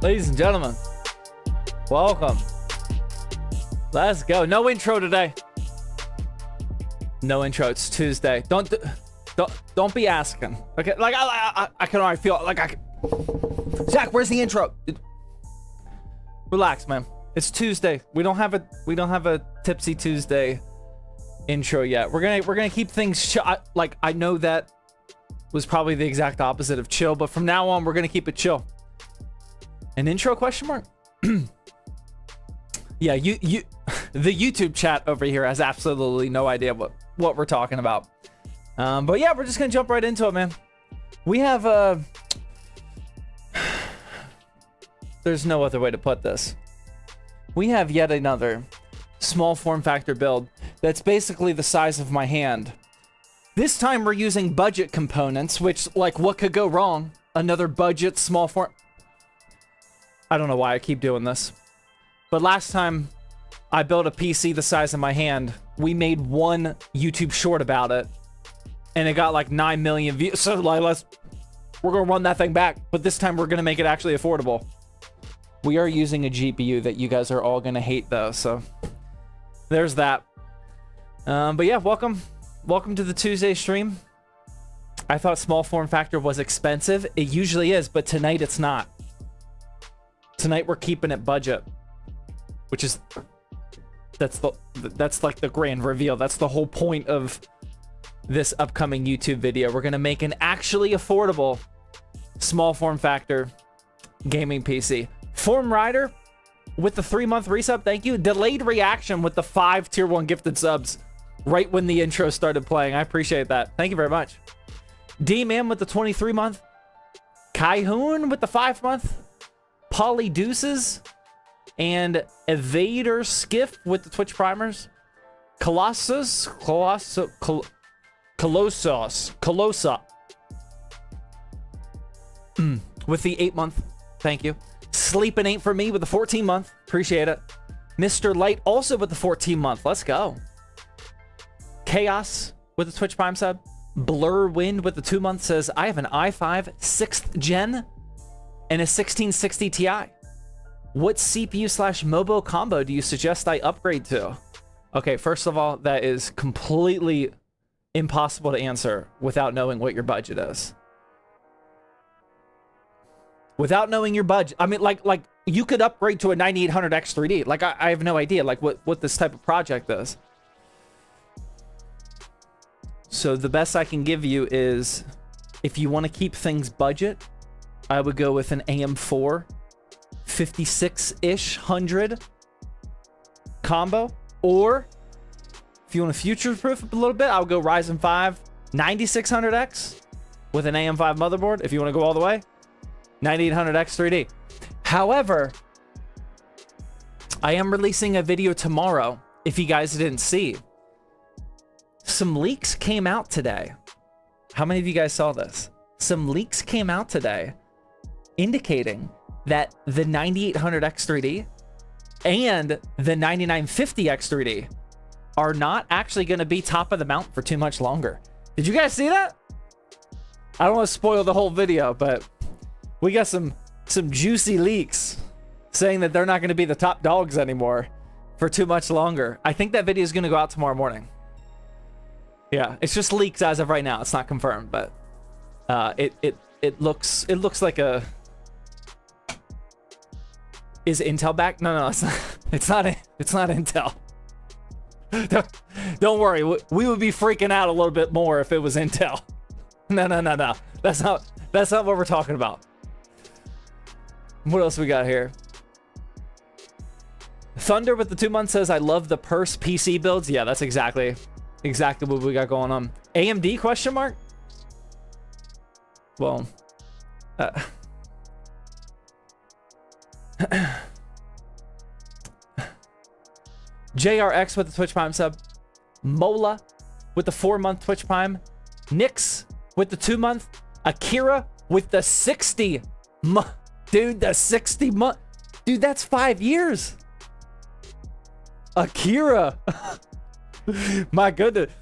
Ladies and gentlemen, welcome. Let's go. No intro today. No intro. It's Tuesday. Don't be asking. Okay, like I can already feel like I can. Zach, where's the intro? Relax, man. It's Tuesday. We don't have a Tipsy Tuesday intro yet. We're gonna keep things chill. I know that was probably the exact opposite of chill, but from now on we're gonna keep it chill. An intro question mark? Yeah, the YouTube chat over here has absolutely no idea what we're talking about. But yeah, we're just gonna jump right into it, man. We have there's no other way to put this. We have yet another small form factor build that's basically the size of my hand. This time we're using budget components, which, like, what could go wrong? Another budget small form. I don't know why I keep doing this. But last time I built a PC the size of my hand, we made one YouTube short about it. And it got like 9 million views. So like, we're gonna run that thing back. But this time we're gonna make it actually affordable. We are using a GPU that you guys are all gonna hate though. So there's that. But yeah, welcome to the Tuesday stream. I thought small form factor was expensive. It usually is, but tonight it's not. Tonight we're keeping it budget, which is that's like the grand reveal. That's the whole point of this upcoming YouTube video. We're gonna make an actually affordable small form factor gaming PC. Form Rider with the 3-month resub, thank you. Delayed reaction with the 5 tier 1 gifted subs right when the intro started playing. I appreciate that. Thank you very much. D-Man with the 23-month. Kaihoon with the 5-month. Polly Deuces and Evader Skiff with the Twitch primers. Colossus with the 8-month, thank you. Sleeping Ain't For Me with the 14-month, appreciate it. Mr. Light also with the 14-month, let's go. Chaos with the Twitch prime sub. Blur Wind with the 2-month says, I have an i5 6th gen and a 1660 Ti. What CPU/MOBO combo do you suggest I upgrade to? Okay, first of all, that is completely impossible to answer without knowing what your budget is. Without knowing your budget, I mean, like you could upgrade to a 9800X3D. Like I have no idea like what this type of project is. So the best I can give you is, if you want to keep things budget, I would go with an AM4 56-ish 100 combo. Or if you want to future-proof it a little bit, I would go Ryzen 5 9600X with an AM5 motherboard. If you want to go all the way, 9800X 3D. However, I am releasing a video tomorrow, if you guys didn't see. Some leaks came out today. How many of you guys saw this? Some leaks came out today indicating that the 9800X 3D and the 9950X 3D are not actually going to be top of the mountain for too much longer. Did you guys see that? I don't want to spoil the whole video, but we got some juicy leaks saying that they're not going to be the top dogs anymore for too much longer. I think that video is going to go out tomorrow morning. Yeah, it's just leaks as of right now. It's not confirmed, but it looks like a. Is Intel back? No, it's not. It's not Intel. Don't worry. We would be freaking out a little bit more if it was Intel. No. That's not what we're talking about. What else we got here? Thunder with the 2-month says, I love the purse PC builds. Yeah, that's exactly what we got going on. AMD question mark? Well, JRX with the Twitch Prime sub. Mola with the 4-month Twitch Prime. Nix with the 2-month. Akira with the 60 month. Dude, the 60 month. Dude, that's 5 years. Akira. My goodness.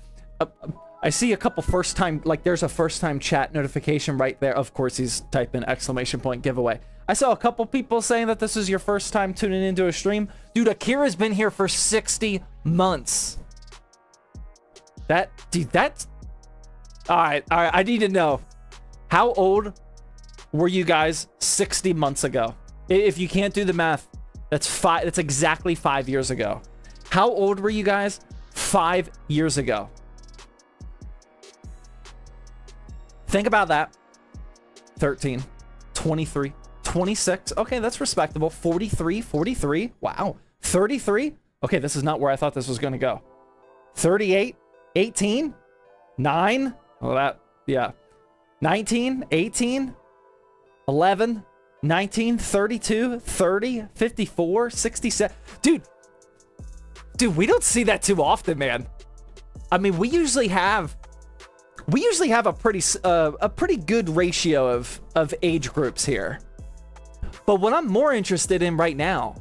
I see a couple first time, like there's a first time chat notification right there. Of course, he's typing exclamation point giveaway. I saw a couple people saying that this is your first time tuning into a stream. Dude, Akira's been here for 60 months. Dude, that's... All right, I need to know. How old were you guys 60 months ago? If you can't do the math, that's exactly 5 years ago. How old were you guys 5 years ago? Think about that. 13, 23, 26. Okay, that's respectable. 43. Wow. 33. Okay, this is not where I thought this was going to go. 38, 18, 9. Oh, that, yeah. 19, 18, 11, 19, 32, 30, 54, 67. Dude, we don't see that too often, man. I mean, we usually have a pretty good ratio of age groups here. But what I'm more interested in right now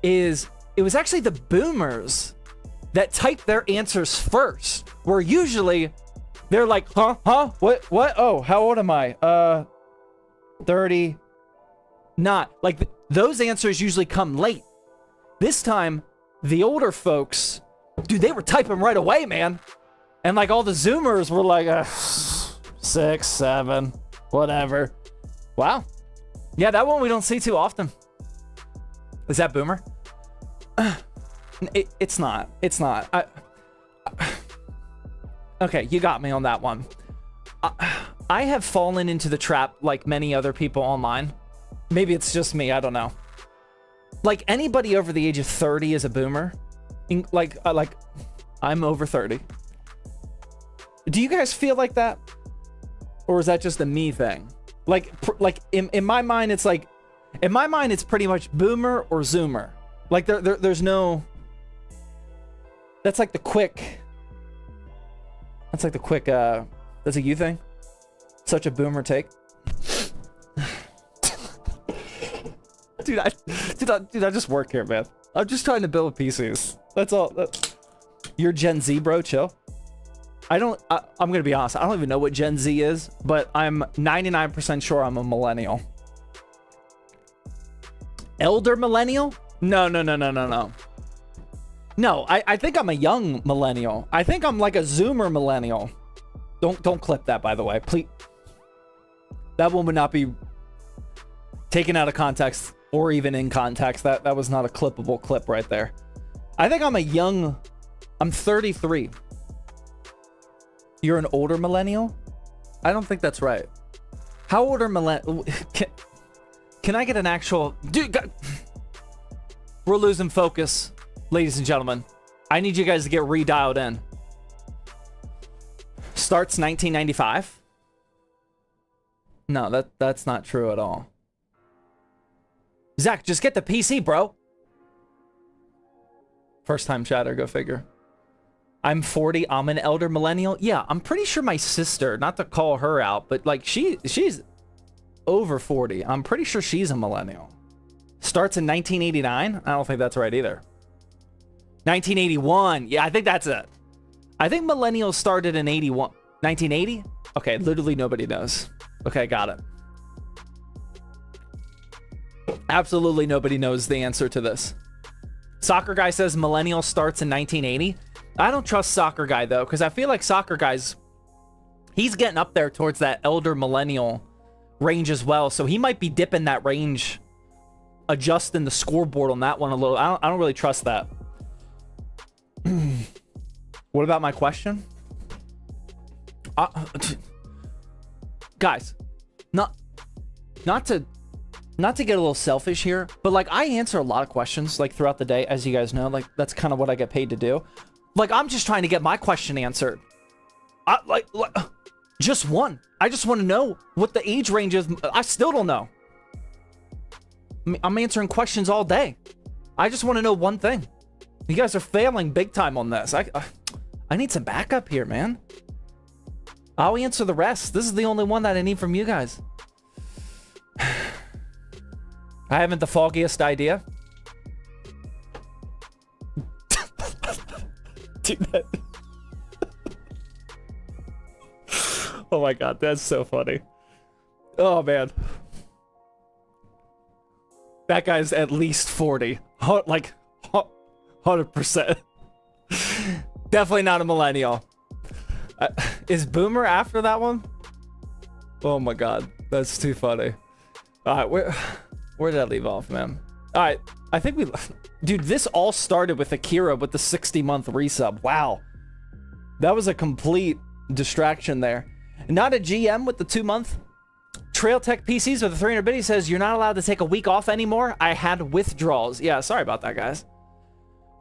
is it was actually the boomers that typed their answers first, where usually they're like, huh, what, oh, how old am I? 30. Not like those answers usually come late. This time, the older folks, dude, they were typing right away, man. And like all the Zoomers were like, 6, 7, whatever. Wow. Yeah, that one we don't see too often. Is that boomer? It's not. It's not. Okay, you got me on that one. I have fallen into the trap like many other people online. Maybe it's just me. I don't know. Like anybody over the age of 30 is a boomer. Like I'm over 30. Do you guys feel like that? Or is that just a me thing? Like in my mind, it's like, in my mind, it's pretty much boomer or zoomer. Like there's no, that's like the quick, that's a you thing? Such a boomer take. Dude, I just work here, man. I'm just trying to build PCs. That's all. You're Gen Z, bro. Chill. I'm gonna be honest. I don't even know what Gen Z is, but I'm 99% sure I'm a millennial. Elder millennial? No. No, I think I'm a young millennial. I think I'm like a Zoomer millennial. Don't clip that, by the way, please. That one would not be taken out of context or even in context. That was not a clippable clip right there. I think I'm 33. You're an older millennial? I don't think that's right. How old are millennial? Can I get an actual... Dude, we're losing focus, ladies and gentlemen. I need you guys to get redialed in. Starts 1995? No, that's not true at all. Zach, just get the PC, bro. First time chatter, go figure. I'm 40, I'm an elder millennial. Yeah, I'm pretty sure my sister, not to call her out, but like she's over 40. I'm pretty sure she's a millennial. Starts in 1989? I don't think that's right either. 1981. Yeah, I think that's it. I think millennials started in 81. 1980? Okay, literally nobody knows. Okay, got it. Absolutely nobody knows the answer to this. Soccer guy says millennial starts in 1980. I don't trust soccer guy though, because I feel like soccer guy's, he's getting up there towards that elder millennial range as well. So he might be dipping that range, adjusting the scoreboard on that one a little. I don't really trust that. What about my question? Guys, not to get a little selfish here, but like I answer a lot of questions like throughout the day, as you guys know. Like that's kind of what I get paid to do. Like I'm just trying to get my question answered. Like just one. I just want to know what the age range is. I still don't know. I'm answering questions all day. I just want to know one thing. You guys are failing big time on this. I need some backup here, man. I'll answer the rest. This is the only one that I need from you guys. I haven't the foggiest idea. Dude, Oh my god, that's so funny. Oh man. That guy's at least 40. Like, 100%. Definitely not a millennial. Is Boomer after that one? Oh my god, that's too funny. All right, where did I leave off, man? All right, I think we... Dude, this all started with Akira with the 60-month resub. Wow. That was a complete distraction there. Not a GM with the 2-month. Trail Tech PCs with the 300 biddy says, you're not allowed to take a week off anymore. I had withdrawals. Yeah, sorry about that, guys.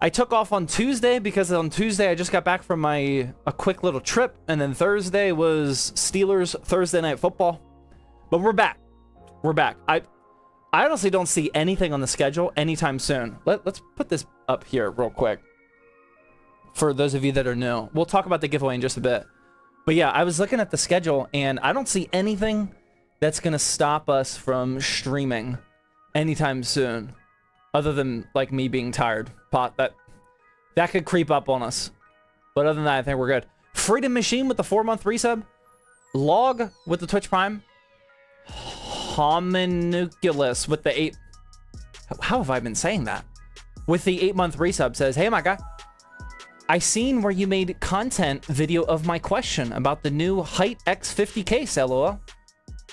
I took off on Tuesday because on Tuesday I just got back from a quick little trip. And then Thursday was Steelers Thursday Night Football. But we're back. We're back. I honestly don't see anything on the schedule anytime soon. Let's put this up here real quick. For those of you that are new. We'll talk about the giveaway in just a bit. But yeah, I was looking at the schedule and I don't see anything that's going to stop us from streaming anytime soon. Other than, like, me being tired. That could creep up on us. But other than that, I think we're good. Freedom Machine with the 4-month resub. Log with the Twitch Prime. Homunculus with the 8... How have I been saying that? With the 8-month resub says, hey, my guy. I seen where you made content video of my question about the new Height X50 case, LOL.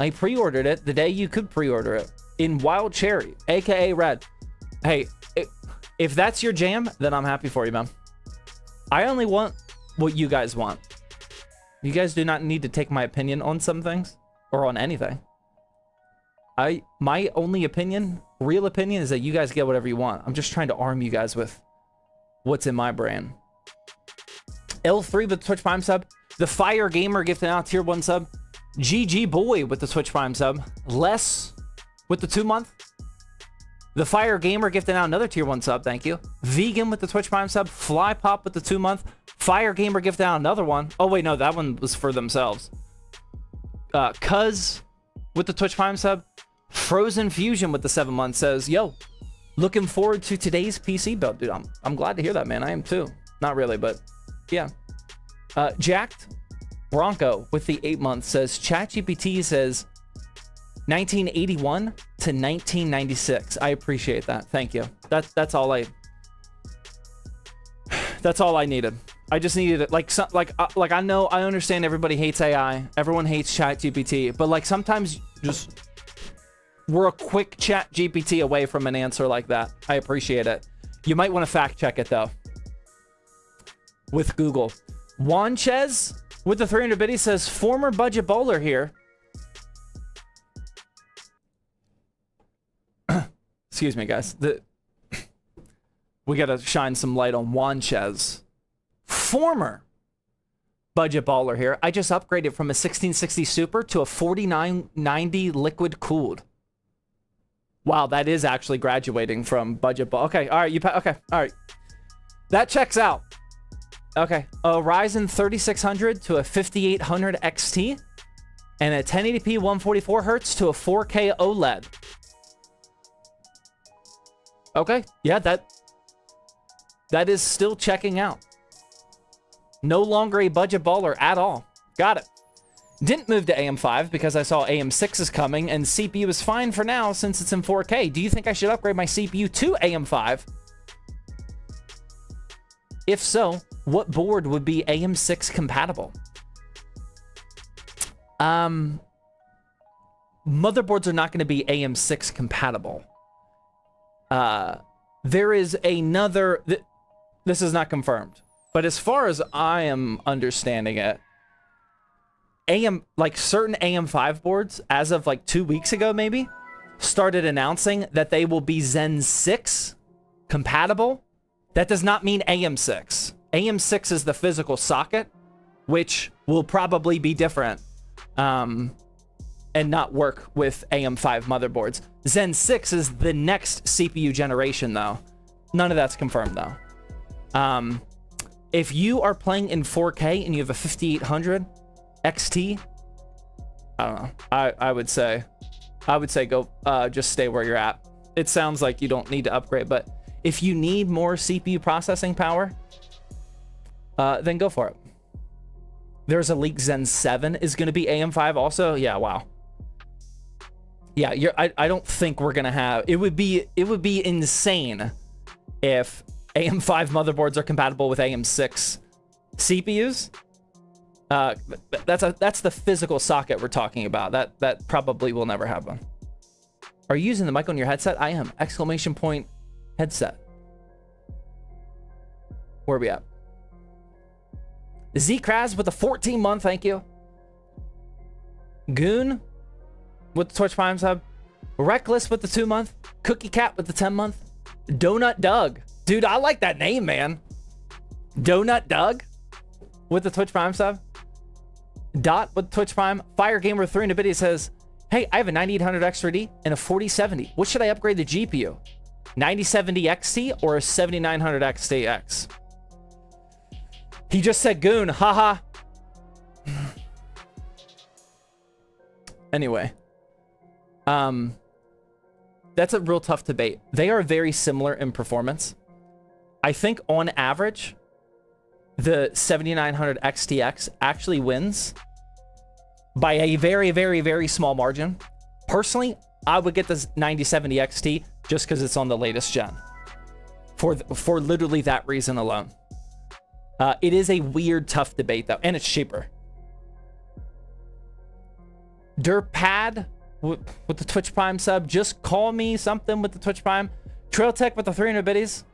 I pre-ordered it the day you could pre-order it. In Wild Cherry, aka Red. Hey, if that's your jam, then I'm happy for you, man. I only want what you guys want. You guys do not need to take my opinion on some things or on anything. My only opinion, real opinion, is that you guys get whatever you want. I'm just trying to arm you guys with what's in my brain. L3 with the Twitch Prime sub. The Fire Gamer gifting out tier 1 sub. GG Boy with the Twitch Prime sub. Les with the 2-month. The Fire Gamer gifting out another tier 1 sub, thank you. Vegan with the Twitch Prime sub. Fly Pop with the 2-month. Fire Gamer gifting out another one. Oh wait, no, that one was for themselves. Cuz with the Twitch Prime sub. Frozen Fusion with the 7-month says, yo, looking forward to today's PC build. Dude, I'm glad to hear that, man. I am too. Not really, but yeah. Jacked Bronco with the 8-month says, ChatGPT says 1981 to 1996. I appreciate that. Thank you. That's all I needed. I just needed it. Like I know, I understand everybody hates AI. Everyone hates ChatGPT, but like sometimes just we're a quick ChatGPT away from an answer like that. I appreciate it. You might want to fact check it though. With Google. Juanchez with the 300 biddy says, former budget bowler here. Excuse me, guys. We got to shine some light on Juanchez. Former budget baller here. I just upgraded from a 1660 Super to a 4990 liquid cooled. Wow, that is actually graduating from budget ball. Okay, all right, okay, all right. That checks out. Okay, a Ryzen 3600 to a 5800 XT and a 1080p 144 hertz to a 4K OLED. Okay, yeah, that is still checking out. No longer a budget baller at all. Got it. Didn't move to AM5 because I saw AM6 is coming and CPU is fine for now since it's in 4K. Do you think I should upgrade my CPU to AM5? If so, what board would be AM6 compatible? Motherboards are not going to be AM6 compatible. There is another... This is not confirmed. But as far as I am understanding it, certain AM5 boards, as of like 2 weeks ago maybe, started announcing that they will be Zen 6 compatible. That does not mean AM6. AM6 is the physical socket, which will probably be different and not work with AM5 motherboards. Zen 6 is the next CPU generation, though. None of that's confirmed, though. If you are playing in 4K and you have a 5800 XT, I don't know. I would say go just stay where you're at. It sounds like you don't need to upgrade, but if you need more CPU processing power, then go for it. There's a leak Zen 7 is going to be AM5 also. Yeah, wow. Yeah, I don't think we're going to have... It would be insane if AM5 motherboards are compatible with AM6 CPUs. That's the physical socket we're talking about. That probably will never happen. Are you using the mic on your headset? I am. Exclamation point headset. Where are we at? Z-Kraz with the 14-month, thank you. Goon with the Twitch Prime sub. Reckless with the 2-month. Cookie Cat with the 10-month. Donut Doug. Dude, I like that name, man. Donut Doug with the Twitch Prime sub. Dot with Twitch Prime. Fire Gamer 3 Nvidia says, hey, I have a 9800 X3D and a 4070. What should I upgrade the GPU? 9070 XT or a 7900 XTX? He just said goon, haha. Anyway, that's a real tough debate. They are very similar in performance. I think on average, the 7900 XTX actually wins by a very, very, very small margin. Personally, I would get this 9070 XT just because it's on the latest gen. For literally that reason alone. It is a weird, tough debate, though, and it's cheaper. Derpad with the Twitch Prime sub. Just call me something with the Twitch Prime. Trail Tech with the 300 biddies.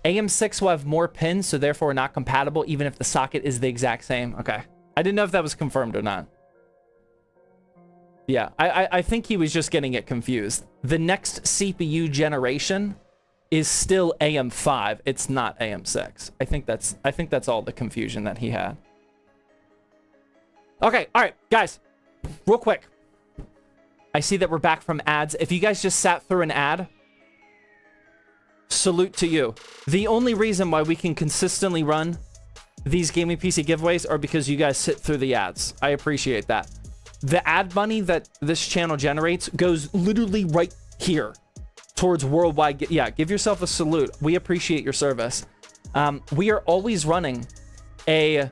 AM6 will have more pins, so therefore not compatible, even if the socket is the exact same. Okay. I didn't know if that was confirmed or not. Yeah, I think he was just getting it confused. The next CPU generation is still AM5. It's not AM6. I think that's all the confusion that he had. Okay, all right, guys, real quick. I see that we're back from ads. If you guys just sat through an ad, salute to you. The only reason why we can consistently run these gaming PC giveaways are because you guys sit through the ads. I appreciate that. The ad money that this channel generates goes literally right here towards worldwide. Yeah, give yourself a salute. We appreciate your service. We are always running a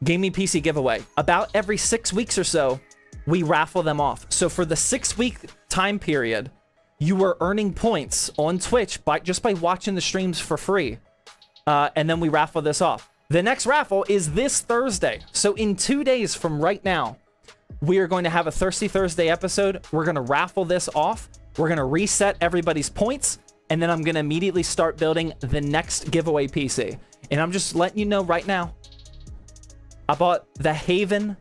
gaming PC giveaway. About every 6 weeks or so, we raffle them off. So for the 6-week time period, you are earning points on Twitch just by watching the streams for free. And then we raffle this off. The next raffle is this Thursday. So in 2 days from right now, we are going to have a Thirsty Thursday episode. We're going to raffle this off. We're going to reset everybody's points. And then I'm going to immediately start building the next giveaway PC. And I'm just letting you know right now, I bought the Haven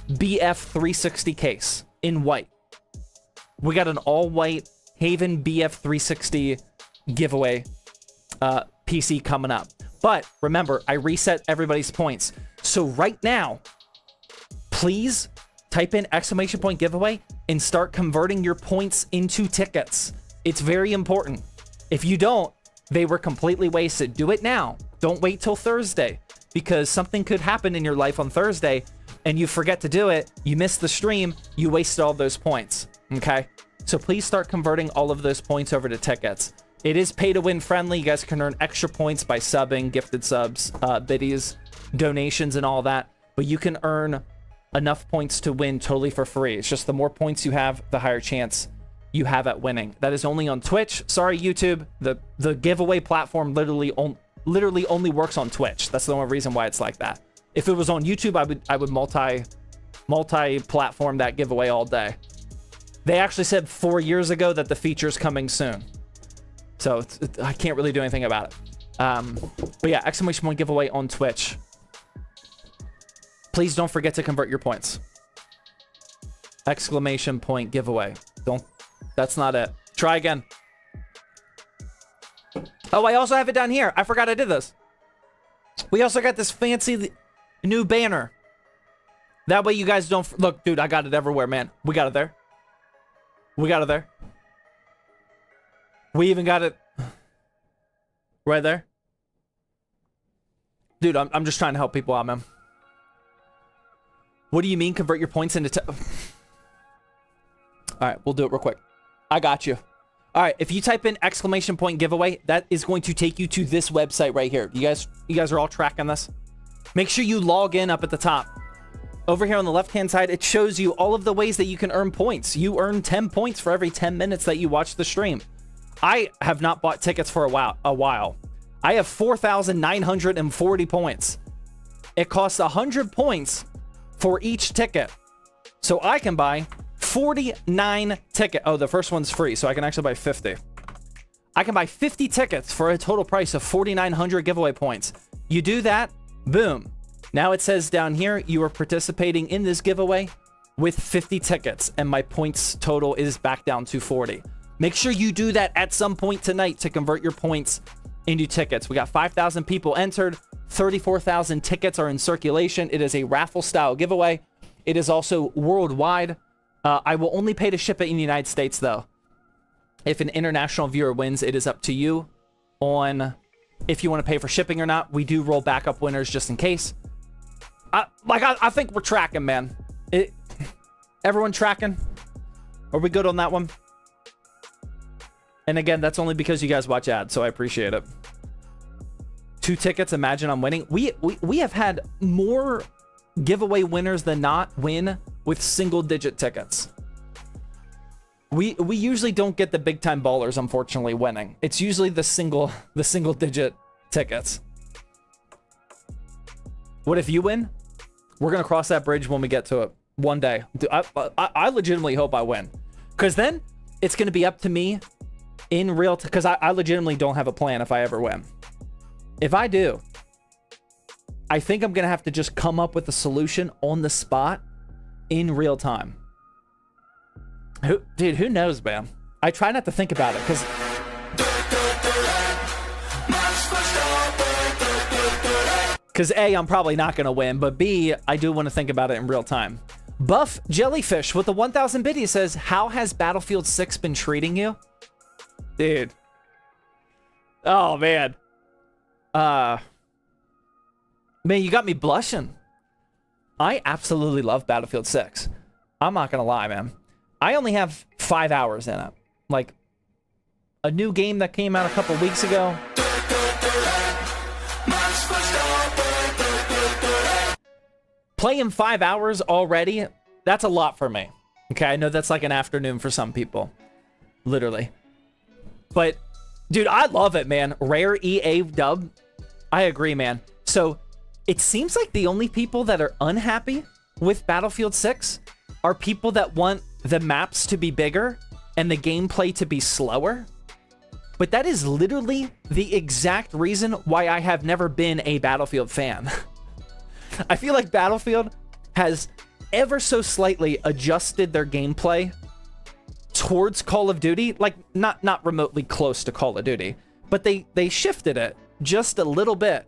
BF360 case in white. We got an all-white Haven BF360 giveaway PC coming up. But remember, I reset everybody's points. So right now, please type in exclamation point giveaway and start converting your points into tickets. It's very important. If you don't, they were completely wasted. Do it now. Don't wait till Thursday, because something could happen in your life on Thursday and you forget to do it. You missed the stream. You wasted all those points. Okay? So please start converting all of those points over to tickets. It is pay to win friendly. You guys can earn extra points by subbing, gifted subs, biddies, donations, and all that. But you can earn enough points to win totally for free. It's just the more points you have, the higher chance you have at winning. That is only on Twitch. Sorry, YouTube. The giveaway platform literally only works on Twitch. That's the only reason why it's like that. If it was on YouTube, I would multi-platform that giveaway all day. They actually said 4 years ago that the feature's coming soon. So I can't really do anything about it. But yeah, exclamation point giveaway on Twitch. Please don't forget to convert your points. Exclamation point giveaway. That's not it. Try again. Oh, I also have it down here. I forgot I did this. We also got this fancy new banner. That way you guys don't... Look, dude, I got it everywhere, man. We got it there. We got it there. We even got it right there. Dude, I'm just trying to help people out, man. What do you mean convert your points into... All right, we'll do it real quick. I got you. All right, if you type in ! giveaway, that is going to take you to this website right here. You guys are all tracking this? Make sure you log in up at the top. Over here on the left-hand side, it shows you all of the ways that you can earn points. You earn 10 points for every 10 minutes that you watch the stream. I have not bought tickets for a while. I have 4,940 points. It costs 100 points for each ticket. So I can buy 49 tickets. Oh, the first one's free, so I can actually buy 50. I can buy 50 tickets for a total price of 4,900 giveaway points. You do that, boom. Now it says down here, you are participating in this giveaway with 50 tickets, and my points total is back down to 40. Make sure you do that at some point tonight to convert your points into tickets. We got 5,000 people entered. 34,000 tickets are in circulation. It is a raffle style giveaway. It is also worldwide. I will only pay to ship it in the United States, though. If an international viewer wins, it is up to you on if you want to pay for shipping or not. We do roll backup winners just in case. I think we're tracking, man. Everyone tracking? Are we good on that one? And again, that's only because you guys watch ads, so I appreciate it. 2 tickets, imagine I'm winning. We have had more giveaway winners than not win with single-digit tickets. We usually don't get the big-time ballers, unfortunately, winning. It's usually the single-digit tickets. What if you win? We're gonna cross that bridge when we get to it one day. I legitimately hope I win, because then it's gonna be up to me in real time. Because I legitimately don't have a plan if I ever win. If I do, I think I'm gonna have to just come up with a solution on the spot in real time. Dude, who knows, man? I try not to think about it because A, I'm probably not gonna win, but B, I do want to think about it in real time. Buff Jellyfish with the 1,000 biddies says, how has Battlefield 6 been treating you? Dude. Oh, man. Man, you got me blushing. I absolutely love Battlefield 6. I'm not gonna lie, man. I only have 5 hours in it. Like, a new game that came out a couple weeks ago. Playing 5 hours already, that's a lot for me. Okay, I know that's like an afternoon for some people. Literally. But, dude, I love it, man. Rare EA dub. I agree, man. So, it seems like the only people that are unhappy with Battlefield 6 are people that want the maps to be bigger and the gameplay to be slower. But that is literally the exact reason why I have never been a Battlefield fan. I feel like Battlefield has ever so slightly adjusted their gameplay towards Call of Duty, like not remotely close to Call of Duty, but they shifted it just a little bit,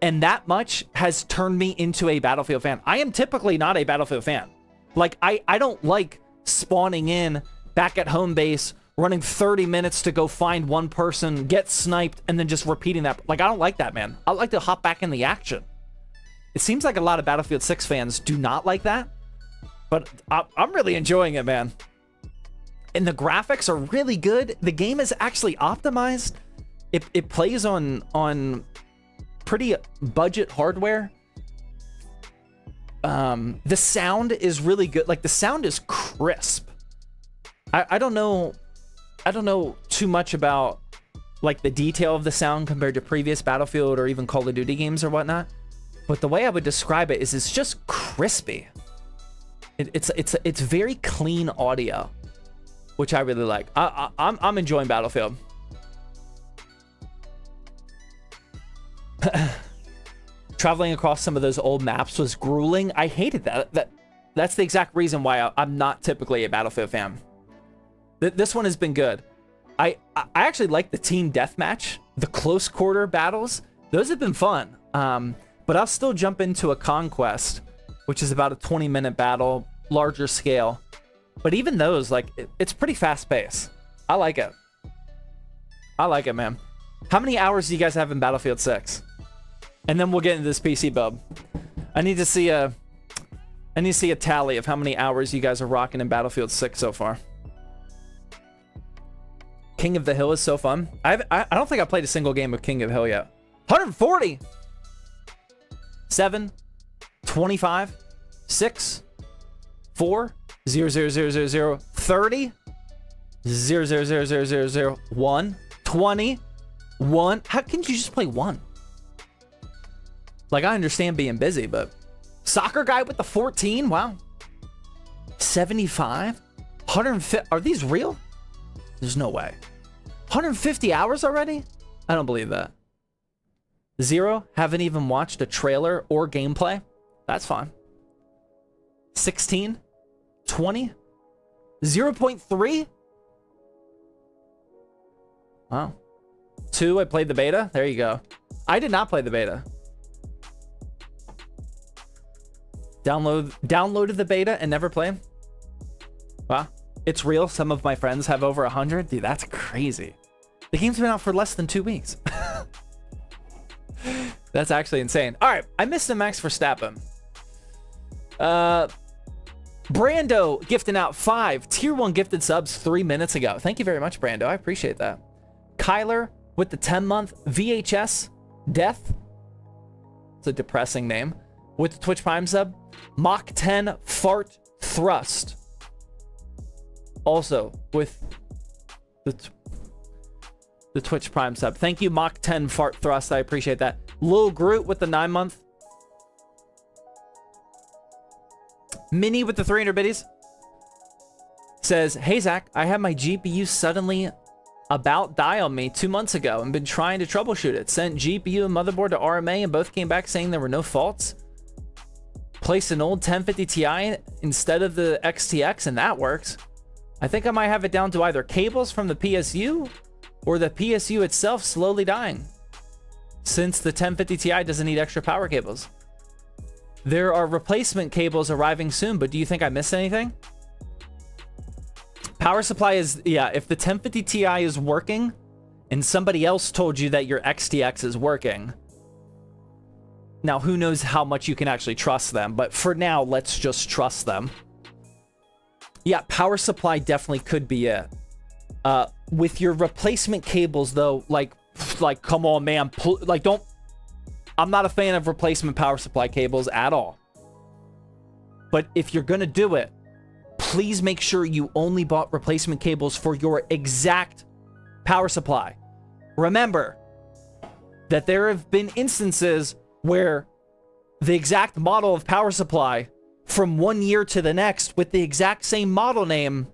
and that much has turned me into a Battlefield fan. I am typically not a Battlefield fan. Like, I don't like spawning in back at home base, running 30 minutes to go find one person, get sniped, and then just repeating that. Like, I don't like that, man. I like to hop back in the action. It seems like a lot of Battlefield 6 fans do not like that, but I'm really enjoying it, man. And the graphics are really good. The game is actually optimized. It plays on pretty budget hardware. The sound is really good. Like, the sound is crisp. I don't know too much about like the detail of the sound compared to previous Battlefield or even Call of Duty games or whatnot. But the way I would describe it is it's just crispy. It's very clean audio, which I really like. I'm enjoying Battlefield. Traveling across some of those old maps was grueling. I hated that. That's the exact reason why I'm not typically a Battlefield fan. This one has been good. I actually like the team deathmatch, the close quarter battles. Those have been fun. But I'll still jump into a Conquest, which is about a 20-minute battle, larger scale. But even those, like, it's pretty fast-paced. I like it. I like it, man. How many hours do you guys have in Battlefield 6? And then we'll get into this PC build. I need to see a tally of how many hours you guys are rocking in Battlefield 6 so far. King of the Hill is so fun. I don't think I played a single game of King of the Hill yet. 140. 7, 25, 6, 4, 0, 0, 0, 0, 0, 30, 0, 0, 0, 0, 0, 0, 1, 20, 1. How can you just play 1? Like, I understand being busy, but soccer guy with the 14? Wow. 75? 150? Are these real? There's no way. 150 hours already? I don't believe that. 0, haven't even watched a trailer or gameplay. That's fine. 16, 20, 0.3. Wow. 2, I played the beta. There you go. I did not play the beta. Downloaded the beta and never played. Wow. It's real. Some of my friends have over 100. Dude, that's crazy. The game's been out for less than 2 weeks. That's actually insane. All right, I missed a Max Verstappen. Brando gifting out 5 tier 1 gifted subs 3 minutes ago. Thank you very much, Brando. I appreciate that. Kyler with the 10-month VHS Death. It's a depressing name. With the Twitch Prime sub. Mach 10 Fart Thrust. Also with the Twitch Prime sub. Thank you, Mach 10 Fart Thrust. I appreciate that. Lil Groot with the 9-month. Minnie with the 300 biddies. Says, hey, Zach, I had my GPU suddenly about die on me 2 months ago and been trying to troubleshoot it. Sent GPU and motherboard to RMA and both came back saying there were no faults. Placed an old 1050 Ti instead of the XTX and that works. I think I might have it down to either cables from the PSU or the PSU itself slowly dying, since the 1050 Ti doesn't need extra power cables. There are replacement cables arriving soon, but do you think I missed anything? Power supply is, yeah, if the 1050 Ti is working and somebody else told you that your XTX is working, now who knows how much you can actually trust them, but for now, let's just trust them. Yeah, power supply definitely could be it. With your replacement cables, though, like come on, man. Don't... I'm not a fan of replacement power supply cables at all. But if you're going to do it, please make sure you only bought replacement cables for your exact power supply. Remember that there have been instances where the exact model of power supply from 1 year to the next with the exact same model name,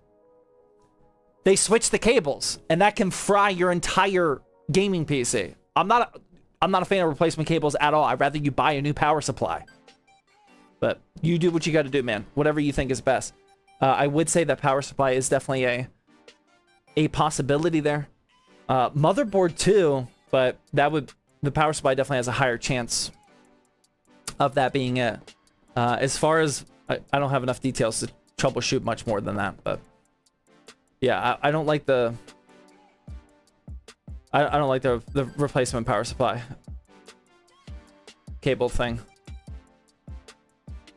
they switch the cables, and that can fry your entire gaming PC. I'm not a fan of replacement cables at all. I'd rather you buy a new power supply. But you do what you got to do, man. Whatever you think is best. I would say that power supply is definitely a possibility there. Motherboard too, but the power supply definitely has a higher chance of that being it. As far as I don't have enough details to troubleshoot much more than that, but yeah, I don't like the I don't like the replacement power supply cable thing.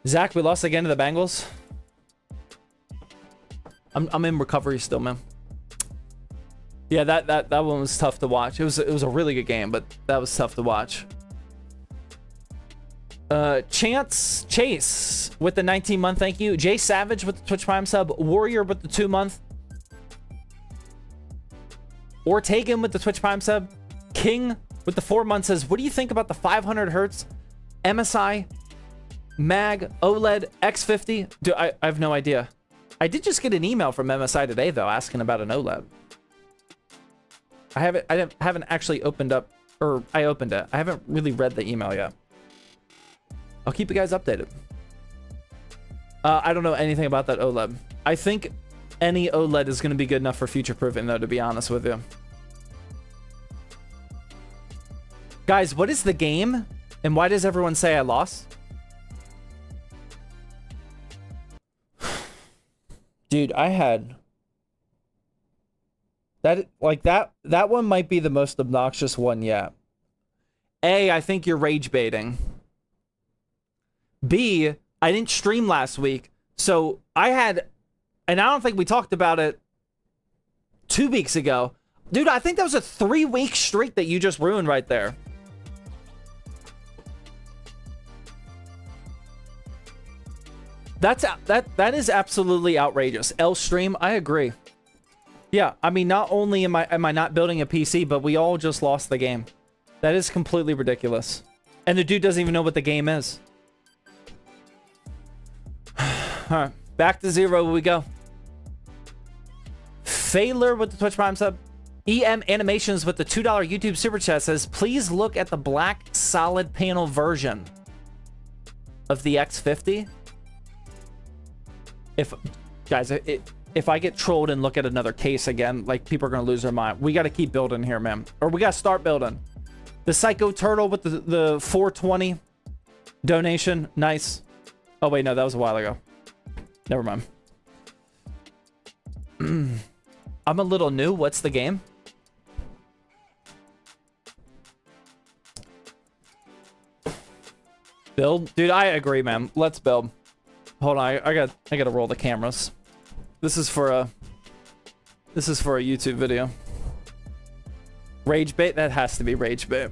Zach, we lost again to the Bengals. I'm in recovery still, man. Yeah, that one was tough to watch. It was a really good game, but that was tough to watch. Chance Chase with the 19-month, thank you. Jay Savage with the Twitch Prime sub. Warrior with the 2-month. Ortegan with the Twitch Prime sub. King with the 4-month says, what do you think about the 500 hertz MSI Mag OLED X50? Dude, I have no idea. I did just get an email from MSI today, though, asking about an OLED. I haven't actually opened up, or I opened it. I haven't really read the email yet. I'll keep you guys updated. I don't know anything about that OLED. I think any OLED is going to be good enough for future-proofing, though, to be honest with you. Guys, what is the game? And why does everyone say I lost? Dude, I had... That one might be the most obnoxious one yet. A, I think you're rage baiting. B, I didn't stream last week, so I had, and I don't think we talked about it 2 weeks ago, Dude, I think that was a 3-week streak that you just ruined right there. That is absolutely outrageous. L stream, I agree. Yeah, I mean, not only am I not building a PC, but we all just lost the game. That is completely ridiculous. And the dude doesn't even know what the game is. Alright, back to 0 we go. Failer with the Twitch Prime sub. EM Animations with the $2 YouTube Super Chat says, please look at the black solid panel version of the X50. If I get trolled and look at another case again, like, people are going to lose their mind. We got to keep building here, man. Or we got to start building. The Psycho Turtle with the 420 donation. Nice. Oh, wait, no, that was a while ago. Never mind. I'm a little new. What's the game? Build? Dude, I agree, man. Let's build. Hold on, I gotta roll the cameras. This is for a YouTube video. Rage bait? That has to be rage bait.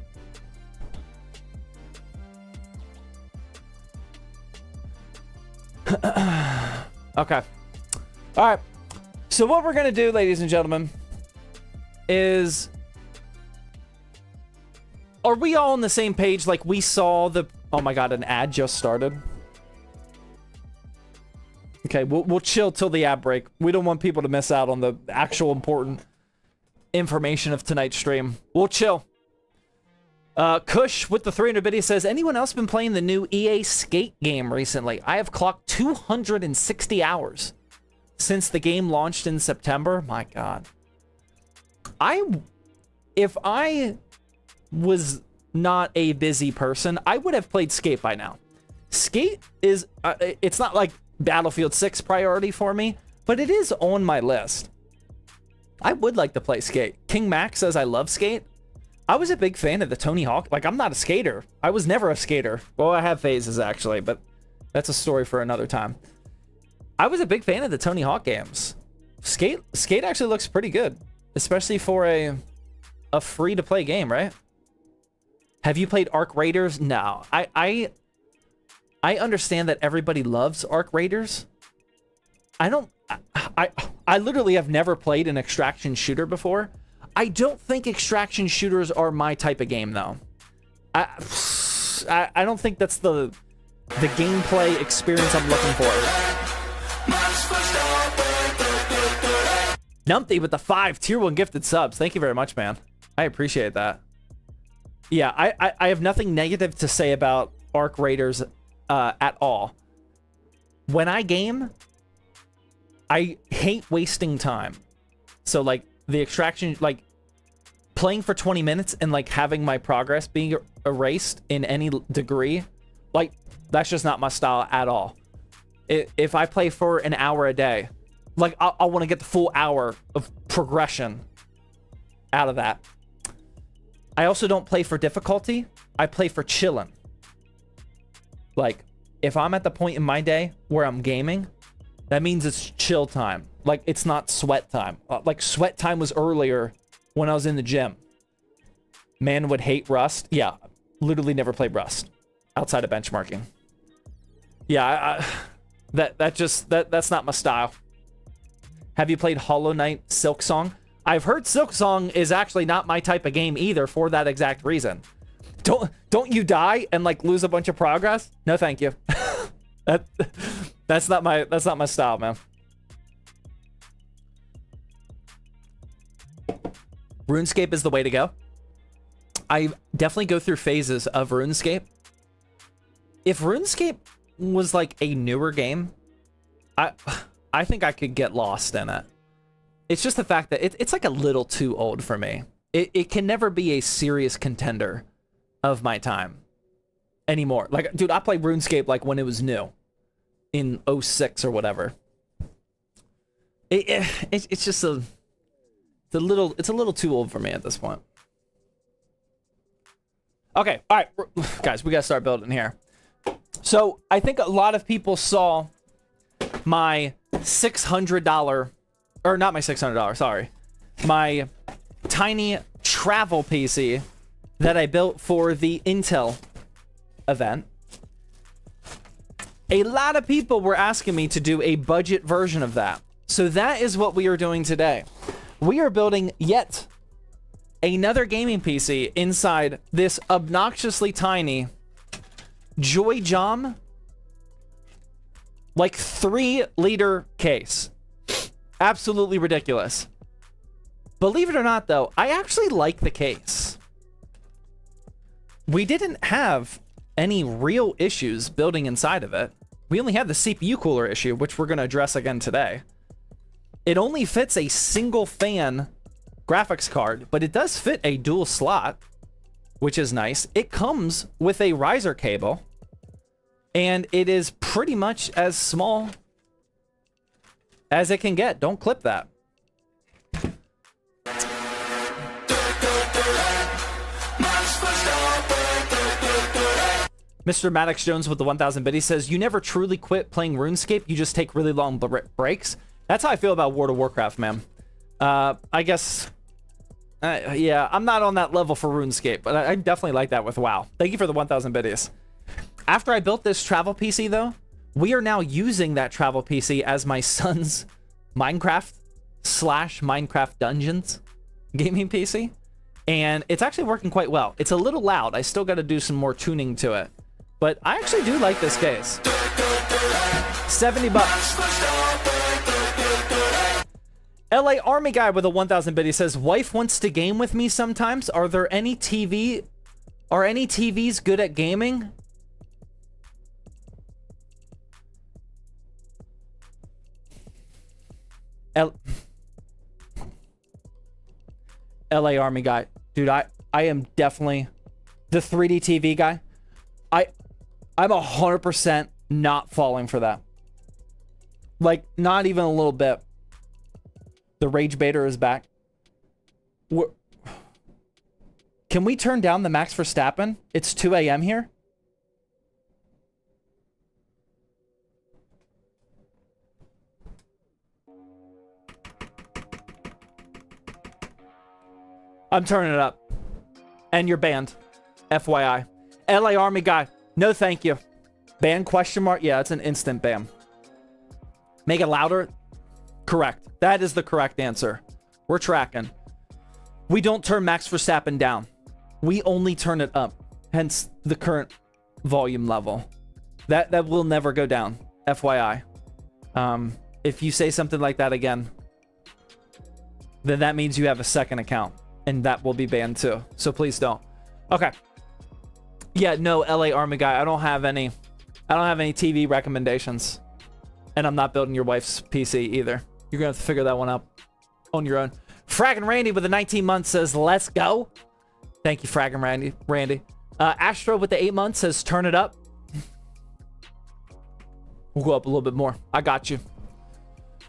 Okay. Alright. So what we're gonna do, ladies and gentlemen, is... Are we all on the same page? Like, we saw the... Oh my god, an ad just started. Okay, we'll chill till the ad break. We don't want people to miss out on the actual important information of tonight's stream. We'll chill. Kush with the 300 biddy says, anyone else been playing the new EA Skate game recently? I have clocked 260 hours since the game launched in September. My god. If I was not a busy person, I would have played Skate by now. Skate is, it's not like Battlefield 6 priority for me, but it is on my list. I would like to play Skate. King Max says, I love Skate. I was a big fan of the Tony Hawk. Like, I'm not a skater. I was never a skater. Well, I have phases, actually, but that's a story for another time. I was a big fan of the Tony Hawk games. Skate actually looks pretty good, especially for a free-to-play game, right? Have you played Arc Raiders? No. I understand that everybody loves Arc Raiders. I literally have never played an extraction shooter before. I don't think extraction shooters are my type of game, though. I don't think that's the gameplay experience I'm looking for. Numpty with the 5 tier 1 gifted subs. Thank you very much, man. I appreciate that. Yeah, I have nothing negative to say about Arc Raiders at all. When I game, I hate wasting time. So, like, the extraction, like, playing for 20 minutes and, like, having my progress being erased in any degree, like, that's just not my style at all. If I play for an hour a day, like, I want to get the full hour of progression out of that. I also don't play for difficulty. I play for chilling. Like, if I'm at the point in my day where I'm gaming, that means it's chill time. Like, it's not sweat time. Like, sweat time was earlier when I was in the gym. Man would hate Rust. Yeah, literally never played Rust outside of benchmarking. Yeah, that's not my style. Have you played Hollow Knight Silksong? I've heard Silksong is actually not my type of game either for that exact reason. Don't you die and, like, lose a bunch of progress? No, thank you. That's not my style, man. RuneScape is the way to go. I definitely go through phases of RuneScape. If RuneScape was like a newer game, I think I could get lost in it. It's just the fact that it's like a little too old for me. It can never be a serious contender of my time anymore. Like, dude, I played RuneScape like when it was new in 06 or whatever. It's just it's a little too old for me at this point. Okay, all right, guys, we gotta start building here. So I think a lot of people saw my $600, or not my $600, sorry, my tiny travel PC that I built for the Intel event. A lot of people were asking me to do a budget version of that. So that is what we are doing today. We are building yet another gaming PC inside this obnoxiously tiny Joy Jam, like 3-liter case. Absolutely ridiculous. Believe it or not, though, I actually like the case. We didn't have any real issues building inside of it. We only had the CPU cooler issue, which we're going to address again today. It only fits a single fan graphics card, but it does fit a dual slot, which is nice. It comes with a riser cable, and it is pretty much as small as it can get. Don't clip that. Mr. Maddox Jones with the 1000 bit, he says, you never truly quit playing RuneScape, you just take really long breaks. That's how I feel about World of Warcraft, man. I guess, yeah, I'm not on that level for RuneScape, but I definitely like that with WoW. Thank you for the 1000 biddies. After I built this travel PC, though, we are now using that travel PC as my son's Minecraft/Minecraft Dungeons gaming PC. And it's actually working quite well. It's a little loud. I still got to do some more tuning to it. But I actually do like this case. 70 bucks. LA Army Guy with a 1000 bid, he says, wife wants to game with me sometimes. Are any TVs good at gaming? LA Army Guy. Dude, I am definitely the 3D TV guy. I'm 100% not falling for that. Like, not even a little bit. The Rage Baiter is back. Can we turn down the Max Verstappen? It's 2 a.m. here. I'm turning it up. And you're banned. FYI. LA Army Guy. No, thank you. Ban question mark? Yeah, it's an instant ban. Make it louder? Correct. That is the correct answer. We're tracking. We don't turn Max Verstappen down. We only turn it up. Hence the current volume level. That will never go down. FYI. If you say something like that again, then that means you have a second account. And that will be banned too. So please don't. Okay. Yeah, no, LA Army Guy. I don't have any TV recommendations. And I'm not building your wife's PC either. You're gonna have to figure that one out on your own. Fraggin' Randy with the 19 months says, let's go. Thank you, Fraggin' Randy. Astro with the 8 months says, turn it up. We'll go up a little bit more. I got you.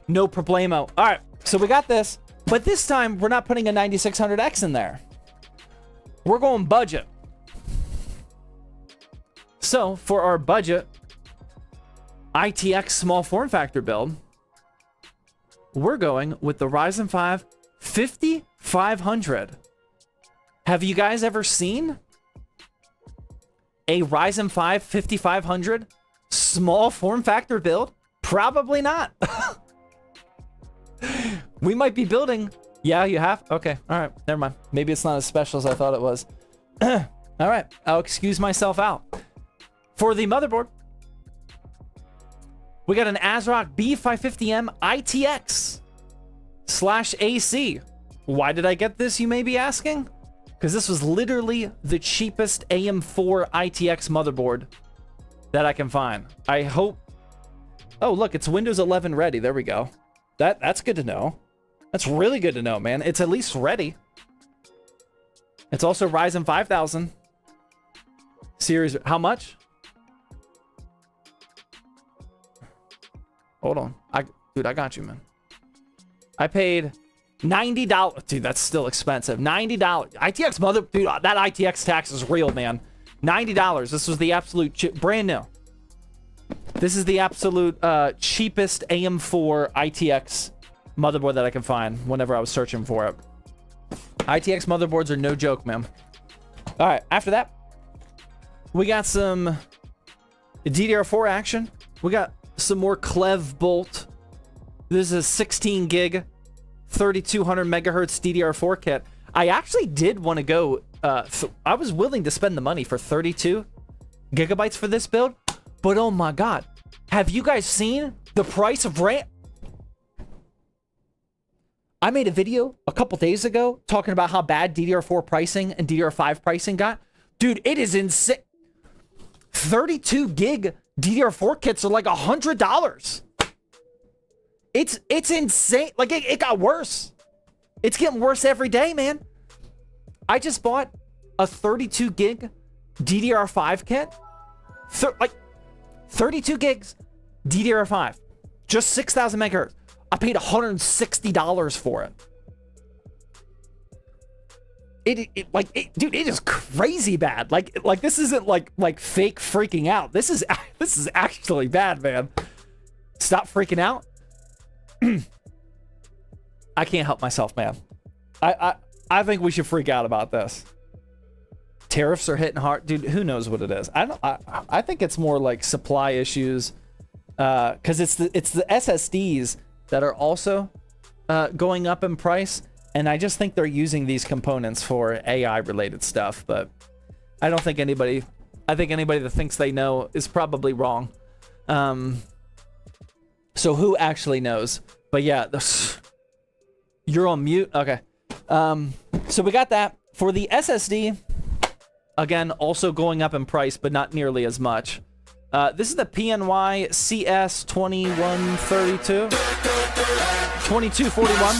No problemo. All right, so we got this. But this time, we're not putting a 9600X in there. We're going budget. So, for our budget ITX small form factor build, we're going with the Ryzen 5 5500. Have you guys ever seen a Ryzen 5 5500 small form factor build? Probably not. We might be building. Yeah, you have? Okay. All right. Never mind. Maybe it's not as special as I thought it was. All right. I'll excuse myself out. For the motherboard, we got an ASRock B550M ITX /AC. Why did I get this, you may be asking? Because this was literally the cheapest AM4 ITX motherboard that I can find. I hope... Oh, look, it's Windows 11 ready. There we go. That's good to know. That's really good to know, man. It's at least ready. It's also Ryzen 5000 series. How much? Hold on. Dude, I got you, man. I paid $90. Dude, that's still expensive. $90. ITX mother... Dude, that ITX tax is real, man. $90. This was the absolute... brand new. This is the absolute cheapest AM4 ITX motherboard that I can find whenever I was searching for it. ITX motherboards are no joke, man. All right, after that, we got some DDR4 action. We got some more Clev Bolt. This is a 16 gig, 3200 megahertz DDR4 kit. I actually did want to go, I was willing to spend the money for 32 gigabytes for this build, but oh my God, have you guys seen the price of RAM? I made a video a couple days ago talking about how bad DDR4 pricing and DDR5 pricing got. Dude, it is insane. 32 gig DDR4 kits are like $100. It's insane. Like, it got worse. It's getting worse every day, man. I just bought a 32 gig DDR5 kit. Like, 32 gigs DDR5. Just 6,000 megahertz. I paid $160 for it. Dude, it is crazy bad. Like this isn't like fake freaking out. This is actually bad, man. Stop freaking out. I can't help myself, man. I think we should freak out about this. Tariffs are hitting hard, dude. Who knows what it is? I think it's more like supply issues, because it's the SSDs that are also going up in price, and I just think they're using these components for AI related stuff. But I don't think anybody. I think anybody that thinks they know is probably wrong. So who actually knows? But yeah, you're on mute. Okay. So we got that for the SSD. Again, also going up in price, but not nearly as much. This is the PNY CS 2132. 2241.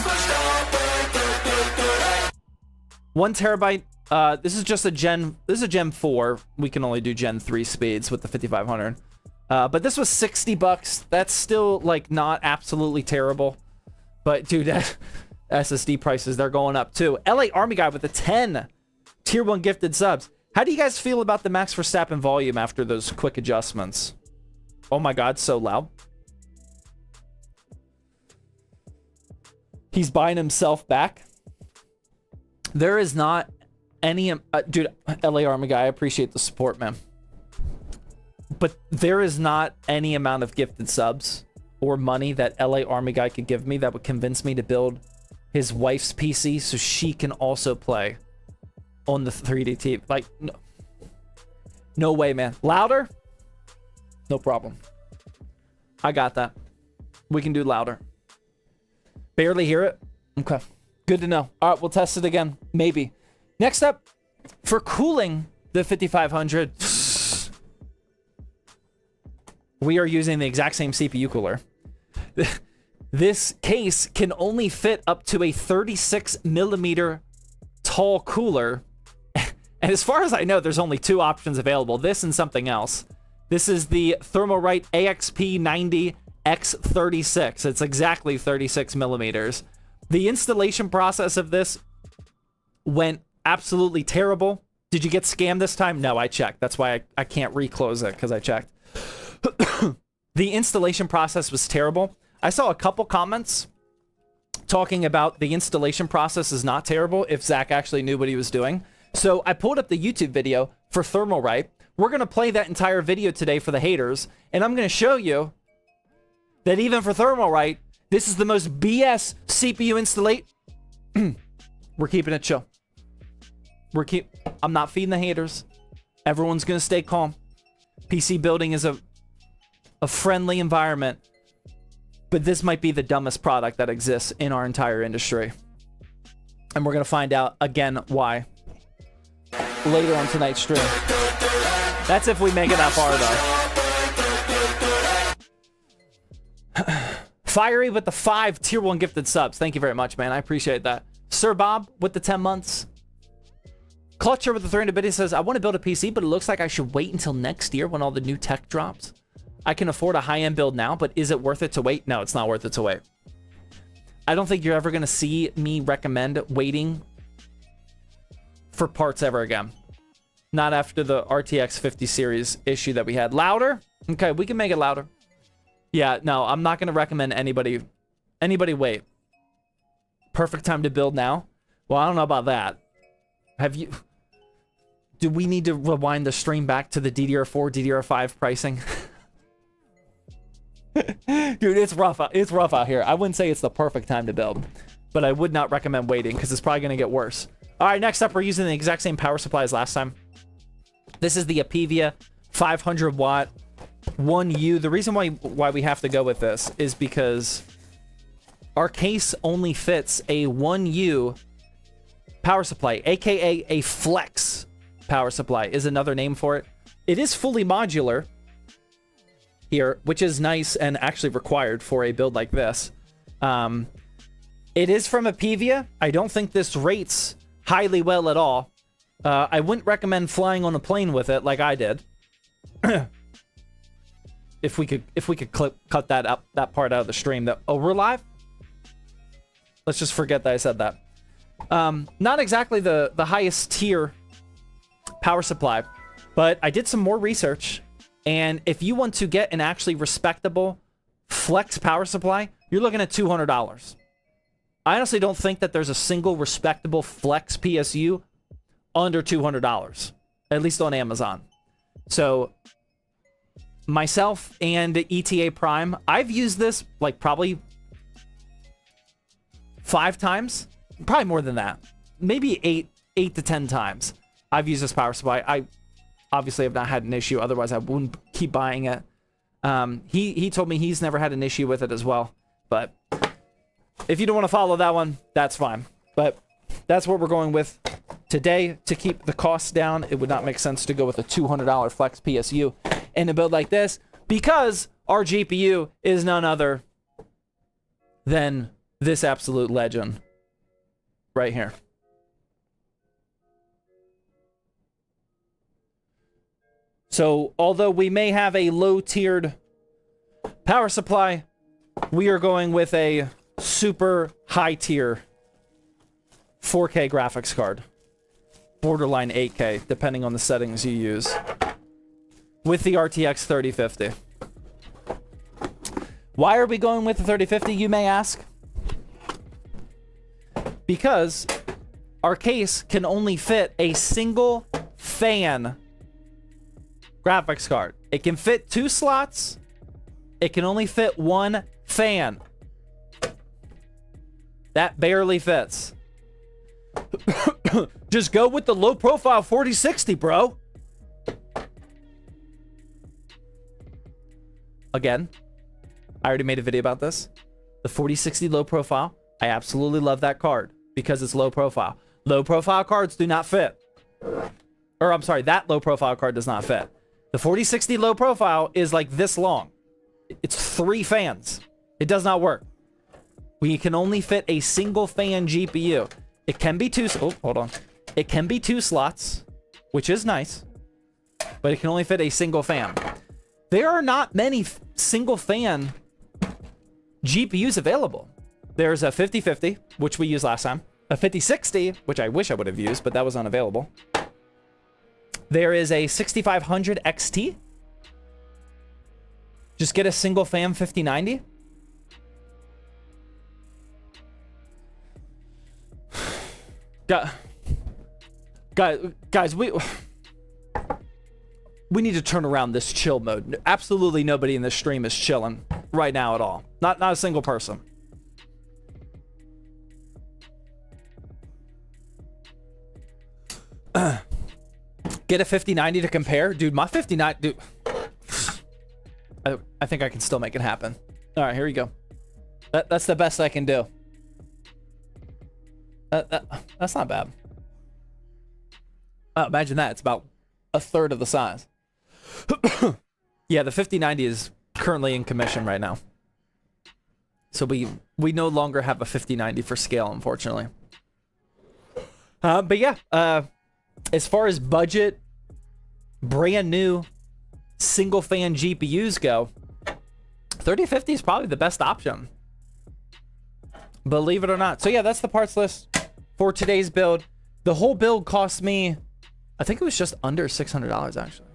1 terabyte. This is just a Gen 4. We can only do Gen 3 speeds with the 5500. But this was $60. That's still like not absolutely terrible. But dude, SSD prices, they're going up too. LA Army guy with the 10 tier 1 gifted subs. How do you guys feel about the Max Verstappen volume after those quick adjustments? Oh my God, so loud. He's buying himself back. There is not any... dude, LA Army guy, I appreciate the support, man. But there is not any amount of gifted subs or money that LA Army guy could give me that would convince me to build his wife's PC so she can also play on the 3D TV. Like, no way, man. Louder? No problem. I got that. We can do louder. Barely hear it? Okay. Good to know. All right, we'll test it again. Maybe. Next up, for cooling the 5500, we are using the exact same CPU cooler. This case can only fit up to a 36 millimeter tall cooler. And as far as I know, there's only 2 options available. This and something else. This is the Thermalright AXP90X36. It's exactly 36 millimeters. The installation process of this went absolutely terrible. Did you get scammed this time? No, I checked. That's why I can't reclose it, because I checked. The installation process was terrible. I saw a couple comments talking about the installation process is not terrible if Zach actually knew what he was doing. So I pulled up the YouTube video for Thermalright. We're going to play that entire video today for the haters, and I'm going to show you that even for Thermalright, this is the most BS CPU installation. We're keeping it chill. I'm not feeding the haters. Everyone's going to stay calm. PC building is a friendly environment, but this might be the dumbest product that exists in our entire industry. And we're going to find out again why later on tonight's stream. That's if we make it that far, though. Fiery with the 5 tier 1 gifted subs. Thank you very much, man. I appreciate that. Sir Bob with the 10 months. Clutcher with the 300 bit says, I want to build a PC, but it looks like I should wait until next year when all the new tech drops. I can afford a high-end build now, but is it worth it to wait? No, it's not worth it to wait. I don't think you're ever going to see me recommend waiting for parts ever again. Not after the RTX 50 series issue that we had. Louder? Okay, we can make it louder. Yeah, no, I'm not going to recommend anybody wait. Perfect time to build now. Well, I don't know about that. Have you... Do we need to rewind the stream back to the DDR4, DDR5 pricing? Dude, it's rough. It's rough out here. I wouldn't say it's the perfect time to build, but I would not recommend waiting because it's probably going to get worse. All right, next up, we're using the exact same power supply as last time. This is the Apevia 500 watt 1U. The reason why we have to go with this is because our case only fits a 1U power supply, aka a flex power supply is another name for it. It is fully modular here, which is nice and actually required for a build like this. It is from Apevia. I don't think this rates highly well at all. I wouldn't recommend flying on a plane with it like I did. If we could cut that part out of the stream. Oh, we're live? Let's just forget that I said that. Not exactly the highest tier power supply, but I did some more research, and if you want to get an actually respectable flex power supply, you're looking at $200. I honestly don't think that there's a single respectable flex PSU under $200, at least on Amazon. So myself and ETA Prime, I've used this like probably 5 times, probably more than that, maybe 8 to 10 times. I've used this power supply. I obviously have not had an issue. Otherwise, I wouldn't keep buying it. He told me he's never had an issue with it as well. But if you don't want to follow that one, that's fine. But that's what we're going with today. To keep the costs down, it would not make sense to go with a $200 flex PSU in a build like this, because our GPU is none other than this absolute legend right here. So, although we may have a low-tiered power supply, we are going with a super high-tier 4K graphics card. Borderline 8K, depending on the settings you use. With the RTX 3050. Why are we going with the 3050, you may ask? Because our case can only fit a single fan graphics card. It can fit 2 slots. It can only fit 1 fan. That barely fits. Just go with the low profile 4060, bro. Again, I already made a video about this. The 4060 low profile. I absolutely love that card because it's low profile. Low profile cards do not fit. Or I'm sorry, that low profile card does not fit. The 4060 low profile is like this long. It's 3 fans. It does not work. We can only fit a single fan GPU. It can be 2... Oh, hold on. It can be 2 slots, which is nice. But it can only fit a single fan. There are not many single fan GPUs available. There's a 5050, which we used last time. A 5060, which I wish I would have used, but that was unavailable. There is a 6500 XT. Just get a single fan 5090. Guys, we need to turn around this chill mode. Absolutely nobody in this stream is chilling right now at all. Not a single person. Get a 5090 to compare? Dude, my 5090... Dude, I think I can still make it happen. All right, here we go. That's the best I can do. That's not bad. Oh, imagine that. It's about 1/3 of the size. Yeah, the 5090 is currently in commission right now. So we no longer have a 5090 for scale, unfortunately. But yeah, as far as budget, brand new single fan GPUs go, 3050 is probably the best option. Believe it or not. So yeah, that's the parts list for today's build. The whole build cost me, I think it was just under $600 actually.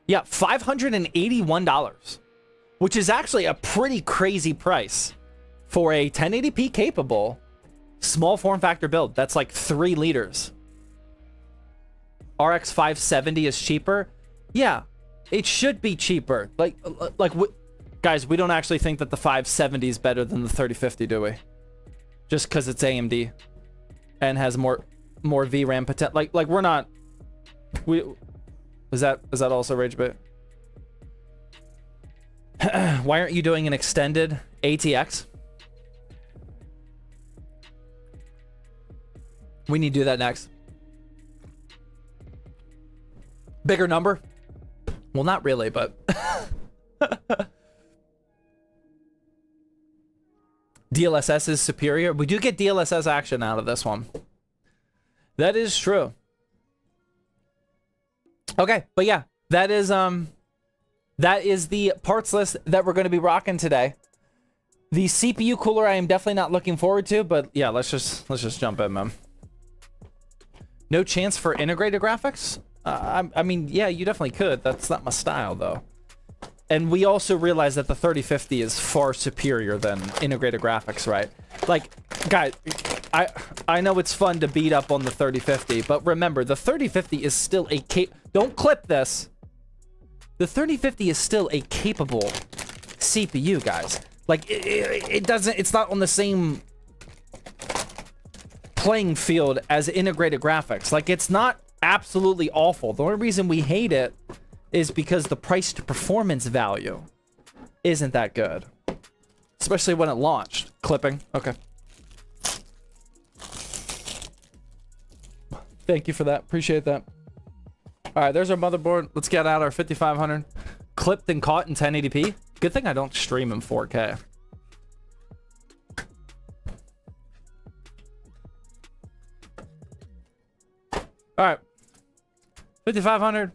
Yeah, $581, which is actually a pretty crazy price for a 1080p capable Small form factor build. That's like 3 liters. RX 570 is cheaper. Yeah, it should be cheaper. Guys, we don't actually think that the 570 is better than the 3050, do we? Just because it's AMD and has more VRAM potential. Like we're not. Is that also rage bait? Why aren't you doing an extended ATX? We need to do that next. Bigger number? Well, not really, but DLSS is superior. We do get DLSS action out of this one. That is true. Okay, but yeah, that is the parts list that we're going to be rocking today. The CPU cooler I am definitely not looking forward to, but yeah, let's just jump in, man. No chance for integrated graphics? I mean, yeah, you definitely could. That's not my style, though. And we also realize that the 3050 is far superior than integrated graphics, right? Like, guys, I know it's fun to beat up on the 3050, but remember, the 3050 is still a don't clip this. The 3050 is still a capable CPU, guys. Like, it doesn't, it's not on the same playing field as integrated graphics. Like, it's not absolutely awful. The only reason we hate it is because the price to performance value isn't that good. Especially when it launched. Clipping. Okay. Thank you for that. Appreciate that. All right, there's our motherboard. Let's get out our 5500. Clipped and caught in 1080p. Good thing I don't stream in 4K. All right. 5500.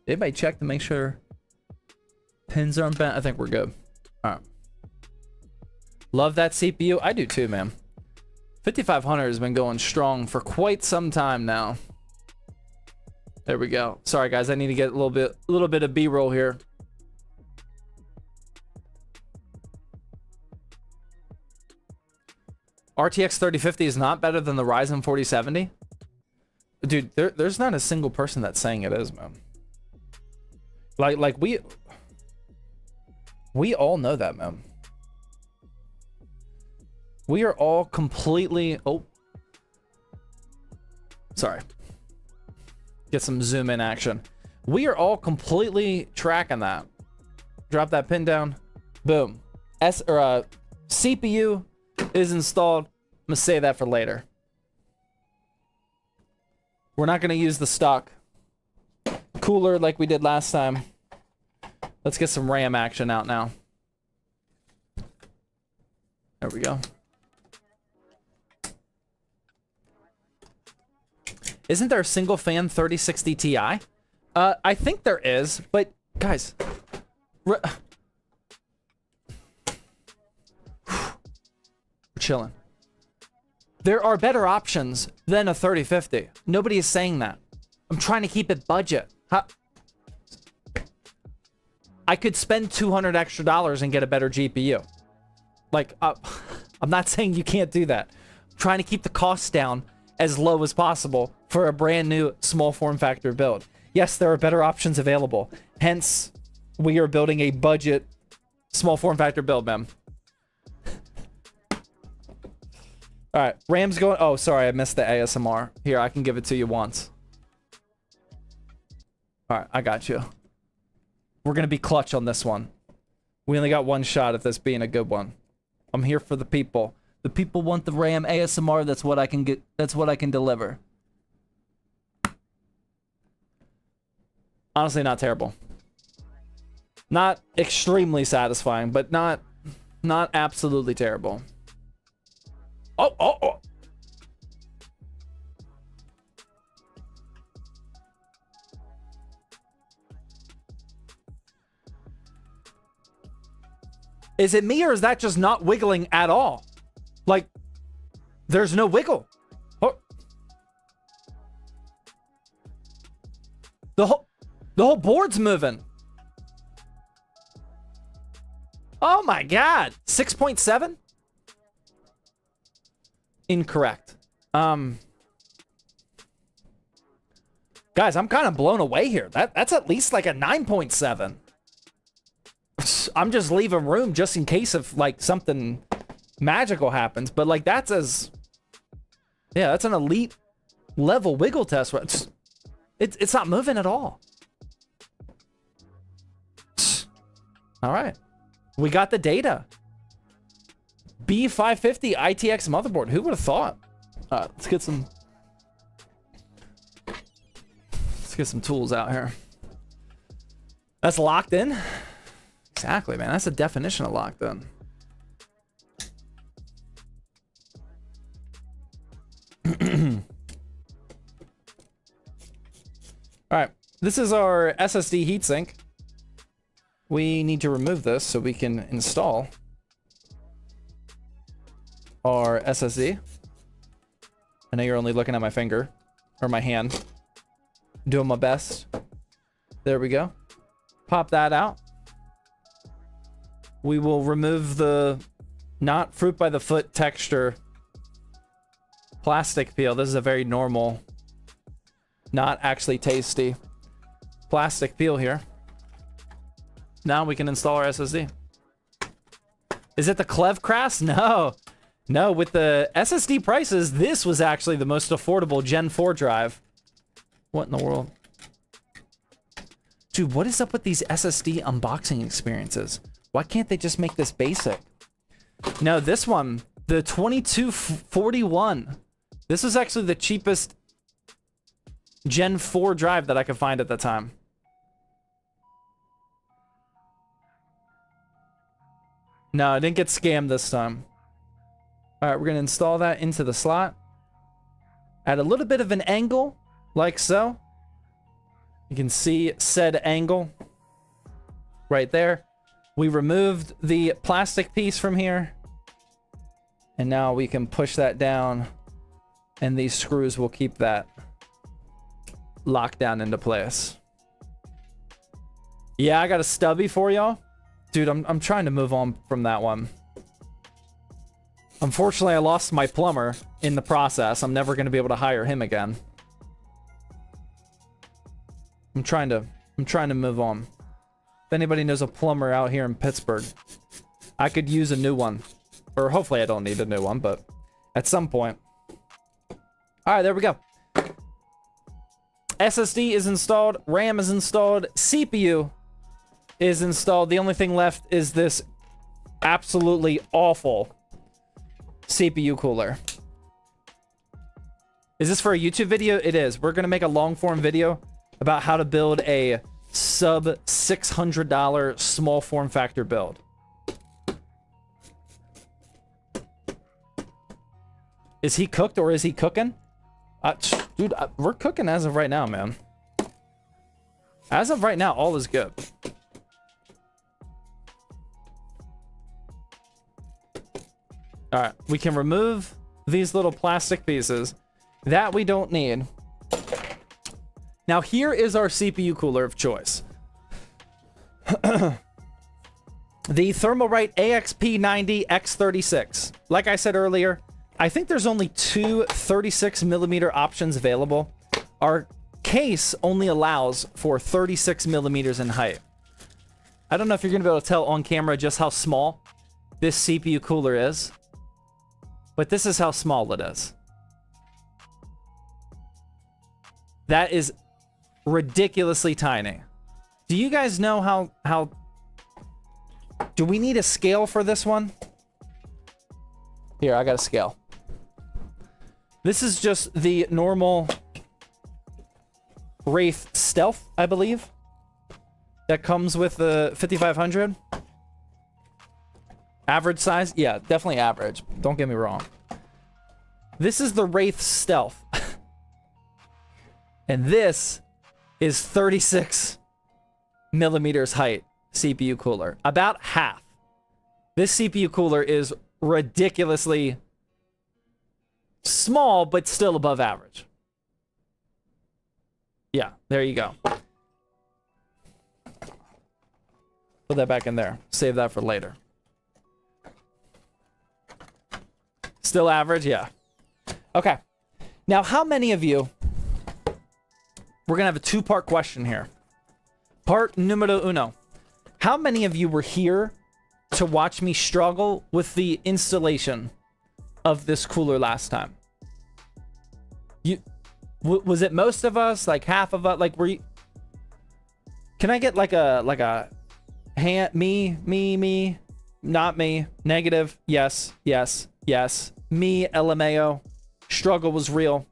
Anybody check to make sure pins aren't bent? I think we're good. All right. Love that CPU. I do too, man. 5500 has been going strong for quite some time now. There we go. Sorry, guys. I need to get a little bit of B-roll here. RTX 3050 is not better than the Ryzen 4070. Dude, there's not a single person that's saying it is, man. Like we all know that, man. We are all completely... Oh. Sorry. Get some zoom in action. We are all completely tracking that. Drop that pin down. Boom. CPU is installed. I'm gonna save that for later. We're not gonna use the stock cooler like we did last time. Let's get some RAM action out now. There we go. Isn't there a single fan 3060 Ti? I think there is, but guys, we're chilling. There are better options than a 3050. Nobody is saying that. I'm trying to keep it budget. I could spend $200 extra and get a better GPU. Like, I'm not saying you can't do that. I'm trying to keep the costs down as low as possible for a brand new small form factor build. Yes, there are better options available. Hence, we are building a budget small form factor build, man. All right, RAM's going. Oh, sorry, I missed the ASMR. Here, I can give it to you once. All right, I got you. We're gonna be clutch on this one. We only got one shot at this being a good one. I'm here for the people. The people want the RAM ASMR. That's what I can get. That's what I can deliver. Honestly, not terrible. Not extremely satisfying, but not absolutely terrible. Oh. Is it me or is that just not wiggling at all? Like, there's no wiggle. Oh. The whole board's moving. Oh my god. 6.7? Incorrect. Guys, I'm kind of blown away here. That's at least like a 9.7. I'm just leaving room just in case if like something magical happens, but like that's as, yeah, that's an elite level wiggle test. It's not moving at all. All right, we got the data. B550 ITX motherboard. Who would have thought? Let's get some tools out here. That's locked in. Exactly, man. That's the definition of locked in. All right, this is our SSD heatsink. We need to remove this so we can install our SSD. I know you're only looking at my finger or my hand. Doing my best. There we go. Pop that out. We will remove the not fruit by the foot texture plastic peel. This is a very normal, not actually tasty plastic peel here. Now we can install our SSD. Is it the Clevcrass? No. No, with the SSD prices, this was actually the most affordable Gen 4 drive. What in the world? Dude, what is up with these SSD unboxing experiences? Why can't they just make this basic? No, this one, the 2241. This was actually the cheapest Gen 4 drive that I could find at the time. No, I didn't get scammed this time. All right, we're going to install that into the slot. At a little bit of an angle, like so. You can see said angle right there. We removed the plastic piece from here. And now we can push that down. And these screws will keep that locked down into place. Yeah, I got a stubby for y'all. Dude, I'm trying to move on from that one. Unfortunately, I lost my plumber in the process. I'm never going to be able to hire him again. I'm trying to move on. If anybody knows a plumber out here in Pittsburgh, I could use a new one. Or hopefully I don't need a new one, but at some point. All right, there we go. SSD is installed. RAM is installed. CPU is installed. The only thing left is this absolutely awful CPU cooler. Is this for a YouTube video? It is. We're going to make a long form video about how to build a sub $600 small form factor build. Is he cooked or is he cooking? Dude, we're cooking as of right now, man. As of right now, all is good. All right, we can remove these little plastic pieces that we don't need. Now, here is our CPU cooler of choice. The Thermalright AXP90X36. Like I said earlier, I think there's only two 36mm options available. Our case only allows for 36mm in height. I don't know if you're going to be able to tell on camera just how small this CPU cooler is, but this is how small it is. That is ridiculously tiny. Do you guys know how... Do we need a scale for this one? Here, I got a scale. This is just the normal Wraith Stealth, I believe, that comes with the 5500. Average size? Yeah, definitely average. Don't get me wrong. This is the Wraith Stealth. And this is 36mm height CPU cooler. About half. This CPU cooler is ridiculously small, but still above average. Yeah, there you go. Put that back in there. Save that for later. Still average? Yeah. Okay. Now, how many of you... We're going to have a two-part question here. Part numero uno. How many of you were here to watch me struggle with the installation of this cooler last time? Was it most of us? Like half of us? Like, were you... Can I get like a hand? Me, not me, negative, yes, me, LMAO, struggle was real.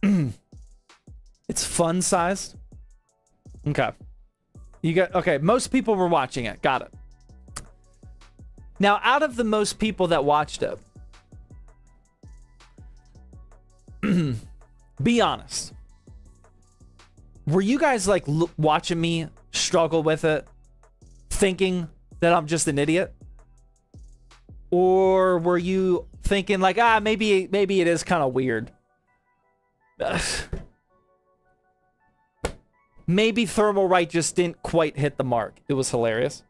It's fun sized. Okay. Okay, most people were watching it. Got it. Now, out of the most people that watched it, be honest. Were you guys like watching me struggle with it, thinking that I'm just an idiot? Or were you thinking like, maybe it is kind of weird? Maybe Thermal Right just didn't quite hit the mark. It was hilarious.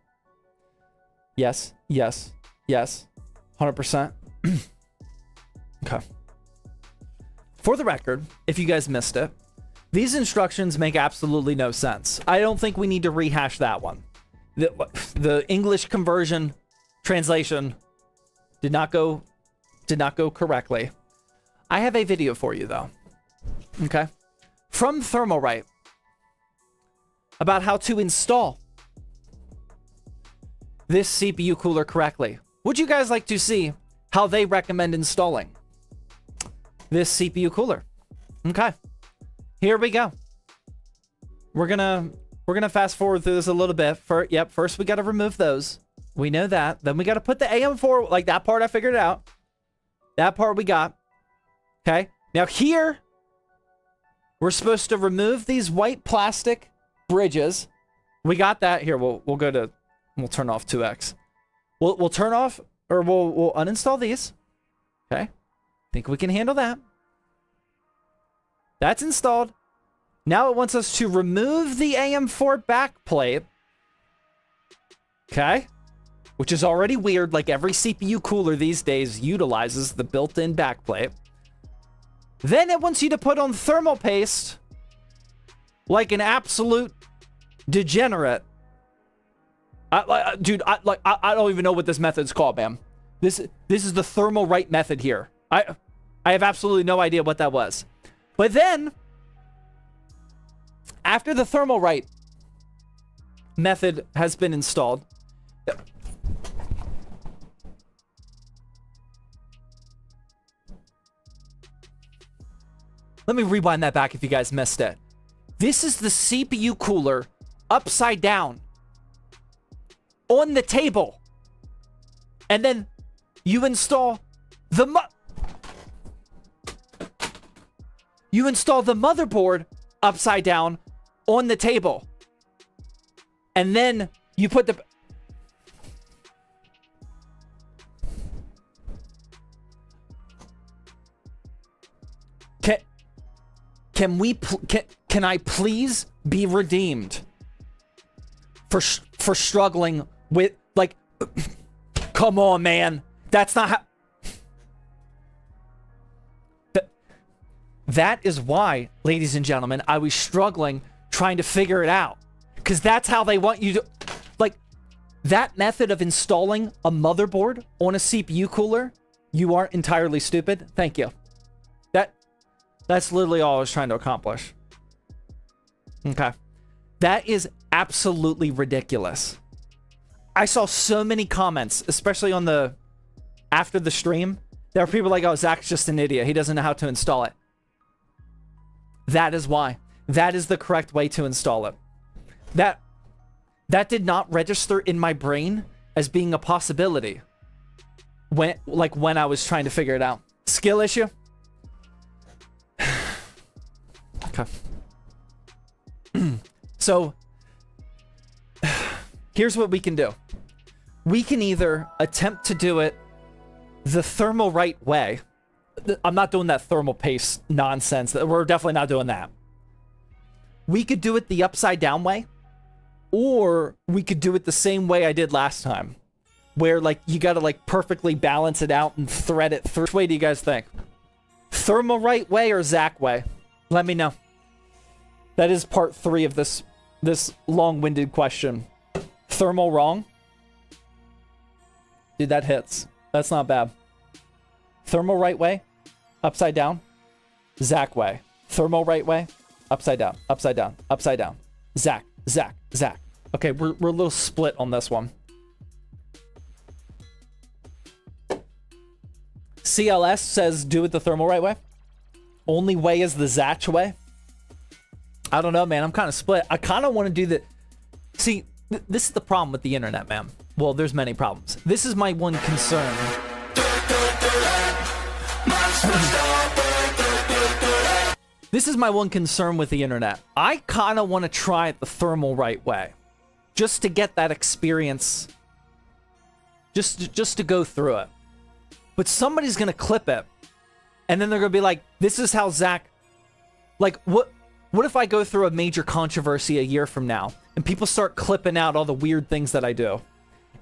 Yes. 100%. Okay. For the record, if you guys missed it, these instructions make absolutely no sense. I don't think we need to rehash that one. The English conversion translation did not go correctly. I have a video for you though. Okay? From Thermalright about how to install this CPU cooler correctly. Would you guys like to see how they recommend installing this CPU cooler? Okay. Here we go. We're gonna fast forward through this a little bit. First we gotta remove those. We know that. Then we gotta put the AM4, like that part I figured out. That part we got. Okay. Now here, we're supposed to remove these white plastic bridges. We got that. Here, we'll turn off 2x. We'll turn off, or we'll uninstall these. Okay. Think we can handle that. That's installed. Now it wants us to remove the AM4 backplate. Okay. Which is already weird, like every CPU cooler these days utilizes the built-in backplate. Then it wants you to put on thermal paste like an absolute degenerate. Dude, I don't even know what this method's called, man. This is the Thermalright method here. I have absolutely no idea what that was. But then, after the Thermalright method has been installed, let me rewind that back if you guys missed it. This is the CPU cooler upside down on the table. And then you install the motherboard upside down on the table. And then you put the... Can I please be redeemed for struggling with, like, come on, man. That's not how... That is why, ladies and gentlemen, I was struggling trying to figure it out. Because that's how they want you to... Like, that method of installing a motherboard on a CPU cooler, you aren't entirely stupid. Thank you. That's literally all I was trying to accomplish. Okay. That is absolutely ridiculous. I saw so many comments, especially on the... After the stream, there were people like, oh, Zach's just an idiot. He doesn't know how to install it. That is why. That is the correct way to install it. That did not register in my brain as being a possibility when I was trying to figure it out. Skill issue? Okay. So, here's what we can do. We can either attempt to do it the Thermalright way. I'm not doing that thermal paste nonsense. We're definitely not doing that. We could do it the upside down way, or we could do it the same way I did last time, where like you gotta like perfectly balance it out and thread it through. Which way do you guys think? Thermal right way or Zach way? Let me know. That is part 3 of this long-winded question. Thermal wrong? Dude, that hits. That's not bad. Thermal right way? Upside down? Zach way. Thermal right way? Upside down. Upside down. Upside down. Zach. Zach. Zach. Okay, we're a little split on this one. CLS says do it the thermal right way. Only way is the Zach way. I don't know, man. I'm kind of split. I kind of want to do the... See, this is the problem with the internet, man. Well, there's many problems. This is my one concern. This is my one concern with the internet. I kind of want to try it the thermal right way. Just to get that experience. Just to go through it. But somebody's going to clip it. And then they're going to be like, this is how Zach... Like, what if I go through a major controversy a year from now and people start clipping out all the weird things that I do?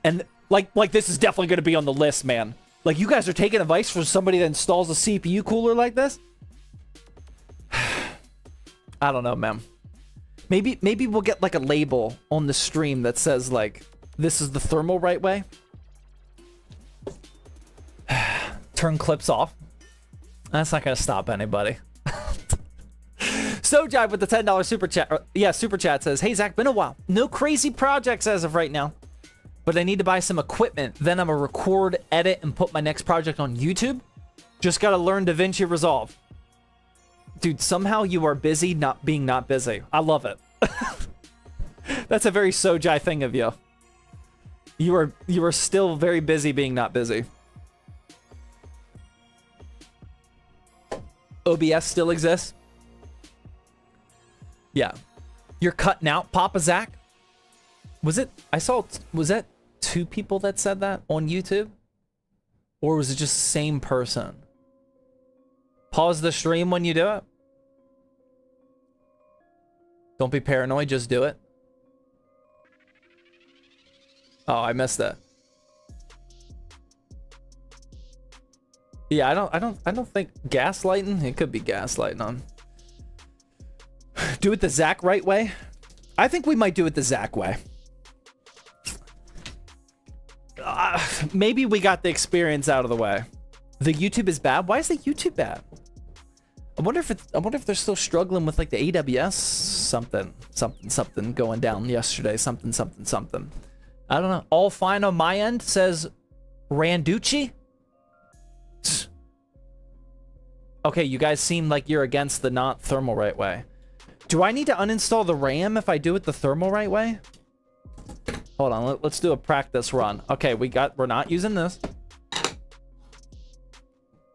And like this is definitely going to be on the list, man. Like, you guys are taking advice from somebody that installs a CPU cooler like this? I don't know, man. Maybe we'll get like a label on the stream that says like, this is the thermal right way. Turn clips off. That's not going to stop anybody. Sojive with the $10 super chat. Yeah, super chat says, hey, Zach, been a while. No crazy projects as of right now. But I need to buy some equipment. Then I'm going to record, edit, and put my next project on YouTube. Just got to learn DaVinci Resolve. Dude, somehow you are busy not being not busy. I love it. That's a very Sojai thing of you. You are still very busy being not busy. OBS still exists? Yeah. You're cutting out, Papa Zach? Was that 2 people that said that on YouTube? Or was it just the same person? Pause the stream when you do it. Don't be paranoid, just do it. Oh, I missed that. Yeah, I don't think gaslighting. It could be gaslighting on. Do it the Zach right way. I think we might do it the Zach way. Maybe we got the experience out of the way. The YouTube is bad. Why is the YouTube bad? I wonder if they're still struggling with like the AWS something going down yesterday. Something. I don't know. All fine on my end, says Randucci. Okay, you guys seem like you're against the not thermal right way. Do I need to uninstall the RAM if I do it the thermal right way? Hold on, let's do a practice run. Okay, we're not using this.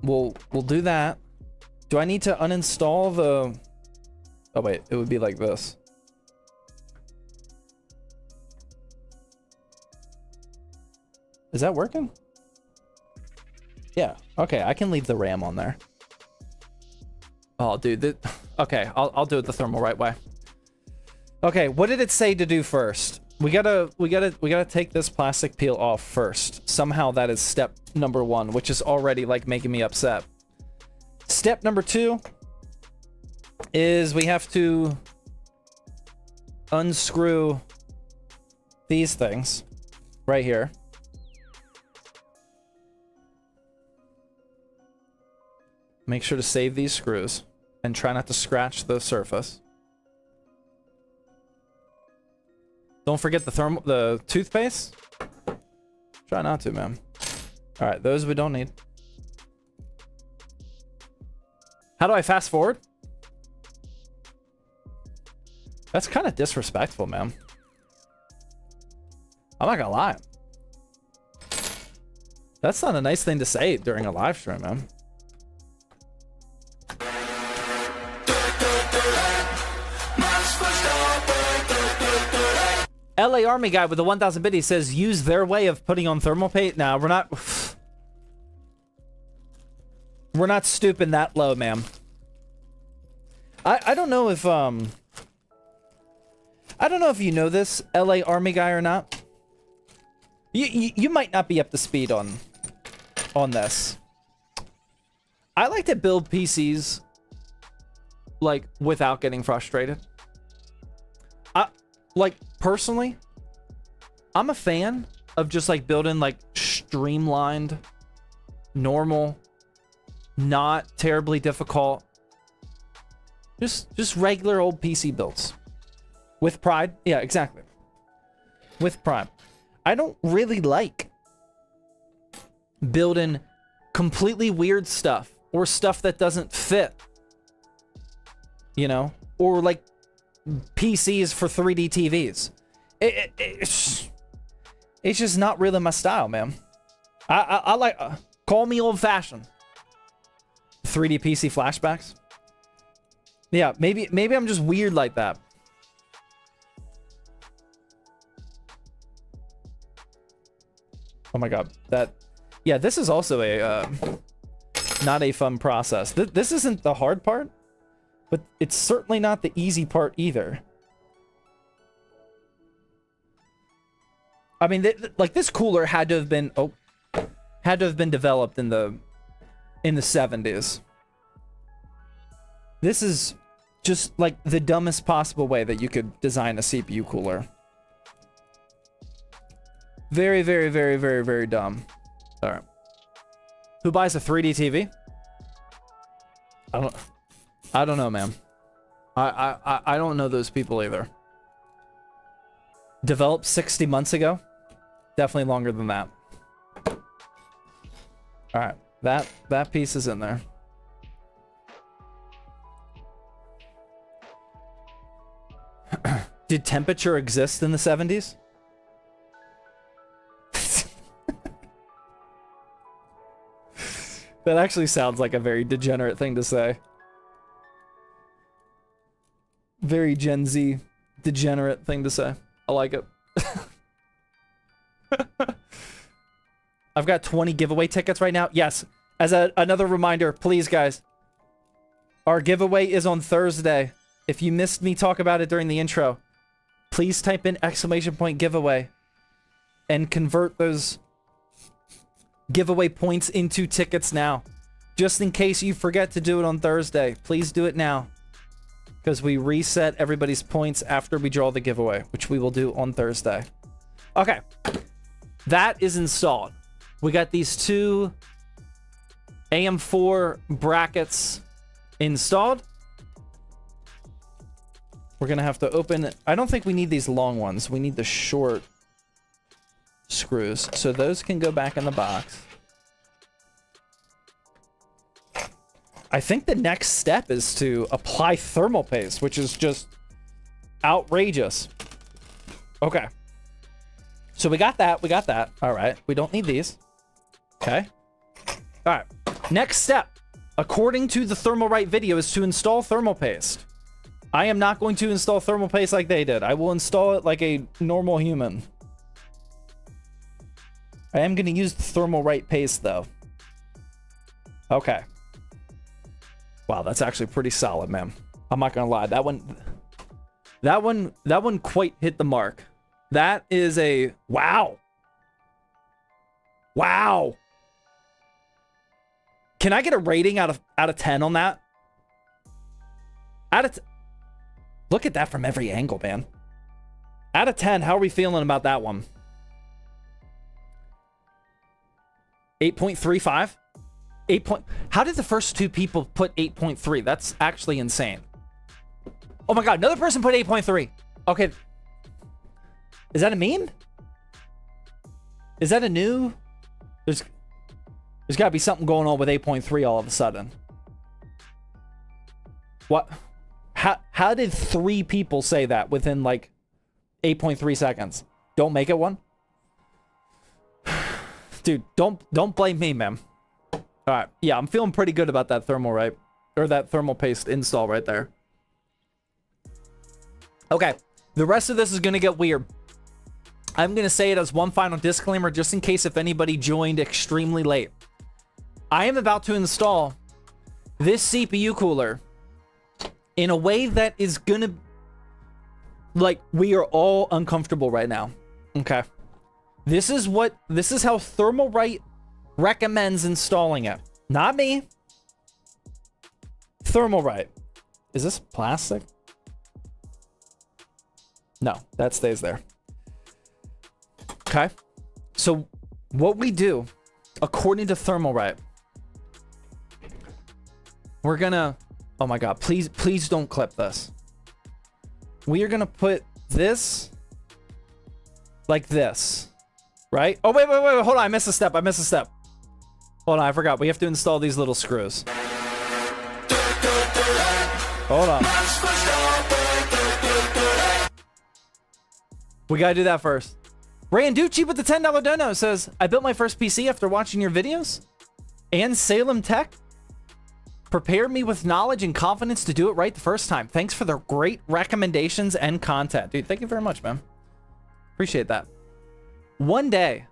We'll do that. Do I need to uninstall the... Oh wait, it would be like this. Is that working? Yeah, okay, I can leave the RAM on there. Oh, dude, okay, I'll do it the thermal right way. Okay, what did it say to do first? We gotta take this plastic peel off first. Somehow that is step number 1, which is already like making me upset. Step number 2 is we have to unscrew these things right here. Make sure to save these screws and try not to scratch the surface. Don't forget the toothpaste. Try not to, man. All right, those we don't need. How do I fast forward? That's kind of disrespectful, man. I'm not gonna lie. That's not a nice thing to say during a live stream, man. LA Army guy with the 1,000 biddy says use their way of putting on thermal paste. Nah, we're not stooping that low, man. I don't know if I don't know if you know this, LA Army guy, or not. You might not be up to speed on this. I like to build PCs like without getting frustrated. Like personally, I'm a fan of just like building like streamlined, normal, not terribly difficult, just regular old PC builds with pride. Yeah, exactly. With pride. I don't really like building completely weird stuff or stuff that doesn't fit, you know, or like PCs for 3D TVs. It's just not really my style, man. I like, call me old fashioned. 3D PC flashbacks. Yeah, maybe I'm just weird like that. Oh my god, yeah, this is also a not a fun process. This isn't the hard part, but it's certainly not the easy part either. I mean, like this cooler had to have been developed in the 70s. This is just like the dumbest possible way that you could design a CPU cooler. Very, very, very, very, very dumb. All right. Who buys a 3D TV? I don't know, man. I don't know those people either. Developed 60 months ago? Definitely longer than that. All right. That piece is in there. Did temperature exist in the 70s? That actually sounds like a very degenerate thing to say. Very Gen Z degenerate thing to say. I like it. I've got 20 giveaway tickets right now. Yes. As another reminder, please, guys. Our giveaway is on Thursday. If you missed me talk about it during the intro, please type in !giveaway and convert those giveaway points into tickets now. Just in case you forget to do it on Thursday, please do it now. Because we reset everybody's points after we draw the giveaway, which we will do on Thursday. Okay. That is installed. We got these two AM4 brackets installed. We're going to have to open... I don't think we need these long ones. We need the short screws. So those can go back in the box. I think the next step is to apply thermal paste, which is just outrageous. Okay. So we got that. We got that. All right. We don't need these. Okay. All right. Next step, according to the Thermalright video, is to install thermal paste. I am not going to install thermal paste like they did. I will install it like a normal human. I am going to use the Thermalright paste, though. Okay. Wow, that's actually pretty solid, man. I'm not going to lie. That one quite hit the mark. That is a... Wow. Wow. Can I get a rating out of 10 on that? Look at that from every angle, man. Out of 10, how are we feeling about that one? 8.35? How did the first two people put 8.3? That's actually insane. Oh my god, another person put 8.3. Okay. Is that a meme? Is that a new... There's got to be something going on with 8.3 all of a sudden. What? How did 3 people say that within like 8.3 seconds? Don't make it one? Dude, don't blame me, man. All right. Yeah, I'm feeling pretty good about that Thermalright, or that thermal paste install right there. Okay. The rest of this is going to get weird. I'm going to say it as one final disclaimer, just in case if anybody joined extremely late. I am about to install this CPU cooler in a way that is going to... Like, we are all uncomfortable right now. Okay. This is how Thermalright recommends installing it. Not me. Thermalright. Is this plastic? No, that stays there. Okay. So what we do, according to Thermalright, we're gonna, oh my God, please don't clip this. We are gonna put this like this, right? Oh, wait, hold on, I missed a step. Hold on, I forgot. We have to install these little screws. Hold on. We gotta do that first. Randucci with the $10 dono says, I built my first PC after watching your videos. And Salem Tech prepared me with knowledge and confidence to do it right the first time. Thanks for the great recommendations and content. Dude, thank you very much, man. Appreciate that. One day,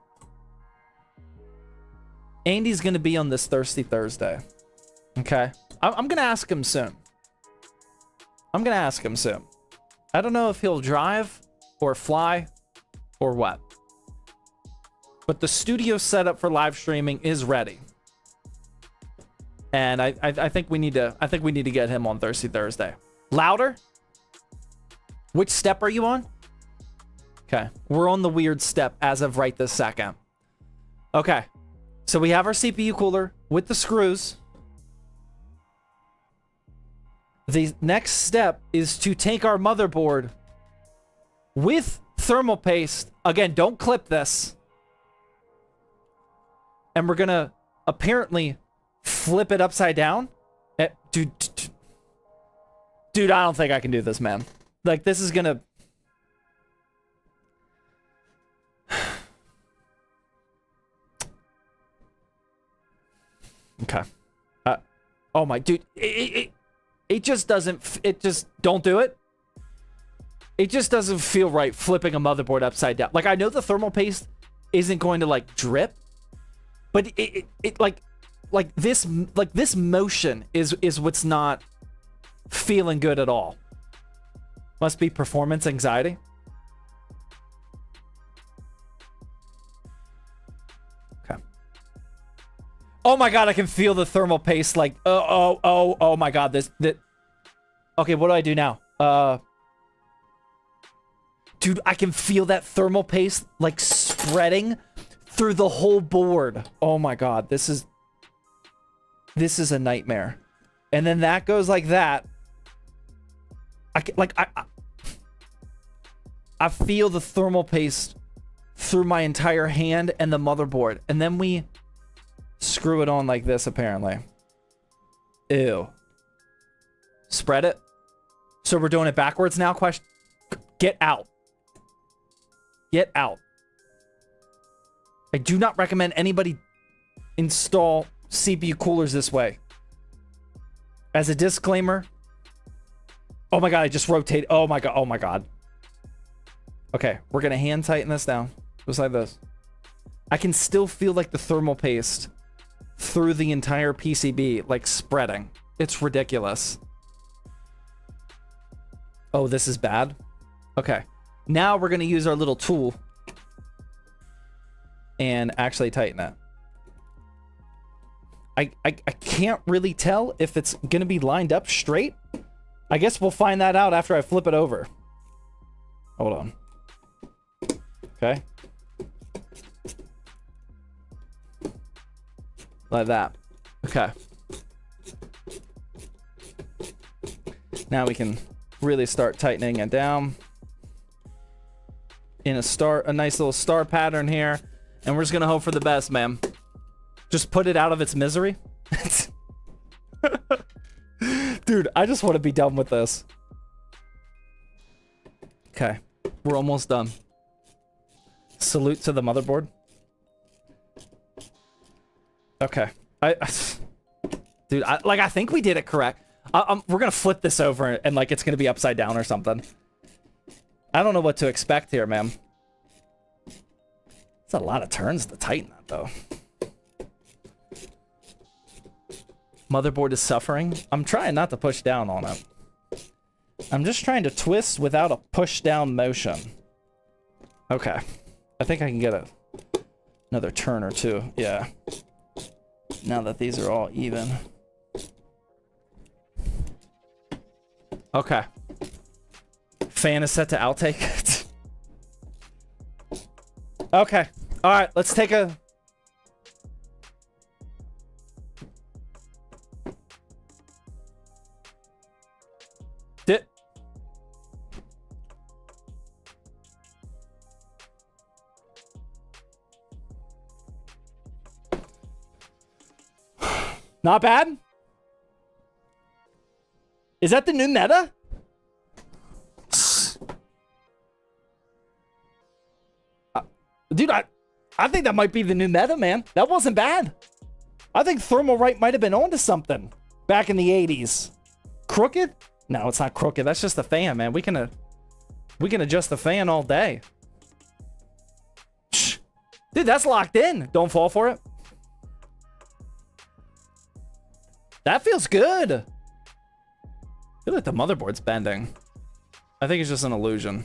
Andy's gonna be on this Thirsty Thursday. Okay? I'm gonna ask him soon. I don't know if he'll drive or fly or what. But the studio setup for live streaming is ready. And I think we need to get him on Thirsty Thursday. Louder? Which step are you on? Okay. We're on the weird step as of right this second. Okay. So we have our CPU cooler with the screws. The next step is to take our motherboard with thermal paste. Again, don't clip this. And we're gonna apparently flip it upside down. Dude, I don't think I can do this, man. Like, this is gonna... Okay. Oh my, dude. It just doesn't... It just... Don't do it. It just doesn't feel right flipping a motherboard upside down. Like, I know the thermal paste isn't going to, like, drip. But it this motion is what's not feeling good at all. Must be performance anxiety. Okay. Oh my God, I can feel the thermal paste. Like, oh my God, this. Okay, what do I do now? Dude, I can feel that thermal paste like spreading through the whole board. Oh my God, this is a nightmare. And then that goes like that. I feel the thermal paste through my entire hand and the motherboard. And then we screw it on like this, apparently. Ew. Spread it. So we're doing it backwards now? Question. Get out. Get out. I do not recommend anybody install CPU coolers this way. As a disclaimer. Oh my God, I just rotated. Oh my God. Oh my God. Okay, we're going to hand tighten this down. Just like this. I can still feel like the thermal paste through the entire PCB, like spreading. It's ridiculous. Oh, this is bad. Okay. Now we're going to use our little tool and actually tighten it. I can't really tell if it's going to be lined up straight. I guess we'll find that out after I flip it over. Hold on. Okay. Like that. Okay. Now we can really start tightening it down in a nice little star pattern here, and we're just gonna hope for the best, man. Just put it out of its misery. Dude, I just want to be done with this. Okay, we're almost done. Salute to the motherboard. Okay, dude, I think we did it correct. We're gonna flip this over and like it's gonna be upside down or something. I don't know what to expect here, man. It's a lot of turns to tighten that, though. Motherboard is suffering. I'm trying not to push down on it. I'm just trying to twist without a push down motion. Okay. I think I can get it. Another turn or two. Yeah. Now that these are all even. Okay. Fan is set to outtake. Okay. All right. Let's take a... Not bad. Is that the new meta? Dude, I think that might be the new meta, man. That wasn't bad. I think Thermalright might have been onto something back in the 80s. Crooked? No, it's not crooked. That's just the fan, man. We can adjust the fan all day. Shh. Dude, that's locked in. Don't fall for it. That feels good. I feel like the motherboard's bending. I think it's just an illusion.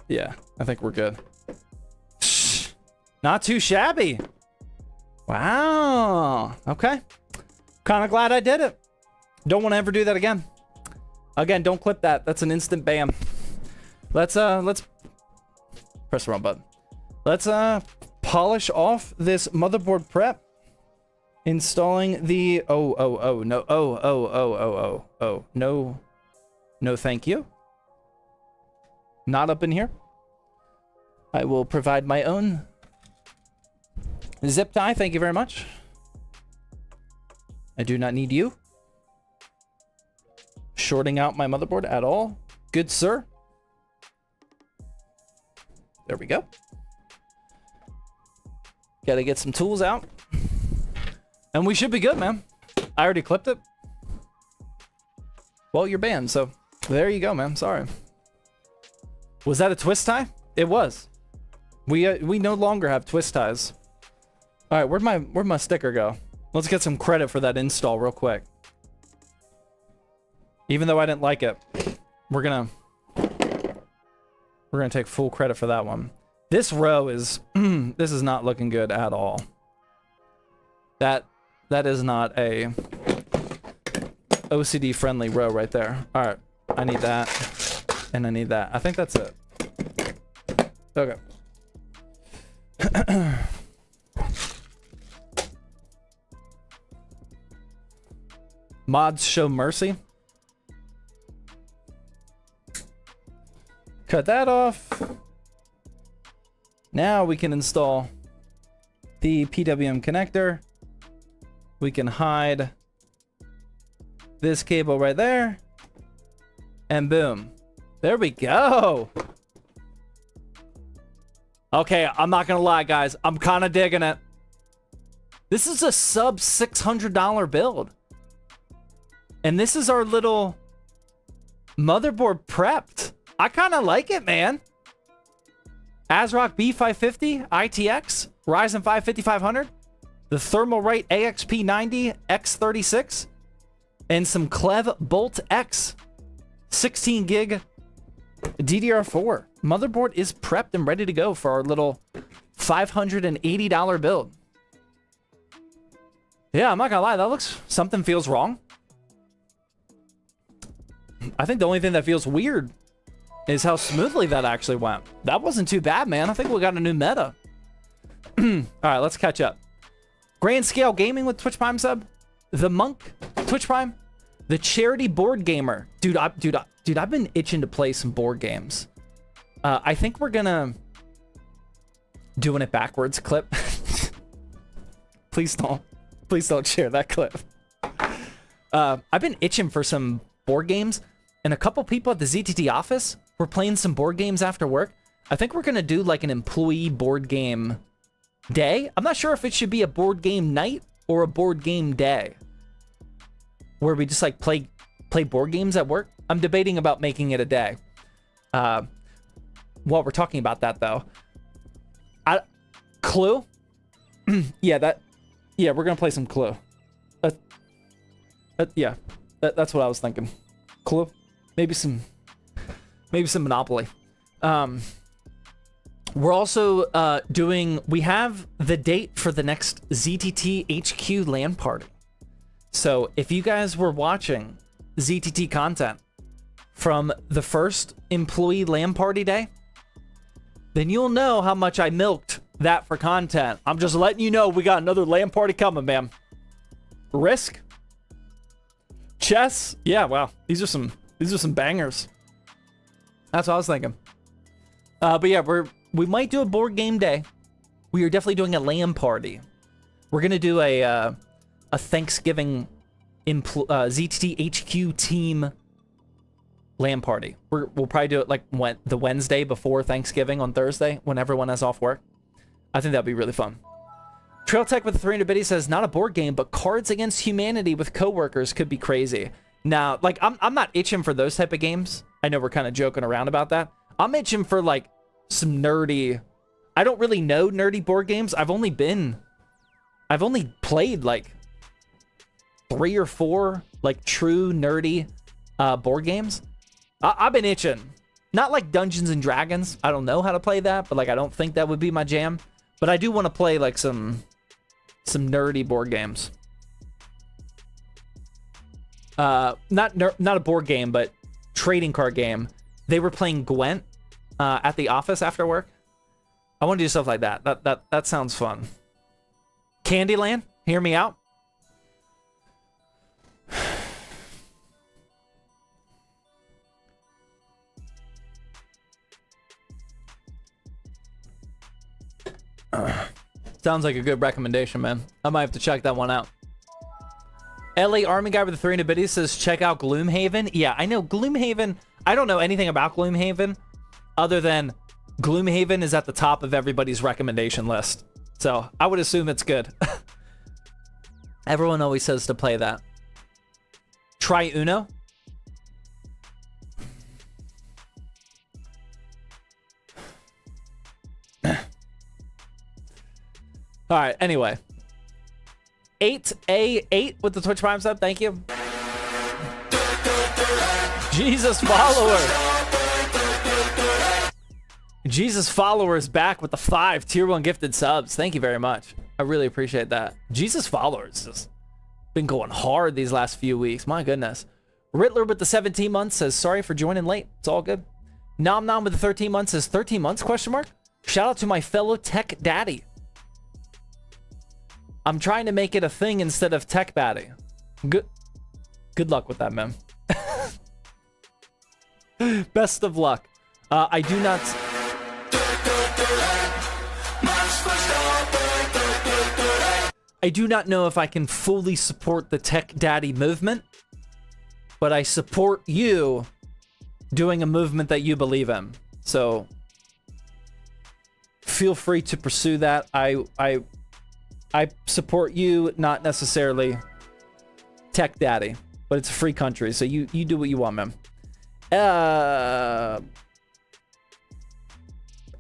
Yeah, I think we're good. Shh. Not too shabby. Wow. Okay. Kind of glad I did it. Don't want to ever do that again. Again, don't clip that. That's an instant bam. Let's press the wrong button. Let's polish off this motherboard prep. Installing the no thank you. Not up in here. I will provide my own zip tie. Thank you very much. I do not need you shorting out my motherboard at all. Good sir. There we go. Gotta get some tools out. And we should be good, man. I already clipped it. Well, you're banned, so there you go, man. Sorry. Was that a twist tie? It was. We no longer have twist ties. All right, where'd my sticker go? Let's get some credit for that install real quick. Even though I didn't like it, we're gonna take full credit for that one. This row is this is not looking good at all. That is not a OCD friendly row right there. All right, I need that and I need that. I think that's it. Okay. Mods show mercy. Cut that off. Now we can install the PWM connector. We can hide this cable right there. And boom. There we go. Okay, I'm not gonna lie, guys. I'm kind of digging it. This is a sub $600 build. And this is our little motherboard prepped. I kind of like it, man. ASRock B550 ITX, Ryzen 5 5500, the Thermalright AXP90 X36, and some Clev Bolt X 16 gig DDR4. Motherboard is prepped and ready to go for our little $580 build. Yeah, I'm not gonna lie, that looks, something feels wrong. I think the only thing that feels weird is how smoothly that actually went. That wasn't too bad, man. I think we got a new meta. All right, let's catch up. Grand Scale Gaming with Twitch Prime sub. The Monk, Twitch Prime. The Charity Board Gamer. Dude, I've been itching to play some board games. I think we're gonna... Doing it backwards clip. Please don't share that clip. I've been itching for some board games, and a couple people at the ZTT office were playing some board games after work. I think we're gonna do like an employee board game day. I'm not sure if it should be a board game night or a board game day, where we just like play board games at work. I'm debating about making it a day. While we're talking about that though, Clue. Yeah, we're gonna play some Clue. Yeah, that's what I was thinking. Clue, maybe some Monopoly. We're also we have the date for the next ZTT HQ LAN party. So if you guys were watching ZTT content from the first employee LAN party day, then you'll know how much I milked that for content. I'm just letting you know we got another LAN party coming, man. Risk? Chess? Yeah, wow. These are some bangers. That's what I was thinking. But yeah, we might do a board game day. We are definitely doing a LAN party. We're gonna do a Thanksgiving ZTT HQ team LAN party. We'll probably do it like the Wednesday before Thanksgiving on Thursday when everyone has off work. I think that'd be really fun. Trail Tech with the 300 biddy says, not a board game, but Cards Against Humanity with coworkers could be crazy. Now, like, I'm not itching for those type of games. I know we're kind of joking around about that. I'm itching for, like, some nerdy... I don't really know nerdy board games. I've only played, like, 3 or 4, like, true nerdy board games. I've been itching. Not like Dungeons and Dragons. I don't know how to play that, but, like, I don't think that would be my jam. But I do want to play, like, some nerdy board games. Not a board game, but trading card game. They were playing Gwent at the office after work. I want to do stuff like that. That sounds fun. Candyland, hear me out. Sounds like a good recommendation, man. I might have to check that one out. LA Army Guy with the 300 biddies says, check out Gloomhaven. Yeah, I know Gloomhaven. I don't know anything about Gloomhaven other than Gloomhaven is at the top of everybody's recommendation list. So I would assume it's good. Everyone always says to play that. Try Uno. All right, anyway. 8A8 with the Twitch Prime sub, thank you. Jesus follower. Jesus followers back with the 5 tier 1 gifted subs. Thank you very much. I really appreciate that. Jesus followers just been going hard these last few weeks. My goodness. Rittler with the 17 months says, sorry for joining late. It's all good. Nom Nom with the 13 months says, 13 months, question mark? Shout out to my fellow tech daddy. I'm trying to make it a thing instead of tech baddie. Good luck with that, man. Best of luck. I do not... I do not know if I can fully support the tech daddy movement, but I support you doing a movement that you believe in. So feel free to pursue that. I support you, not necessarily tech daddy, but it's a free country, so you do what you want, man.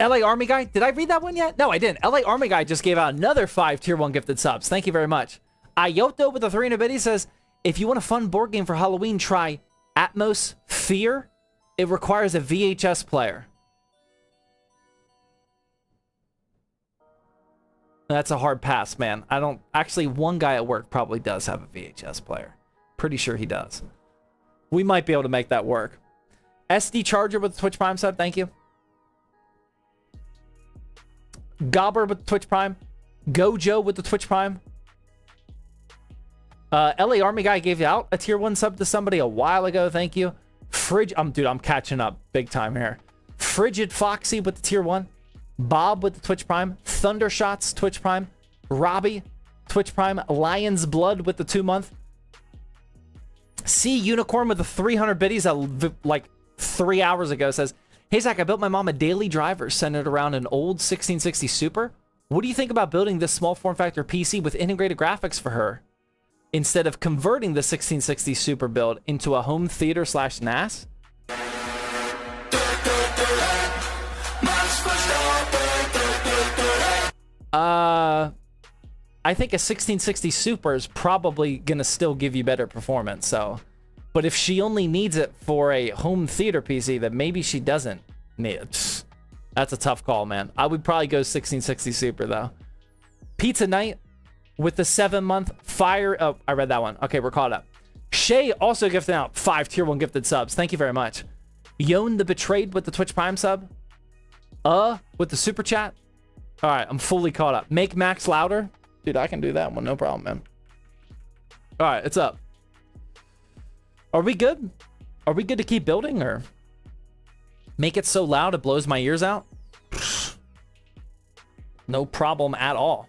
LA Army Guy, did I read that one yet? No, I didn't. LA Army Guy just gave out another 5 tier 1 gifted subs. Thank you very much. Ayoto with the 300 biddy says, if you want a fun board game for Halloween, try Atmos Fear. It requires a VHS player. That's a hard pass, man. I don't... Actually, one guy at work probably does have a VHS player. Pretty sure he does. We might be able to make that work. SD Charger with the Twitch Prime sub. Thank you. Gobber with the Twitch Prime. Gojo with the Twitch Prime. LA Army Guy gave out a tier 1 sub to somebody a while ago. Thank you. Dude, I'm catching up big time here. Frigid Foxy with the tier 1. Bob with the Twitch Prime. Thundershots, Twitch Prime. Robbie, Twitch Prime. Lion's Blood with the 2-month. C Unicorn with the 300 biddies like 3 hours ago says, hey Zach, I built my mom a daily driver centered around an old 1660 Super. What do you think about building this small form factor PC with integrated graphics for her instead of converting the 1660 Super build into a home theater / NAS? I think a 1660 Super is probably gonna still give you better performance, so. But if she only needs it for a home theater PC, then maybe she doesn't need it. That's a tough call, man. I would probably go 1660 Super, though. Pizza Night with the 7-month fire. Oh, I read that one. Okay, we're caught up. Shay also gifted out 5 tier 1 gifted subs. Thank you very much. Yon the Betrayed with the Twitch Prime sub. With the super chat. All right, I'm fully caught up. Make Max louder. Dude, I can do that one. No problem, man. All right, it's up. Are we good? Are we good to keep building or make it so loud it blows my ears out? No problem at all.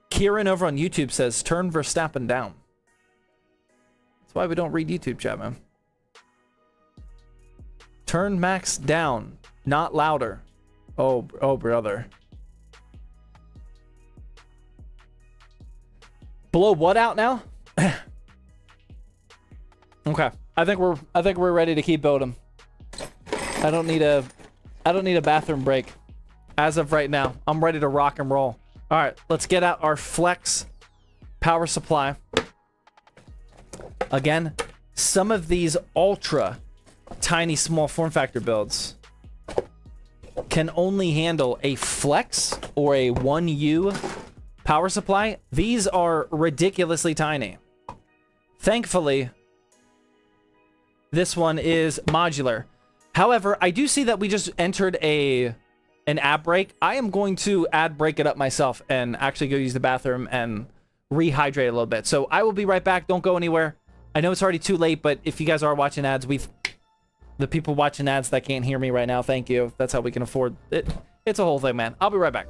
Kieran over on YouTube says, turn Verstappen down. That's why we don't read YouTube chat, man. Turn Max down, not louder. Oh, brother. Blow what out now? Okay, I think we're ready to keep building. I don't need a bathroom break. As of right now, I'm ready to rock and roll. All right, let's get out our flex power supply. Again, some of these ultra tiny small form factor builds can only handle a flex or a 1U power supply. These are ridiculously tiny. Thankfully, this one is modular. However, I do see that we just entered an ad break. I am going to ad break it up myself and actually go use the bathroom and rehydrate a little bit. So I will be right back. Don't go anywhere. I know it's already too late, but if you guys are watching ads, the people watching ads that can't hear me right now, thank you. That's how we can afford it. It's a whole thing, man. I'll be right back.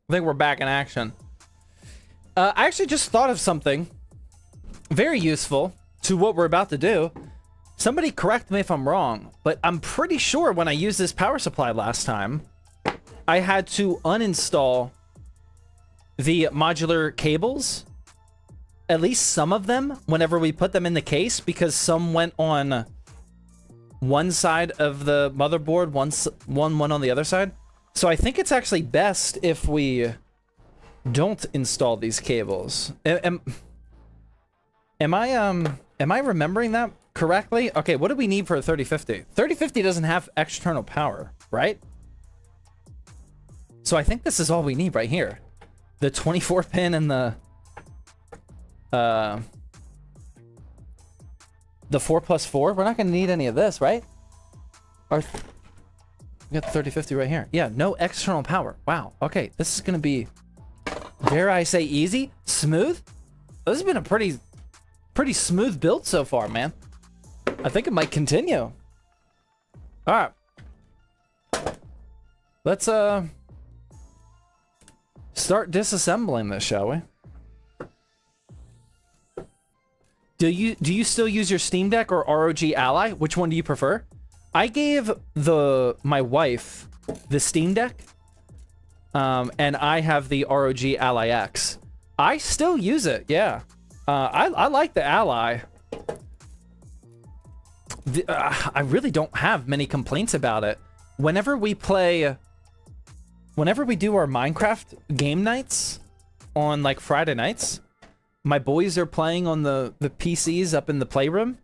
I think we're back in action. I actually just thought of something very useful to what we're about to do. Somebody correct me if I'm wrong, but I'm pretty sure when I used this power supply last time, I had to uninstall the modular cables, at least some of them, whenever we put them in the case, because some went on one side of the motherboard, one went on the other side. So I think it's actually best if we don't install these cables. Am I remembering that correctly? Okay, what do we need for a 3050? 3050 doesn't have external power, right? So I think this is all we need right here. The 24 pin and the 4+4. We're not going to need any of this, right? We got the 3050 right here. Yeah, no external power. Wow. Okay, this is going to be, dare I say, easy? Smooth? This has been a pretty smooth build so far, man. I think it might continue. All right. Let's start disassembling this, shall we? Do you still use your Steam Deck or ROG Ally? Which one do you prefer? I gave my wife the Steam Deck, and I have the ROG Ally X. I still use it, yeah. I like the Ally. I really don't have many complaints about it. Whenever we do our Minecraft game nights on like Friday nights, my boys are playing on the PCs up in the playroom,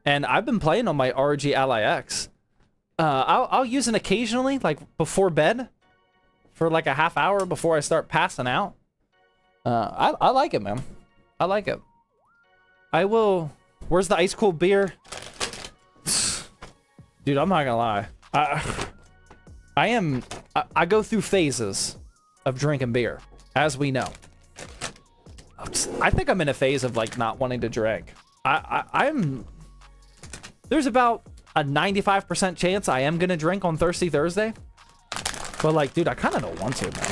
and I've been playing on my ROG Ally X. I'll use it occasionally, like before bed, for like a half hour before I start passing out. I like it, man. I like it. I will. Where's the ice cold beer? Dude, I'm not gonna lie. I go through phases of drinking beer, as we know. I think I'm in a phase of like not wanting to drink. There's about a 95% chance I am gonna drink on Thirsty Thursday. But like, dude, I kind of don't want to, man.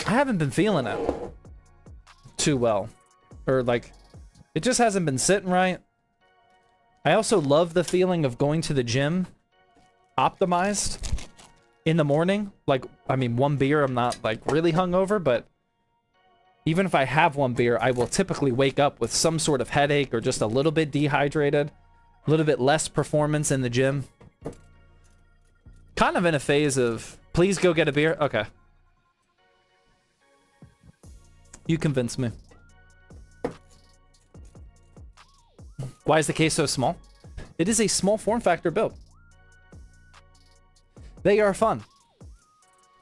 I haven't been feeling it too well. Or like, it just hasn't been sitting right. I also love the feeling of going to the gym optimized in the morning. Like, I mean, one beer, I'm not like really hungover, but even if I have one beer, I will typically wake up with some sort of headache or just a little bit dehydrated, a little bit less performance in the gym. Kind of in a phase of, please go get a beer. Okay. You convinced me. Why is the case so small? It is a small form factor build. They are fun.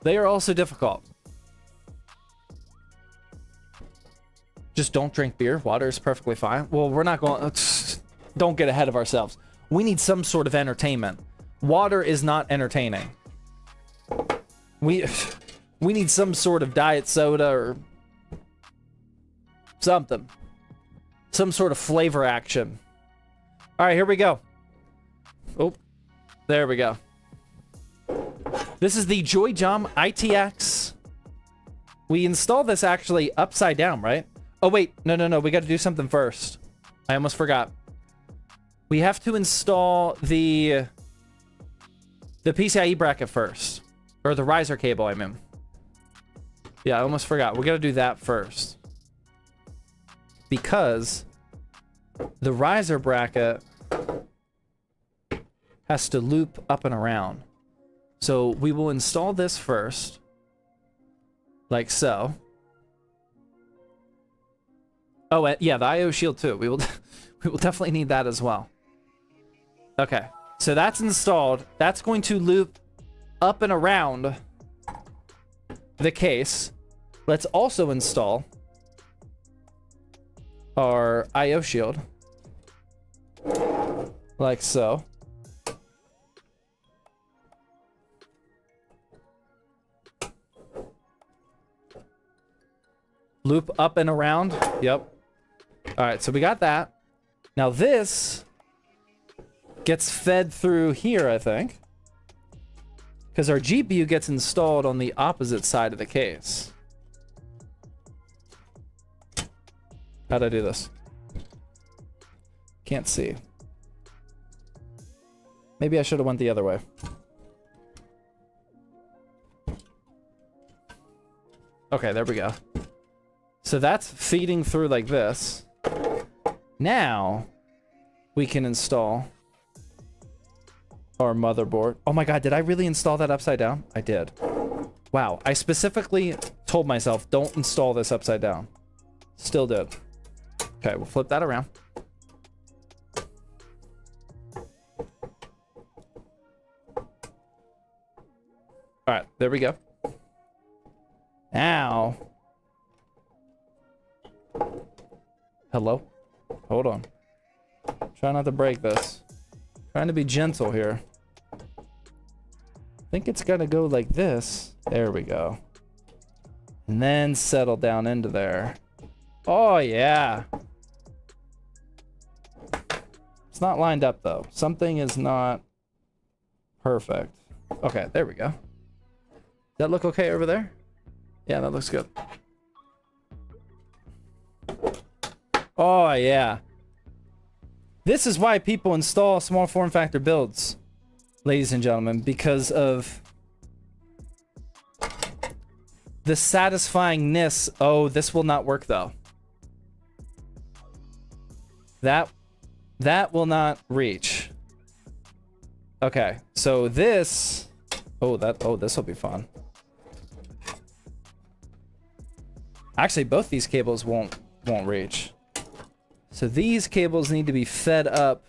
They are also difficult. Just don't drink beer. Water is perfectly fine. Well, we're not going... Don't get ahead of ourselves. We need some sort of entertainment. Water is not entertaining. We need some sort of diet soda or something. Some sort of flavor action. All right, here we go. Oh, there we go. This is the JoyJam ITX. We installed this actually upside down, right? Oh, wait. No. We got to do something first. I almost forgot. We have to install the PCIe bracket first. Or the riser cable, I mean. Yeah, I almost forgot. We got to do that first. Because the riser bracket has to loop up and around. So we will install this first. Like so. Oh, yeah, the IO shield too. We will definitely need that as well. Okay, so that's installed. That's going to loop up and around the case. Let's also install our IO shield. Like so. Loop up and around. Yep. All right, so we got that. Now this gets fed through here, I think. Because our GPU gets installed on the opposite side of the case. How'd I do this? Can't see. Maybe I should have went the other way. Okay, there we go. So that's feeding through like this. Now we can install our motherboard. Oh my god, did I really install that upside down? I did. Wow, I specifically told myself don't install this upside down. Still did. Okay, we'll flip that around. All right, there we go. Now, hello? Hold on. Try not to break this. Trying to be gentle here. I think it's gonna go like this. There we go. And then settle down into there. Oh, yeah. It's not lined up, though. Something is not perfect. Okay, there we go. Does that look okay over there? Yeah, that looks good. Oh, yeah. This is why people install small form factor builds, ladies and gentlemen, because of the satisfyingness. Oh, this will not work, though. That will not reach. Okay, so this... Oh, this will be fun. Actually, both these cables won't reach. So these cables need to be fed up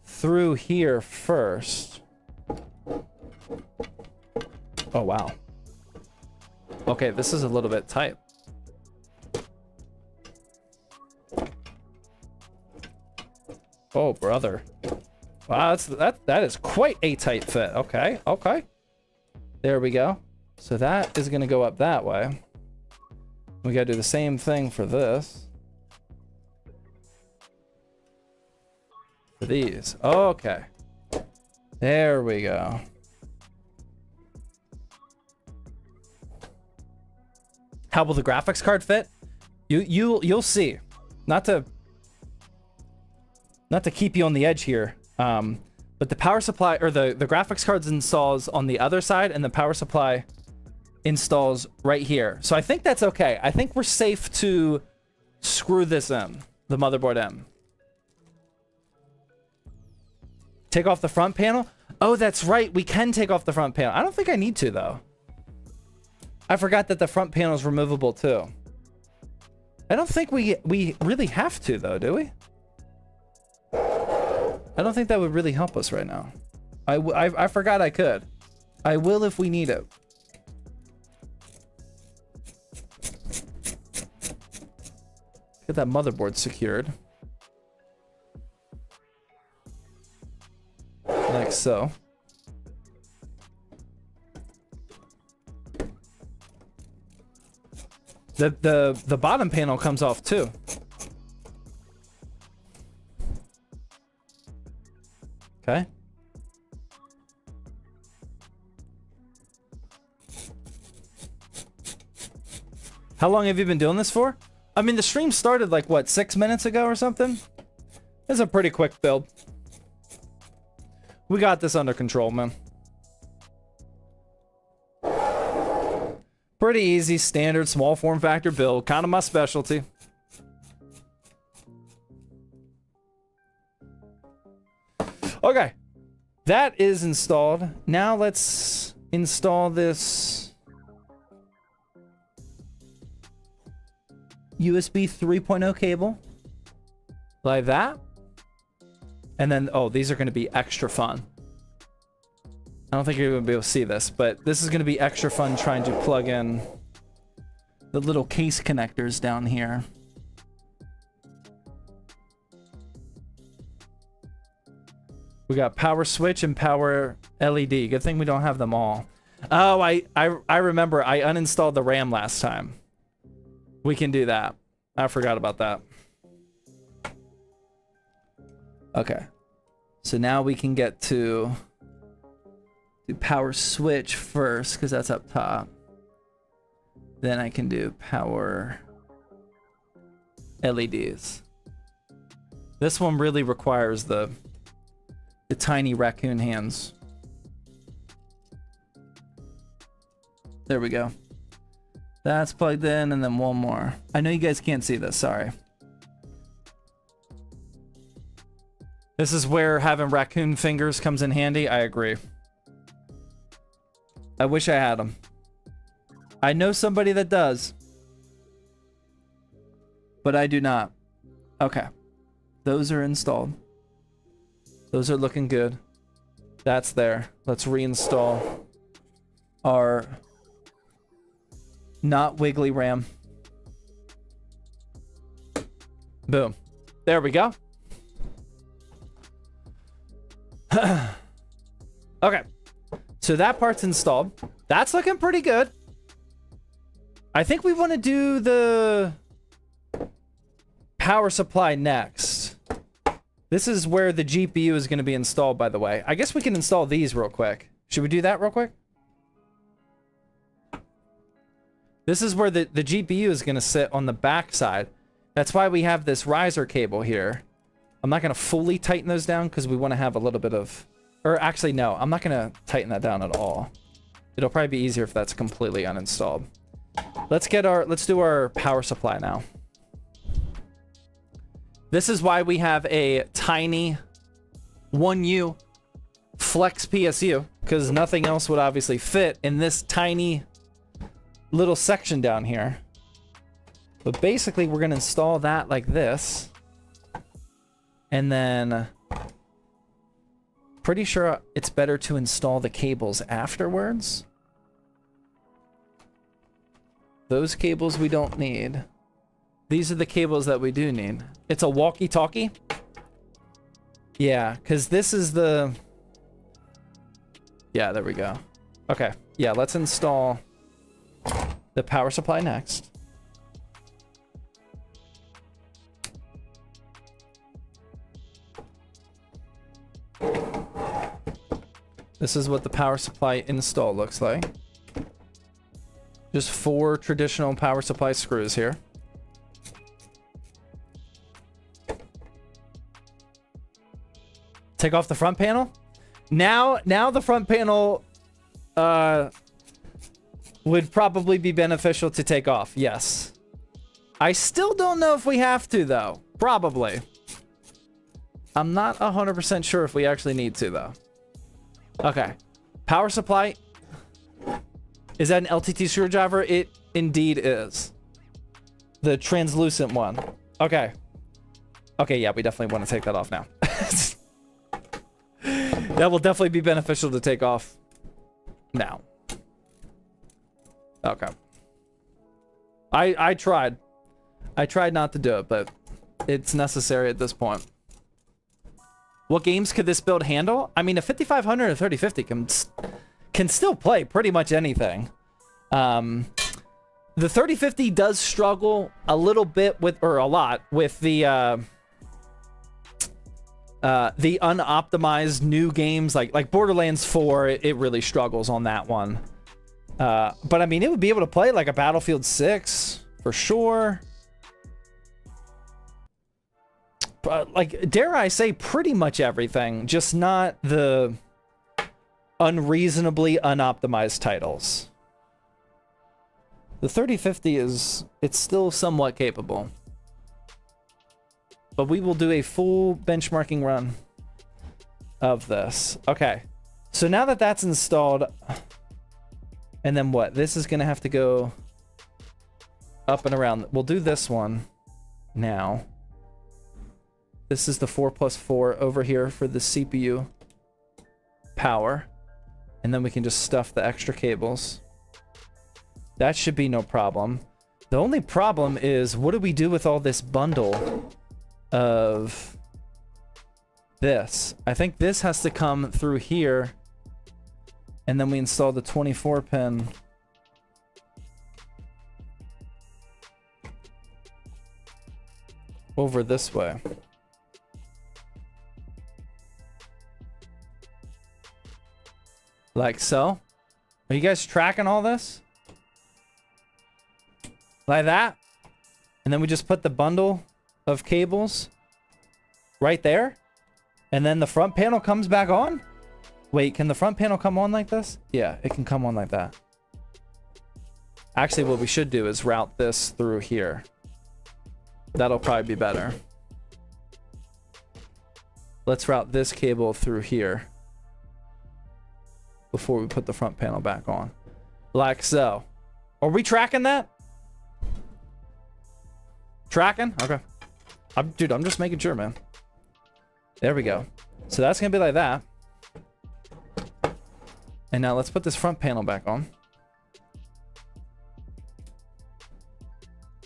through here first. Oh, wow. Okay, this is a little bit tight. Oh, brother. Wow, that is quite a tight fit. Okay, okay. There we go. So that is gonna go up that way. We gotta do the same thing for this. For these. Okay. There we go. How will the graphics card fit? You'll see. Not to keep you on the edge here. But the power supply, or the graphics cards installs on the other side, and the power supply installs right here. So I think that's okay. I think we're safe to screw this in, the motherboard in. Take off the front panel? Oh, that's right. We can take off the front panel. I don't think I need to, though. I forgot that the front panel is removable, too. I don't think we really have to, though, do we? I don't think that would really help us right now. I forgot I could. I will if we need it. Get that motherboard secured. Like so. The bottom panel comes off too. Okay. How long have you been doing this for? I mean, the stream started like, what, 6 minutes ago or something? It's a pretty quick build. We got this under control, man. Pretty easy, standard, small form factor build. Kind of my specialty. Okay. That is installed. Now let's install this USB 3.0 cable. Like that. And then, oh, these are going to be extra fun. I don't think you're going to be able to see this, but this is going to be extra fun trying to plug in the little case connectors down here. We got power switch and power LED. Good thing we don't have them all. Oh, I remember I uninstalled the RAM last time. We can do that. I forgot about that. Okay. So now we can get to do power switch first, because that's up top. Then I can do power LEDs. This one really requires the tiny raccoon hands. There we go. That's plugged in, and then one more. I know you guys can't see this, sorry. This is where having raccoon fingers comes in handy. I agree. I wish I had them. I know somebody that does. But I do not. Okay. Those are installed. Those are looking good. That's there. Let's reinstall our not wiggly RAM. Boom. There we go. Okay. So that part's installed. That's looking pretty good. I think we want to do the power supply next. This is where the GPU is going to be installed, by the way. I guess we can install these real quick. Should we do that real quick? This is where the GPU is going to sit on the back side. That's why we have this riser cable here. I'm not going to fully tighten those down because we want to have a little bit of... Or actually, no. I'm not going to tighten that down at all. It'll probably be easier if that's completely uninstalled. Let's do our power supply now. This is why we have a tiny 1U flex PSU, because nothing else would obviously fit in this tiny little section down here. But basically, we're going to install that like this. And then... Pretty sure it's better to install the cables afterwards. Those cables we don't need. These are the cables that we do need. It's a walkie-talkie? Yeah, because this is the... Yeah, there we go. Okay, yeah, let's install the power supply next. This is what the power supply install looks like. Just 4 traditional power supply screws here. Take off the front panel. Now the front panel would probably be beneficial to take off. Yes. I still don't know if we have to, though. Probably. I'm not 100% sure if we actually need to, though. Okay. Power supply. Is that an LTT screwdriver? It indeed is. The translucent one. Okay. Okay, yeah, we definitely want to take that off now. That will definitely be beneficial to take off now. Okay. I tried. I tried not to do it, but it's necessary at this point. What games could this build handle? I mean, a 5500 or 3050 can still play pretty much anything. The 3050 does struggle a little bit with, or a lot, with the unoptimized new games like Borderlands 4. It really struggles on that one. But I mean, it would be able to play like a Battlefield 6 for sure. Like, dare I say, pretty much everything, just not the unreasonably unoptimized titles. The 3050 it's still somewhat capable. But we will do a full benchmarking run of this. Okay. So now that that's installed, and then what? This is going to have to go up and around. We'll do this one now. This is the 4+4 over here for the CPU power. And then we can just stuff the extra cables. That should be no problem. The only problem is, what do we do with all this bundle of this? I think this has to come through here. And then we install the 24 pin. Over this way. Like so. Are you guys tracking all this? Like that? And then we just put the bundle of cables right there. And then the front panel comes back on? Wait, can the front panel come on like this? Yeah, it can come on like that. Actually, what we should do is route this through here. That'll probably be better. Let's route this cable through here before we put the front panel back on. Like so. Are we tracking that? Tracking? Okay. Dude, I'm just making sure, man. There we go. So that's going to be like that. And now let's put this front panel back on.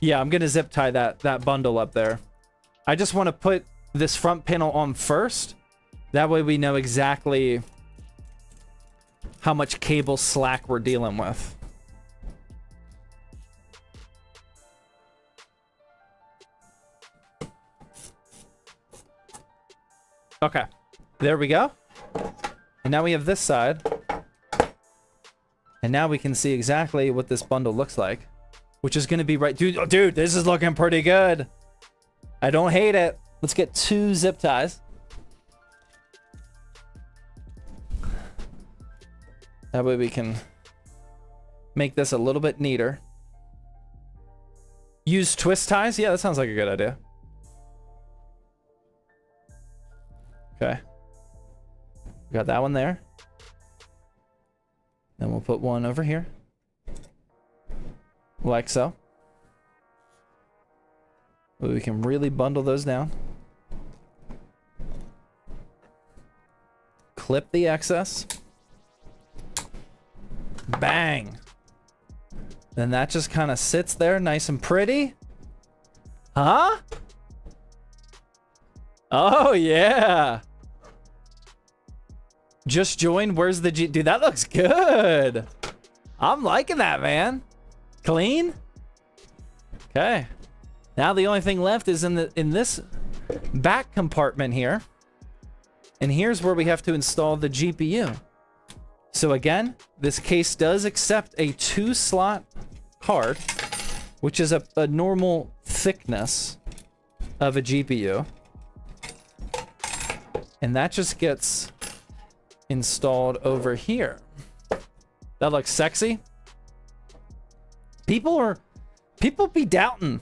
Yeah, I'm going to zip tie that bundle up there. I just want to put this front panel on first. That way we know exactly how much cable slack we're dealing with. Okay, there we go. And now we have this side. And now we can see exactly what this bundle looks like, which is going to be right. Dude, this is looking pretty good. I don't hate it. Let's get 2 zip ties. That way we can make this a little bit neater. Use twist ties? Yeah, that sounds like a good idea. Okay. We got that one there. Then we'll put one over here. Like so. We can really bundle those down. Clip the excess. Bang. Then that just kind of sits there nice and pretty. Huh? Oh, yeah. Just joined. Where's the G? Dude, that looks good. I'm liking that, man. Clean. Okay. Now the only thing left is in this back compartment here. And here's where we have to install the GPU. So again, this case does accept a 2-slot card, which is a normal thickness of a GPU. And that just gets installed over here. That looks sexy. People be doubting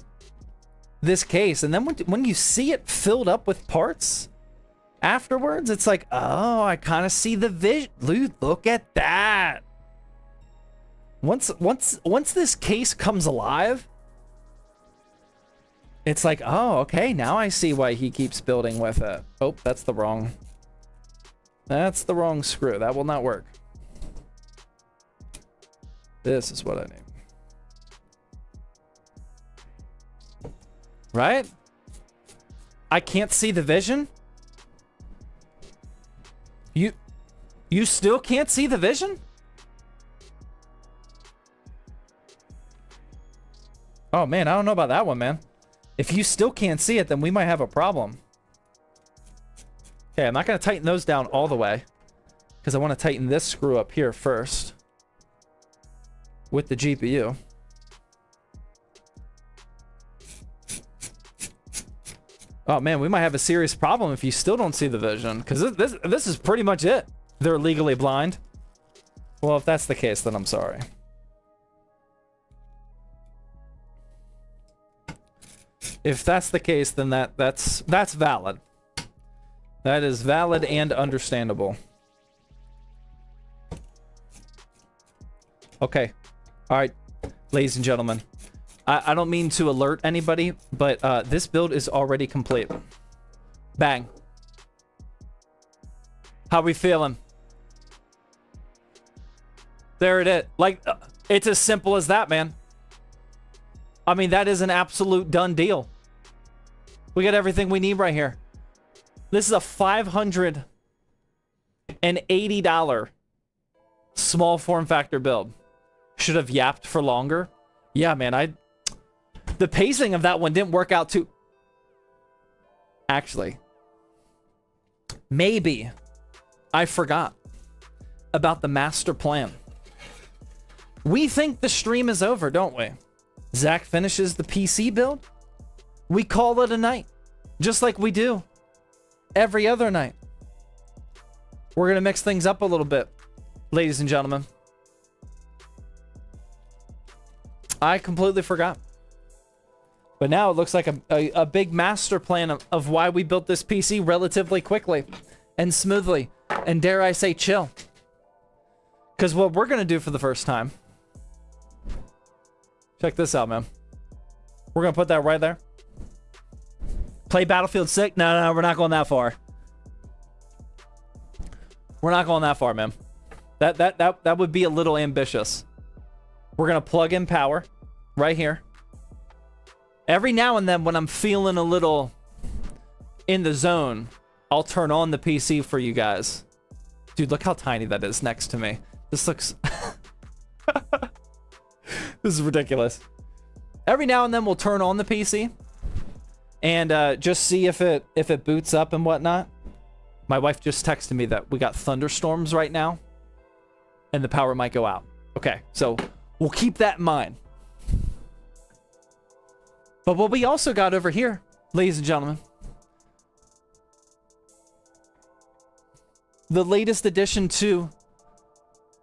this case, and then when you see it filled up with parts afterwards, it's like, oh, I kind of see the vision. Look at that. Once this case comes alive, it's like, oh, okay, now I see why he keeps building with it. Oh, that's the wrong screw. That will not work. This is what I need. Right? I can't see the vision? You still can't see the vision? Oh man, I don't know about that one, man. If you still can't see it, then we might have a problem. Okay, I'm not going to tighten those down all the way, because I want to tighten this screw up here first with the GPU. Oh man, we might have a serious problem if you still don't see the vision, because this is pretty much it. They're legally blind. Well, if that's the case, then I'm sorry. If that's the case, then that's valid. That is valid and understandable. Okay. All right, ladies and gentlemen. I don't mean to alert anybody, but this build is already complete. Bang. How we feeling? There it is. Like, it's as simple as that, man. I mean, that is an absolute done deal. We got everything we need right here. This is a $580 small form factor build. Should have yapped for longer. Yeah, man, the pacing of that one didn't work out too... Actually, maybe I forgot about the master plan. We think the stream is over, don't we? Zach finishes the PC build. We call it a night, just like we do every other night. We're going to mix things up a little bit, ladies and gentlemen. I completely forgot. But now it looks like a big master plan of why we built this PC relatively quickly and smoothly. And dare I say, chill. Because what we're going to do for the first time... Check this out, man. We're going to put that right there. Play Battlefield 6? No, we're not going that far. We're not going that far, man. That would be a little ambitious. We're going to plug in power right here. Every now and then when I'm feeling a little in the zone, I'll turn on the PC for you guys. Dude, look how tiny that is next to me. This looks... This is ridiculous. Every now and then we'll turn on the PC and just see if it boots up and whatnot. My wife just texted me that we got thunderstorms right now and the power might go out. Okay, so we'll keep that in mind. But what we also got over here ladies and gentlemen, the latest addition to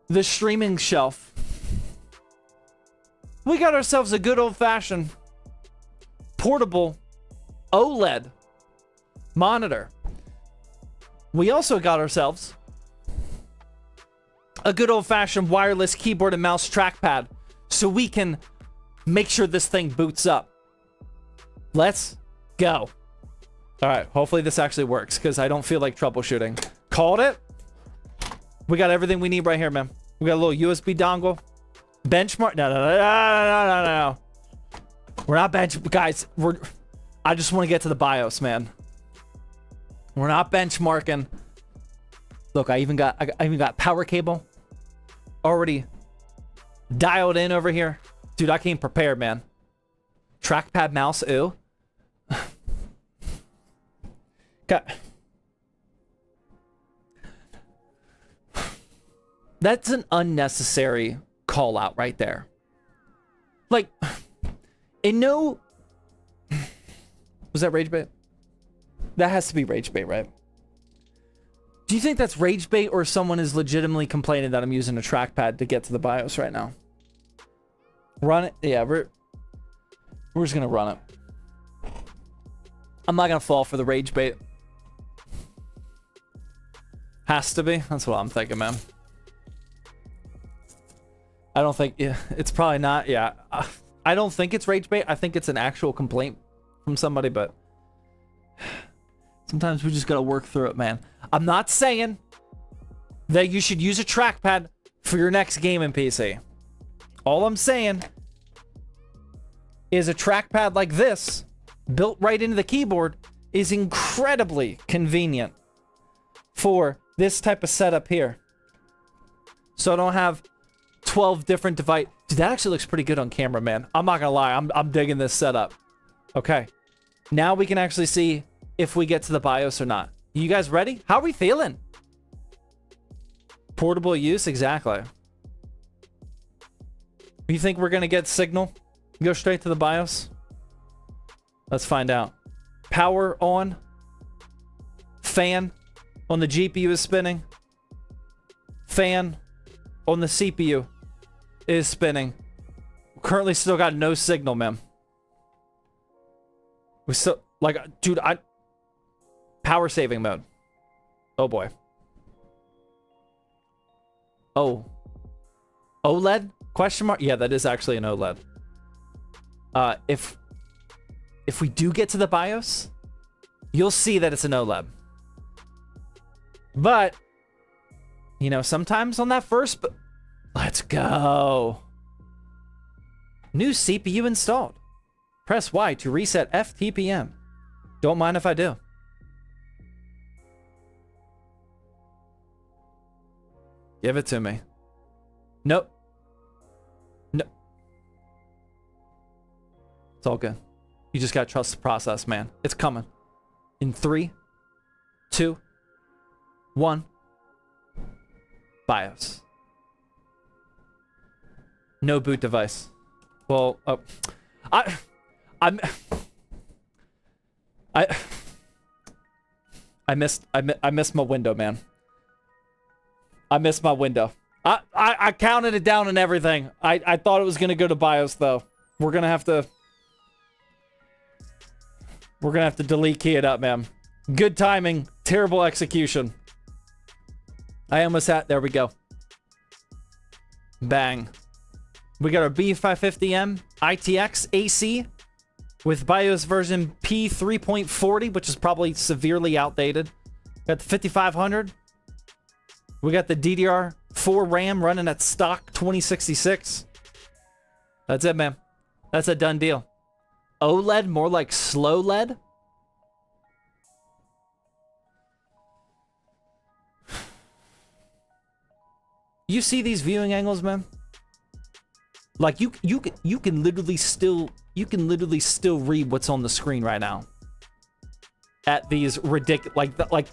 the streaming shelf. We got ourselves a good old-fashioned portable OLED monitor. We also got ourselves a good old-fashioned wireless keyboard and mouse trackpad so we can make sure this thing boots up. Let's go. All right, hopefully this actually works because I don't feel like troubleshooting. Called it. We got everything we need right here, man. We got a little USB dongle. Benchmark. No. We're not guys. I just want to get to the BIOS, man. We're not benchmarking. Look, I even got power cable already dialed in over here. Dude, I came prepared, man. Trackpad mouse, ew. Got. That's an unnecessary call out right there. Like, in no... Was that rage bait? That has to be rage bait, right? Do you think that's rage bait or someone is legitimately complaining that I'm using a trackpad to get to the BIOS right now? Run it? Yeah, we're just gonna run it. I'm not gonna fall for the rage bait. Has to be? That's what I'm thinking, man. I don't think... Yeah, it's probably not. Yeah. I don't think it's rage bait. I think it's an actual complaint from somebody, but... Sometimes we just gotta work through it, man. I'm not saying that you should use a trackpad for your next gaming PC. All I'm saying is a trackpad like this, built right into the keyboard, is incredibly convenient for this type of setup here. So I don't have 12 different devices. Dude, that actually looks pretty good on camera, man. I'm not gonna lie. I'm digging this setup. Okay. Now we can actually see if we get to the BIOS or not. You guys ready? How are we feeling? Portable use? Exactly. You think we're gonna get signal? Go straight to the BIOS? Let's find out. Power on. Fan on the GPU is spinning. Fan on the CPU is spinning. Currently still got no signal, man. We still, like, dude, power saving mode. Oh boy. Oh. OLED? Question mark? Yeah, that is actually an OLED. If we do get to the BIOS, you'll see that it's an OLED. But, you know, sometimes on that first... Let's go. New CPU installed. Press Y to reset FTPM. Don't mind if I do. Give it to me. Nope. No. It's all good. You just gotta trust the process, man. It's coming. In 3, 2, 1. BIOS. No boot device. Well, oh. I missed my window, man. I missed my window. I counted it down and everything. I thought it was gonna go to BIOS though. We're gonna have to delete key it up, man. Good timing, terrible execution. I almost had, there we go. Bang. We got our B550M ITX AC with BIOS version P3.40, which is probably severely outdated. Got the 5500. We got the DDR4 RAM running at stock 2066. That's it, man. That's a done deal. OLED, more like slow LED. You see these viewing angles, man? Like you can literally still read what's on the screen right now. At these ridiculous, like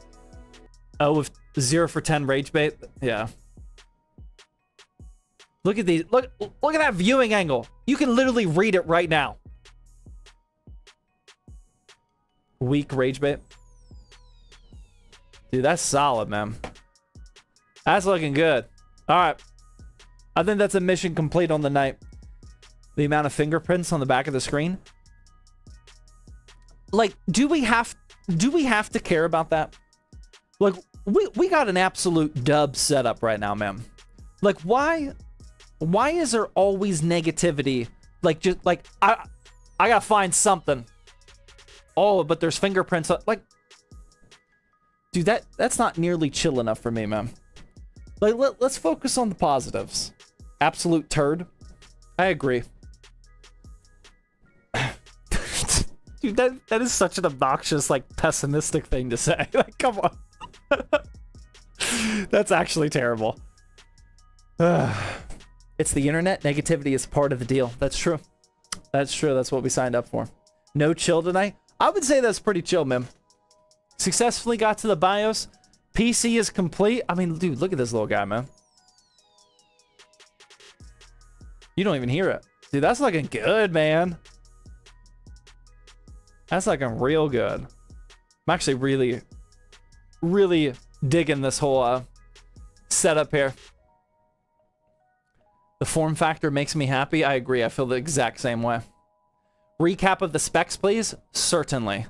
oh, with 0 for 10 rage bait, yeah. Look at these, look at that viewing angle. You can literally read it right now. Weak rage bait. Dude, that's solid, man. That's looking good. All right. I think that's a mission complete on the night. The amount of fingerprints on the back of the screen. Like, do we have to care about that? Like, we got an absolute dub setup right now, man. Like, why is there always negativity? Like, just like I gotta find something. Oh, but there's fingerprints. Like, dude, that's not nearly chill enough for me, man. Like, let's focus on the positives. Absolute turd. I agree. Dude, that is such an obnoxious, like, pessimistic thing to say. Like, come on. That's actually terrible. It's the internet. Negativity is part of the deal. That's true. That's true. That's what we signed up for. No chill tonight? I would say that's pretty chill, man. Successfully got to the BIOS. PC is complete. I mean, dude, look at this little guy, man. You don't even hear it. Dude, that's looking good, man. That's looking real good. I'm actually really, really digging this whole setup here. The form factor makes me happy. I agree. I feel the exact same way. Recap of the specs, please. Certainly.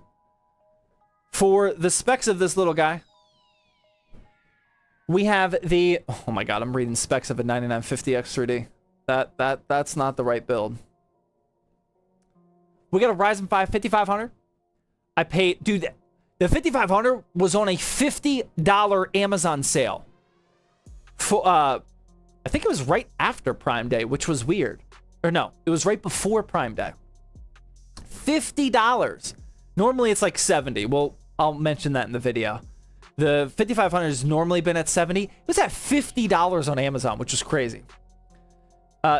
For the specs of this little guy, we have the... Oh my god, I'm reading specs of a 9950X3D. That's not the right build. We got a Ryzen 5 5500. I paid... Dude, the 5500 was on a $50 Amazon sale. For, I think it was right after Prime Day, which was weird. Or no, it was right before Prime Day. $50. Normally it's like 70. Well, I'll mention that in the video. The 5500 has normally been at 70. It was at $50 on Amazon, which is crazy.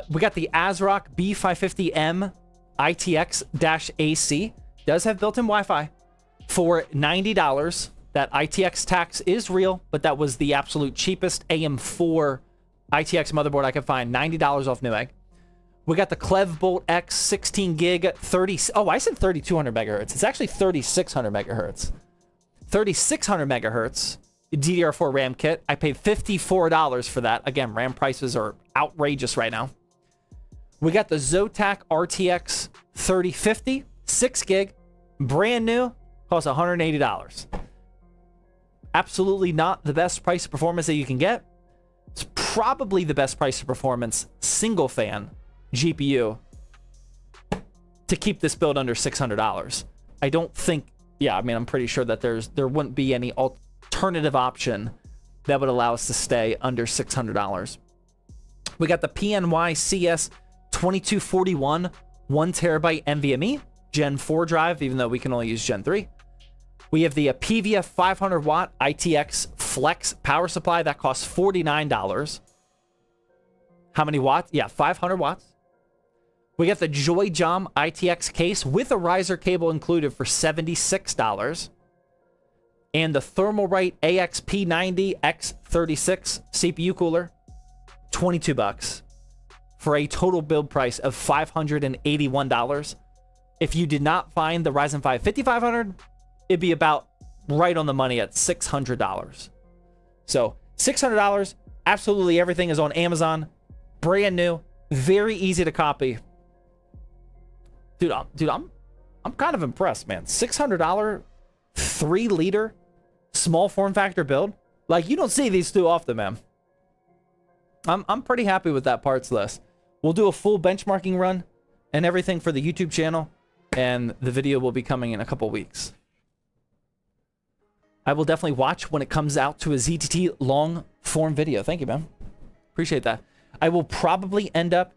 We got the ASRock B550M ITX-AC. Does have built-in Wi-Fi for $90. That ITX tax is real, but that was the absolute cheapest AM4 ITX motherboard I could find. $90 off Newegg. We got the Clevbolt X 16 gig 30. Oh, I said 3200 megahertz. It's actually 3600 megahertz. 3600 megahertz DDR4 RAM kit. I paid $54 for that. Again, RAM prices are outrageous right now. We got the Zotac RTX 3050 6 gig, brand new, costs $180. Absolutely not the best price to performance that you can get. It's probably the best price to performance single fan GPU to keep this build under $600. I don't think, yeah, I mean, I'm pretty sure that there wouldn't be any alternative option that would allow us to stay under $600. We got the PNY CS 2241 1 terabyte NVMe Gen 4 drive, even though we can only use Gen 3. We have the PVF 500 watt ITX Flex power supply that costs $49. How many watts? Yeah, 500 watts. We got the JoyJom ITX case with a riser cable included for $76. And the Thermalright AXP90 X36 CPU cooler, $22 for a total build price of $581. If you did not find the Ryzen 5 5500, it'd be about right on the money at $600. So $600, absolutely everything is on Amazon, brand new, very easy to copy. Dude, I'm kind of impressed, man. $600 3-liter small form factor build. Like, you don't see these too often, man. I'm pretty happy with that parts list. We'll do a full benchmarking run and everything for the YouTube channel, and the video will be coming in a couple weeks. I will definitely watch when it comes out to a ZTT long form video. Thank you, man. Appreciate that. I will probably end up,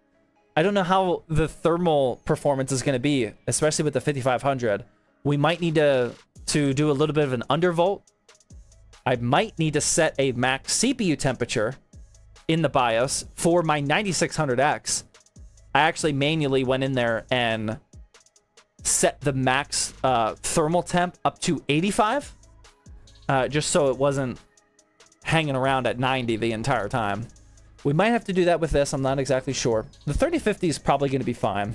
I don't know how the thermal performance is going to be, especially with the 5500. We might need to do a little bit of an undervolt. I might need to set a max CPU temperature in the BIOS for my 9600X. I actually manually went in there and set the max thermal temp up to 85. Just so it wasn't hanging around at 90 the entire time. We might have to do that with this. I'm not exactly sure. The 3050 is probably going to be fine.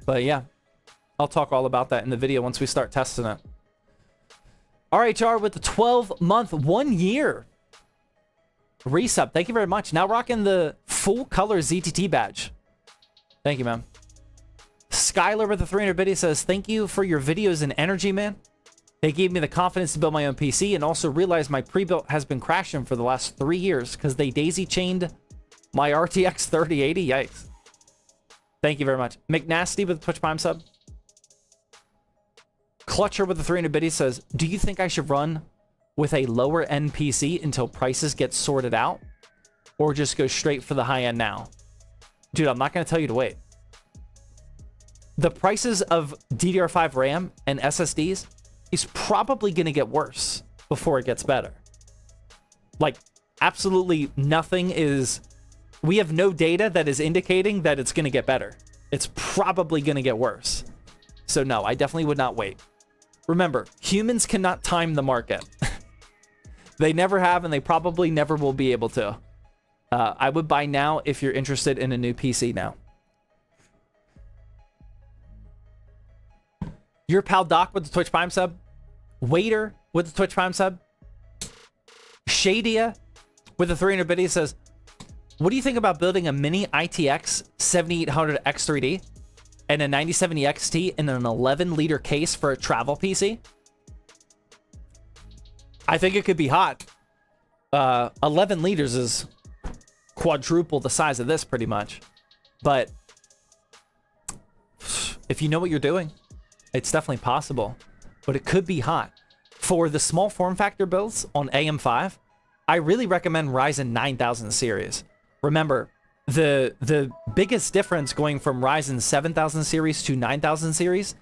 But yeah, I'll talk all about that in the video once we start testing it. RHR with the 12-month, 1 year resub. Thank you very much. Now rocking the full color ZTT badge. Thank you, man. Skylar with the 300 biddy says, thank you for your videos and energy, man. They gave me the confidence to build my own PC and also realized my pre-built has been crashing for the last 3 years because they daisy-chained my RTX 3080. Yikes. Thank you very much. McNasty with the Twitch Prime sub. Clutcher with the 300 biddy says, do you think I should run with a lower end PC until prices get sorted out? Or just go straight for the high end now? Dude, I'm not going to tell you to wait. The prices of DDR5 RAM and SSDs is probably going to get worse before it gets better. Like, absolutely nothing is... We have no data that is indicating that it's going to get better. It's probably going to get worse. So no, I definitely would not wait. Remember, humans cannot time the market. They never have, and they probably never will be able to. I would buy now if you're interested in a new PC now. Your pal Doc with the Twitch Prime sub. Waiter with the Twitch Prime sub. Shadia with the 300 biddy says, what do you think about building a mini ITX 7800 X3D and a 9070 XT in an 11-liter case for a travel PC? I think it could be hot. 11 liters is quadruple the size of this pretty much. But if you know what you're doing, it's definitely possible. But it could be hot. For the small form factor builds on AM5, I really recommend Ryzen 9000 series. Remember, the biggest difference going from Ryzen 7000 series to 9000 series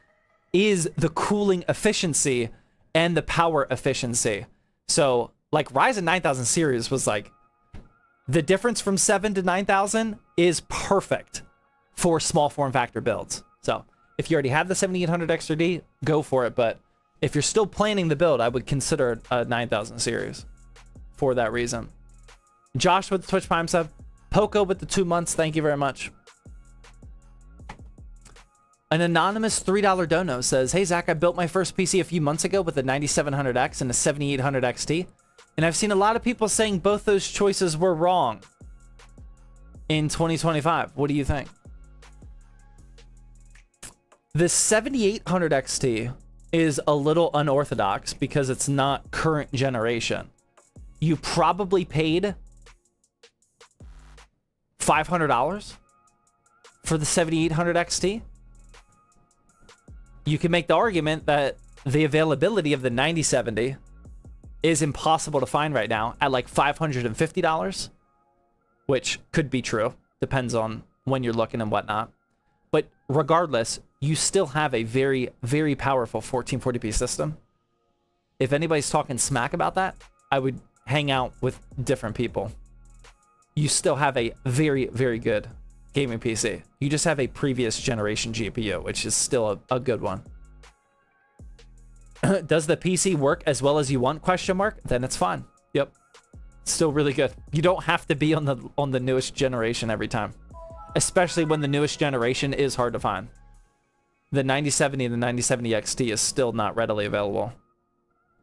is the cooling efficiency and the power efficiency. So, like, Ryzen 9000 series was like, the difference from 7 to 9000 is perfect for small form factor builds. So, if you already have the 7800 X3D, go for it. But if you're still planning the build, I would consider a 9000 series for that reason. Josh with the Twitch Prime sub. Poco with the 2 months. Thank you very much. An anonymous $3 dono says, hey, Zach, I built my first PC a few months ago with a 9700X and a 7800 XT. And I've seen a lot of people saying both those choices were wrong in 2025. What do you think? The 7800 XT is a little unorthodox because it's not current generation. You probably paid $500 for the 7800 XT. You can make the argument that the availability of the 9070 is impossible to find right now at like $550, which could be true. Depends on when you're looking and whatnot. But regardless, you still have a very, very powerful 1440p system. If anybody's talking smack about that, I would hang out with different people. You still have a very, very good gaming PC. You just have a previous generation GPU, which is still a good one. Does the PC work as well as you want? Question mark. Then it's fine. Yep. Still really good. You don't have to be on the newest generation every time, especially when the newest generation is hard to find. The 9070 and the 9070 XT is still not readily available.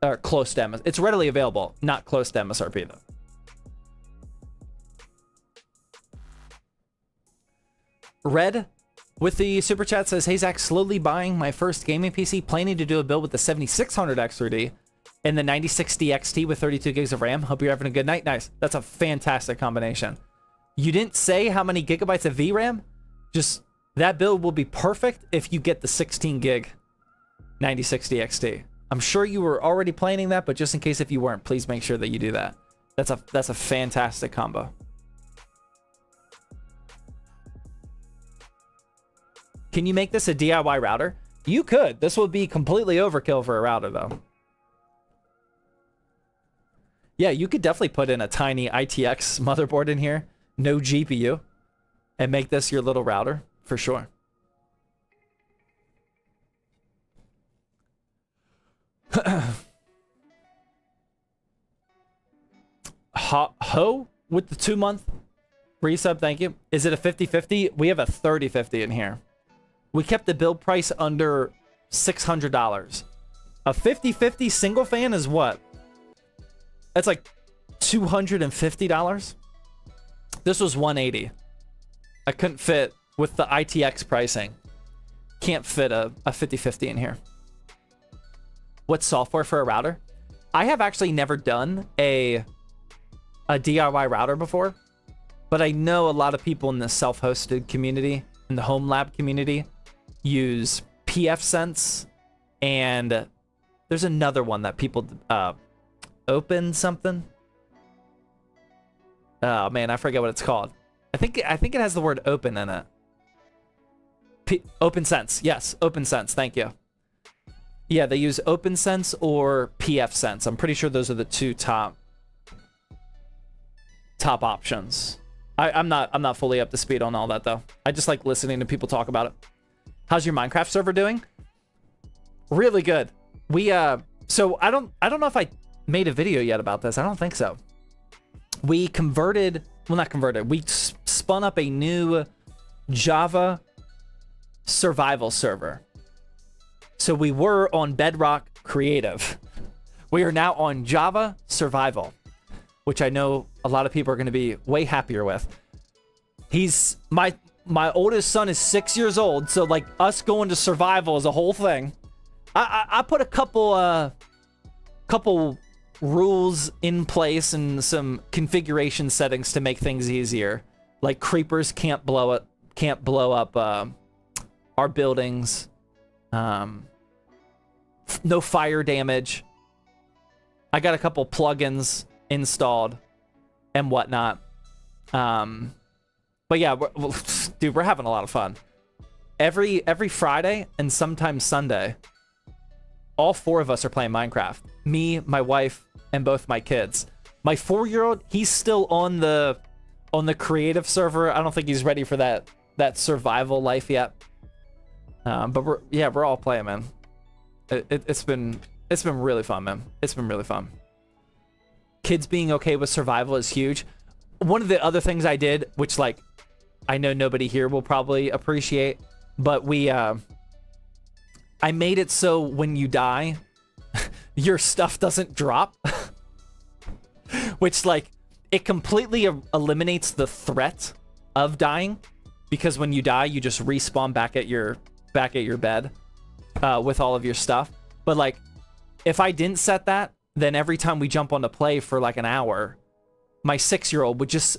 Or close to MSRP. It's readily available, not close to MSRP though. Red with the super chat says, hey Zach, slowly buying my first gaming PC, planning to do a build with the 7600 X3D and the 9060 XT with 32 gigs of RAM. Hope you're having a good night. Nice. That's a fantastic combination. You didn't say how many gigabytes of VRAM? Just that build will be perfect if you get the 16 gig 9060 XT. I'm sure you were already planning that, but just in case if you weren't, please make sure that you do that. That's a fantastic combo. Can you make this a DIY router? You could. This would be completely overkill for a router, though. Yeah, you could definitely put in a tiny ITX motherboard in here, no GPU, and make this your little router, for sure. Ho with the 2 month resub, thank you. Is it a 50-50? We have a 30-50 in here. We kept the build price under $600. A 50-50 single fan is what? That's like $250. This was $180. I couldn't fit with the RTX pricing. Can't fit a 50-50 in here. What software for a router? I have actually never done a DIY router before, but I know a lot of people in the self-hosted community, in the home lab community, use pfSense, and there's another one that people open something. Oh man, I forget what it's called. I think it has the word open in it. OpenSense. Yes, OpenSense. Thank you. Yeah, they use OpenSense or pfSense. I'm pretty sure those are the two top options. I'm not fully up to speed on all that though. I just like listening to people talk about it. How's your Minecraft server doing? Really good. We so I don't know if I made a video yet about this. I don't think so. We converted, well not converted. We spun up a new Java survival server. So we were on Bedrock Creative. We are now on Java Survival, which I know a lot of people are going to be way happier with. He's my oldest son is 6 years old, so like us going to survival is a whole thing. I put a couple rules in place and some configuration settings to make things easier. Like creepers can't blow up our buildings. No fire damage. I got a couple plugins installed and whatnot. But yeah, dude, we're having a lot of fun. Every Friday and sometimes Sunday, all four of us are playing Minecraft. Me, my wife, and both my kids. My 4-year-old, he's still on the creative server. I don't think he's ready for that survival life yet. But we're all playing, man. It's been really fun, man. It's been really fun. Kids being okay with survival is huge. One of the other things I did, which like I know nobody here will probably appreciate, but I made it so when you die, your stuff doesn't drop. Which like it completely eliminates the threat of dying, because when you die, you just respawn back at your bed with all of your stuff. But like if I didn't set that, then every time we jump on to play for like an hour, my 6-year-old would just,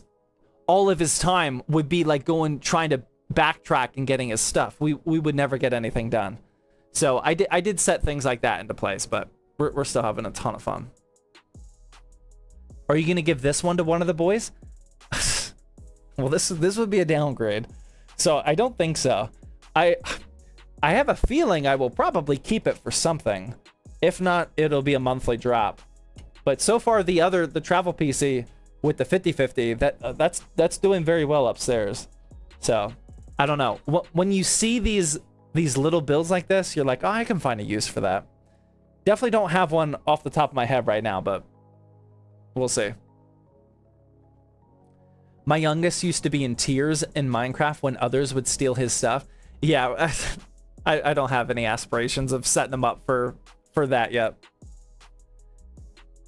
all of his time would be like trying to backtrack and getting his stuff. We would never get anything done. So I did set things like that into place, but we're still having a ton of fun. Are you gonna give this one to one of the boys? Well, this would be a downgrade. So I don't think so. I have a feeling I will probably keep it for something. If not, it'll be a monthly drop. But so far, the travel PC with the 50-50, that's doing very well upstairs. So I don't know. When you see these little builds like this, you're like, oh, I can find a use for that. Definitely don't have one off the top of my head right now, but we'll see. My youngest used to be in tears in Minecraft when others would steal his stuff. Yeah, I don't have any aspirations of setting them up for that yet.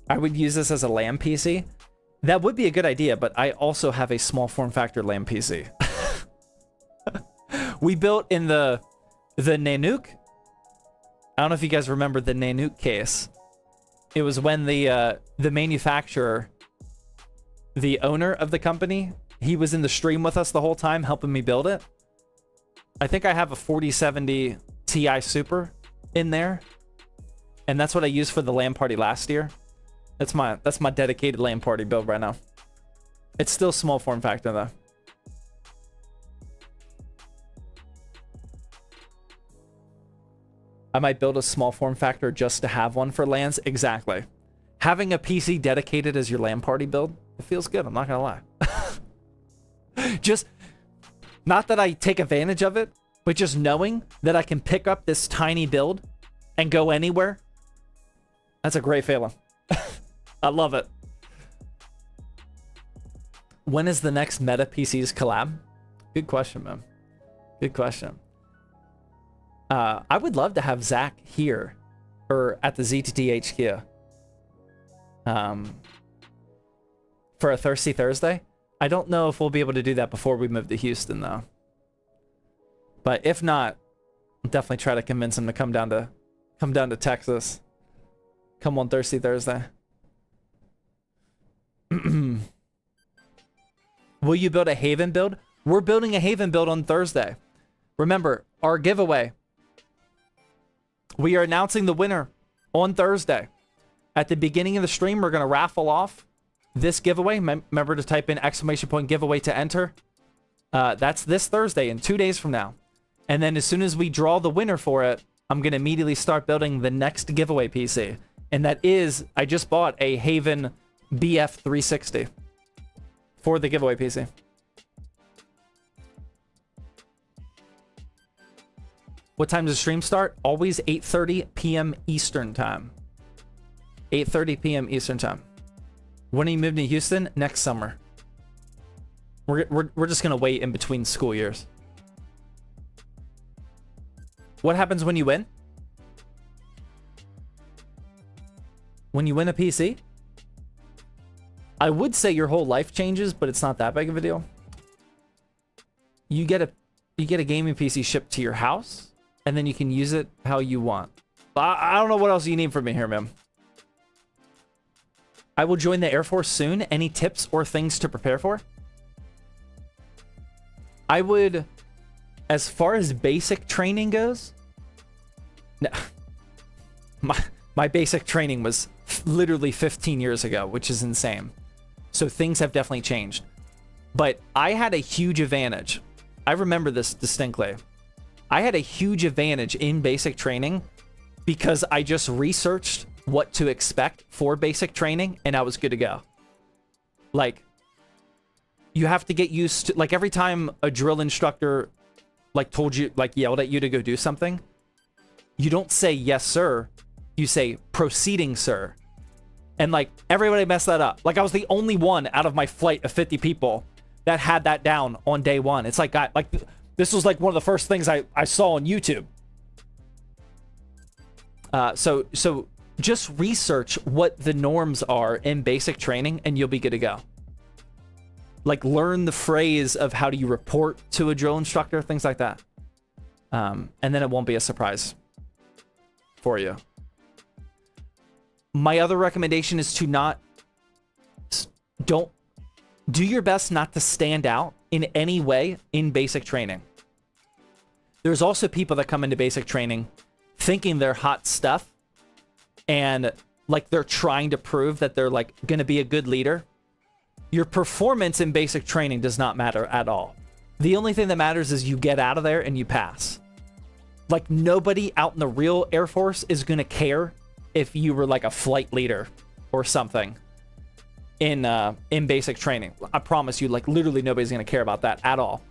I would use this as a LAN PC. That would be a good idea, but I also have a small form factor LAN PC. We built in the Nanook. I don't know if you guys remember the Nanook case. It was when the manufacturer, the owner of the company, he was in the stream with us the whole time helping me build it. I think I have a 4070 Ti Super in there, and that's what I used for the LAN party last year. That's my dedicated LAN party build right now. It's still small form factor though. I might build a small form factor just to have one for LANs. Exactly. Having a PC dedicated as your LAN party build, it feels good. I'm not gonna lie. Just, not that I take advantage of it, but just knowing that I can pick up this tiny build and go anywhere. That's a great feeling. I love it. When is the next Meta PCs collab? Good question, man. Good question. I would love to have Zach here, or at the ZTT HQ, for a Thirsty Thursday. I don't know if we'll be able to do that before we move to Houston, though. But if not, I'll definitely try to convince him to come down to Texas. Come on Thirsty Thursday. Will you build a Haven build? We're building a Haven build on Thursday. Remember, our giveaway. We are announcing the winner on Thursday. At the beginning of the stream, we're going to raffle off this giveaway. Remember to type in ! giveaway to enter. That's this Thursday, in 2 days from now. And then as soon as we draw the winner for it, I'm going to immediately start building the next giveaway PC. And that is, I just bought a Haven BF360 for the giveaway PC. What time does the stream start? Always 8:30 p.m. Eastern time. 8:30 p.m. Eastern time. When are you moving to Houston? Next summer. We're just gonna wait in between school years. What happens when you win? When you win a PC? I would say your whole life changes, but it's not that big of a deal. You get a gaming PC shipped to your house, and then you can use it how you want. I don't know what else you need from me here, man. I will join the Air Force soon. Any tips or things to prepare for? I would, as far as basic training goes, no, my basic training was literally 15 years ago, which is insane. So things have definitely changed. But I had a huge advantage. I remember this distinctly. I had a huge advantage in basic training because I just researched what to expect for basic training and I was good to go. Like, you have to get used to, like, every time a drill instructor like told you, like yelled at you to go do something, you don't say yes sir, you say proceeding sir. And like everybody messed that up. Like I was the only one out of my flight of 50 people that had that down on day one. It's like this was like one of the first things I saw on YouTube. So just research what the norms are in basic training and you'll be good to go. Like learn the phrase of how do you report to a drill instructor, things like that. And then it won't be a surprise for you. My other recommendation is to don't do your best not to stand out in any way in basic training. There's also people that come into basic training thinking they're hot stuff and like they're trying to prove that they're like going to be a good leader. Your performance in basic training does not matter at all. The only thing that matters is you get out of there and you pass. Like nobody out in the real Air Force is going to care if you were like a flight leader or something in basic training. I promise you, like literally nobody's going to care about that at all.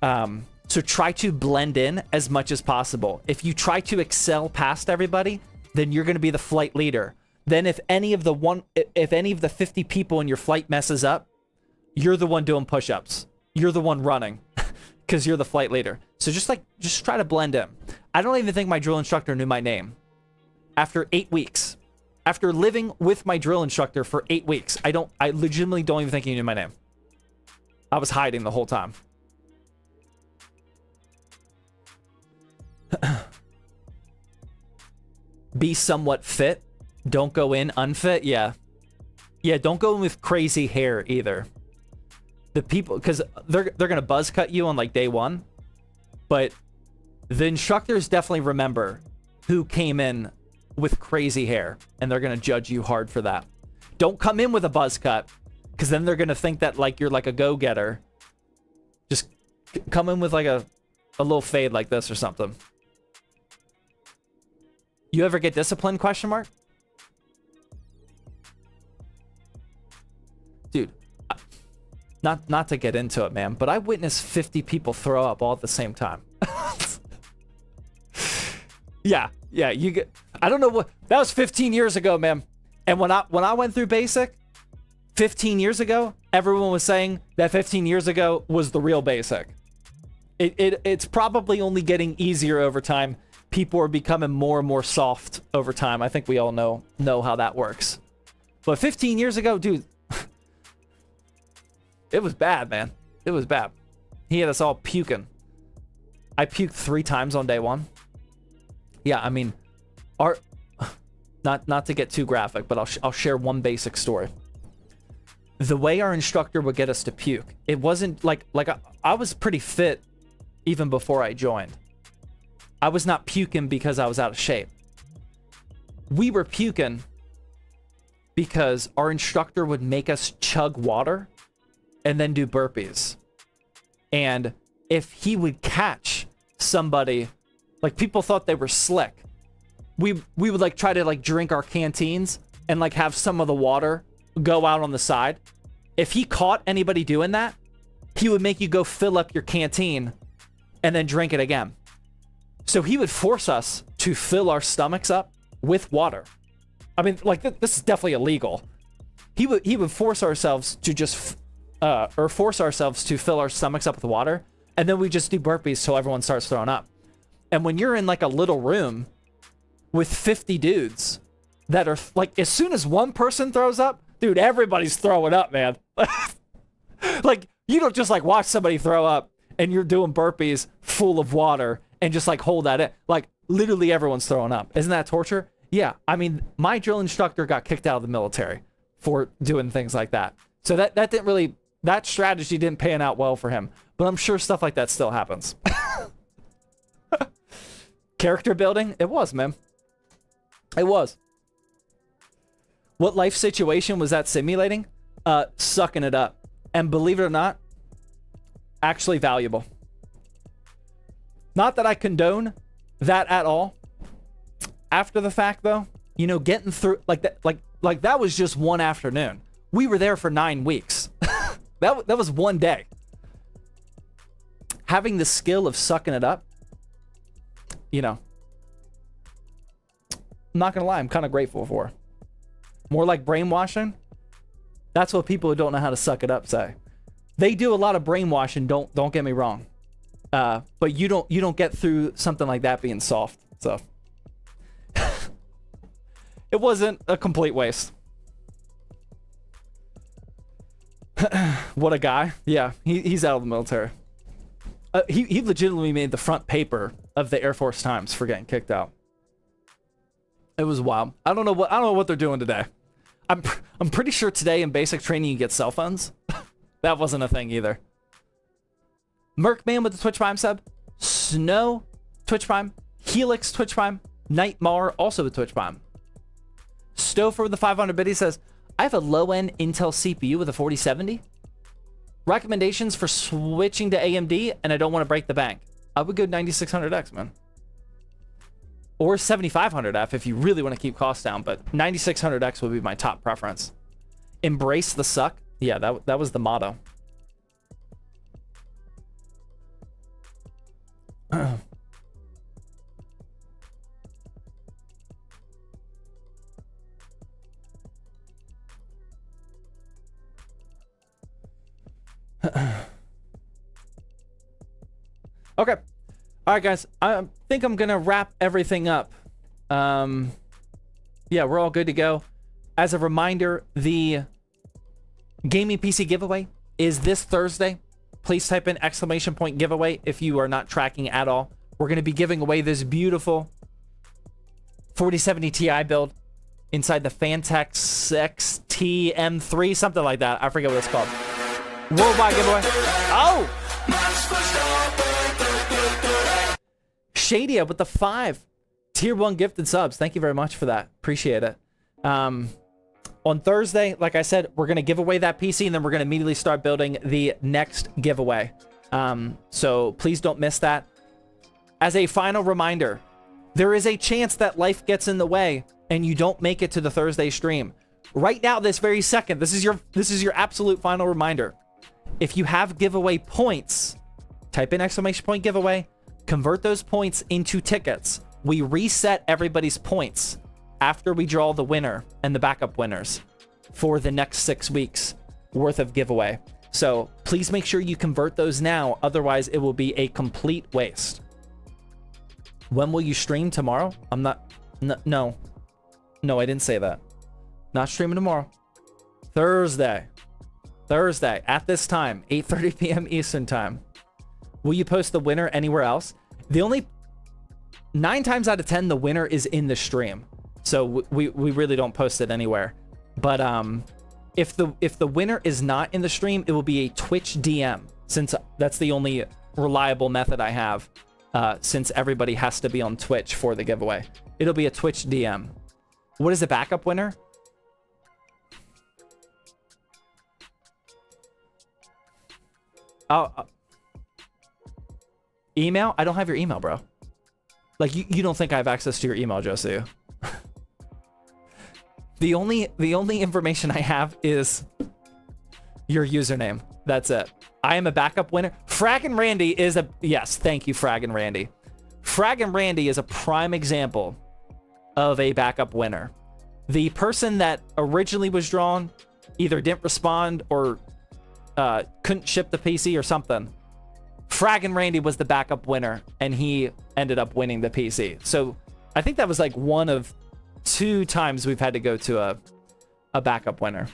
So try to blend in as much as possible. If you try to excel past everybody, then you're going to be the flight leader. Then if any of the 50 people in your flight messes up, you're the one doing push-ups. You're the one running because you're the flight leader. So just try to blend in. I don't even think my drill instructor knew my name. After 8 weeks, after living with my drill instructor for 8 weeks, I legitimately don't even think he knew my name. I was hiding the whole time. Be somewhat fit. Don't go in unfit. Yeah, don't go in with crazy hair either. The people, because they're gonna buzz cut you on like day one, but the instructors definitely remember who came in with crazy hair, and they're gonna judge you hard for that. Don't come in with a buzz cut, because then they're gonna think that like you're like a go-getter. Just come in with like a little fade like this or something. You ever get disciplined? Question mark. Dude, not to get into it, man, but I witnessed 50 people throw up all at the same time. Yeah, you get. I don't know what that was 15 years ago, man. And when I went through basic 15 years ago, everyone was saying that 15 years ago was the real basic. It's probably only getting easier over time. People are becoming more and more soft over time. I think we all know how that works. But 15 years ago, dude, it was bad, man. It was bad. He had us all puking. I puked 3 times on day 1. Yeah, I mean, not to get too graphic, but I'll share one basic story. The way our instructor would get us to puke, it wasn't like I was pretty fit even before I joined. I was not puking because I was out of shape. We were puking because our instructor would make us chug water and then do burpees. And if he would catch somebody, like people thought they were slick, we would like try to like drink our canteens and like have some of the water go out on the side. If he caught anybody doing that, he would make you go fill up your canteen and then drink it again. So he would force us to fill our stomachs up with water. I mean, like this is definitely illegal. He would force ourselves to just force ourselves to fill our stomachs up with water, and then we just do burpees till everyone starts throwing up. And when you're in like a little room with 50 dudes that are like, as soon as one person throws up, dude, everybody's throwing up, man. Like, you don't just like watch somebody throw up and you're doing burpees full of water and just like hold that in. Like, literally everyone's throwing up. Isn't that torture? Yeah. I mean, my drill instructor got kicked out of the military for doing things like that. So that didn't really, that strategy didn't pan out well for him. But I'm sure stuff like that still happens. Character building? It was, man. It was. What life situation was that simulating? Sucking it up. And believe it or not, actually valuable. Not that I condone that at all. After the fact, though, you know, getting through like that, like that was just one afternoon. We were there for 9 weeks. That was one day. Having the skill of sucking it up, you know, I'm not gonna lie, I'm kind of grateful for. More like brainwashing. That's what people who don't know how to suck it up say. They do a lot of brainwashing. Don't get me wrong, but you don't get through something like that being soft. So it wasn't a complete waste. What a guy. Yeah, he's out of the military. He legitimately made the front paper of the Air Force Times for getting kicked out. It was wild. I don't know what they're doing today. I'm pretty sure today in basic training you get cell phones. That wasn't a thing either. Merkman with the Twitch Prime sub. Snow Twitch Prime. Helix Twitch Prime. Nightmare also with Twitch Prime. Stouffer with the 500 bit. He says, I have a low-end Intel CPU with a 4070. Recommendations for switching to AMD, and I don't want to break the bank. I would go 9600X, man. Or 7500F if you really want to keep costs down, but 9600X would be my top preference. Embrace the suck. Yeah, that was the motto. Okay. All right, guys. I think I'm going to wrap everything up. Yeah, we're all good to go. As a reminder, the gaming PC giveaway is this Thursday. Please type in ! giveaway if you are not tracking at all. We're going to be giving away this beautiful 4070 Ti build inside the Fantex XT-M3, something like that. I forget what it's called. Worldwide giveaway. Oh! Shadia with the 5 tier 1 gifted subs. Thank you very much for that. Appreciate it. On Thursday, like I said, we're going to give away that PC, and then we're going to immediately start building the next giveaway. So please don't miss that. As a final reminder, there is a chance that life gets in the way and you don't make it to the Thursday stream. Right now, this very second, this is your absolute final reminder. If you have giveaway points, type in ! giveaway, convert those points into tickets. We reset everybody's points after we draw the winner and the backup winners for the next 6 weeks worth of giveaway. So please Please make sure you convert those now. Otherwise, it will be a complete waste. When will you stream? Tomorrow? I'm not... No. No, I didn't say that. Not streaming tomorrow. Thursday. Thursday at this time, 8:30 p.m. Eastern time. Will you post the winner anywhere else? The only 9 times out of 10, the winner is in the stream. So we really don't post it anywhere. But if the winner is not in the stream, it will be a Twitch DM, since that's the only reliable method I have, since everybody has to be on Twitch for the giveaway. It'll be a Twitch DM. What is the backup winner? Email? I don't have your email, bro. Like, you don't think I have access to your email address, do you? The only information I have is your username. That's it. I am a backup winner. Frag and Randy is a... Yes, thank you, Frag and Randy. Frag and Randy is a prime example of a backup winner. The person that originally was drawn either didn't respond or couldn't ship the PC or something. Frag and Randy was the backup winner, and he ended up winning the PC. So I think that was like one of 2 times we've had to go to a backup winner.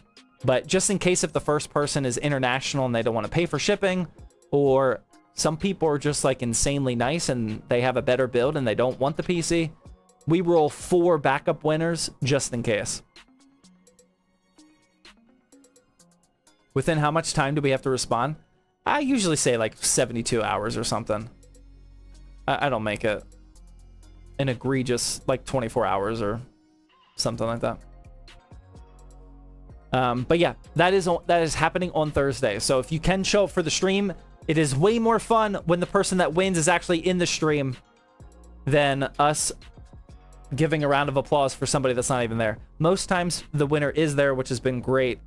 But just in case if the first person is international and they don't want to pay for shipping, or some people are just like insanely nice and they have a better build and they don't want the PC, we roll 4 backup winners just in case. Within how much time do we have to respond? I usually say like 72 hours or something. I don't make it an egregious like 24 hours or something like that. But yeah, that is happening on Thursday. So if you can show up for the stream, it is way more fun when the person that wins is actually in the stream than us giving a round of applause for somebody that's not even there. Most times the winner is there, which has been great,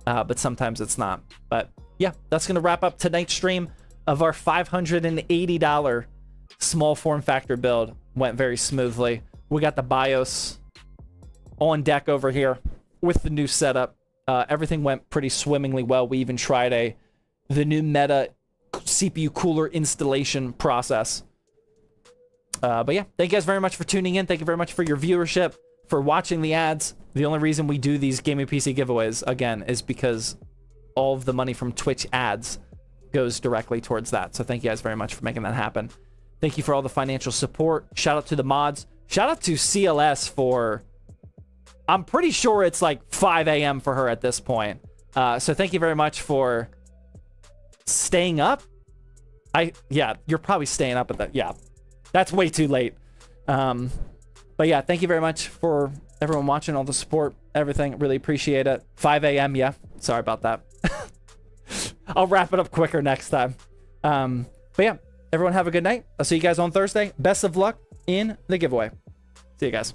but sometimes it's not. But yeah, that's going to wrap up tonight's stream of our $580 small form factor build. Went very smoothly. We got the BIOS on deck over here with the new setup. Everything went pretty swimmingly well. We even tried the new Meta CPU cooler installation process. But yeah, thank you guys very much for tuning in. Thank you very much for your viewership, for watching the ads. The only reason we do these gaming PC giveaways, again, is because all of the money from Twitch ads goes directly towards that. So thank you guys very much for making that happen. Thank you for all the financial support. Shout out to the mods. Shout out to CLS for... I'm pretty sure it's like 5 a.m. for her at this point. So thank you very much for staying up. Yeah, you're probably staying up at that. Yeah, that's way too late. But yeah, thank you very much for everyone watching, all the support, everything. Really appreciate it. 5 a.m. Yeah, sorry about that. I'll wrap it up quicker next time. But yeah, everyone have a good night. I'll see you guys on Thursday. Best of luck in the giveaway. See you guys.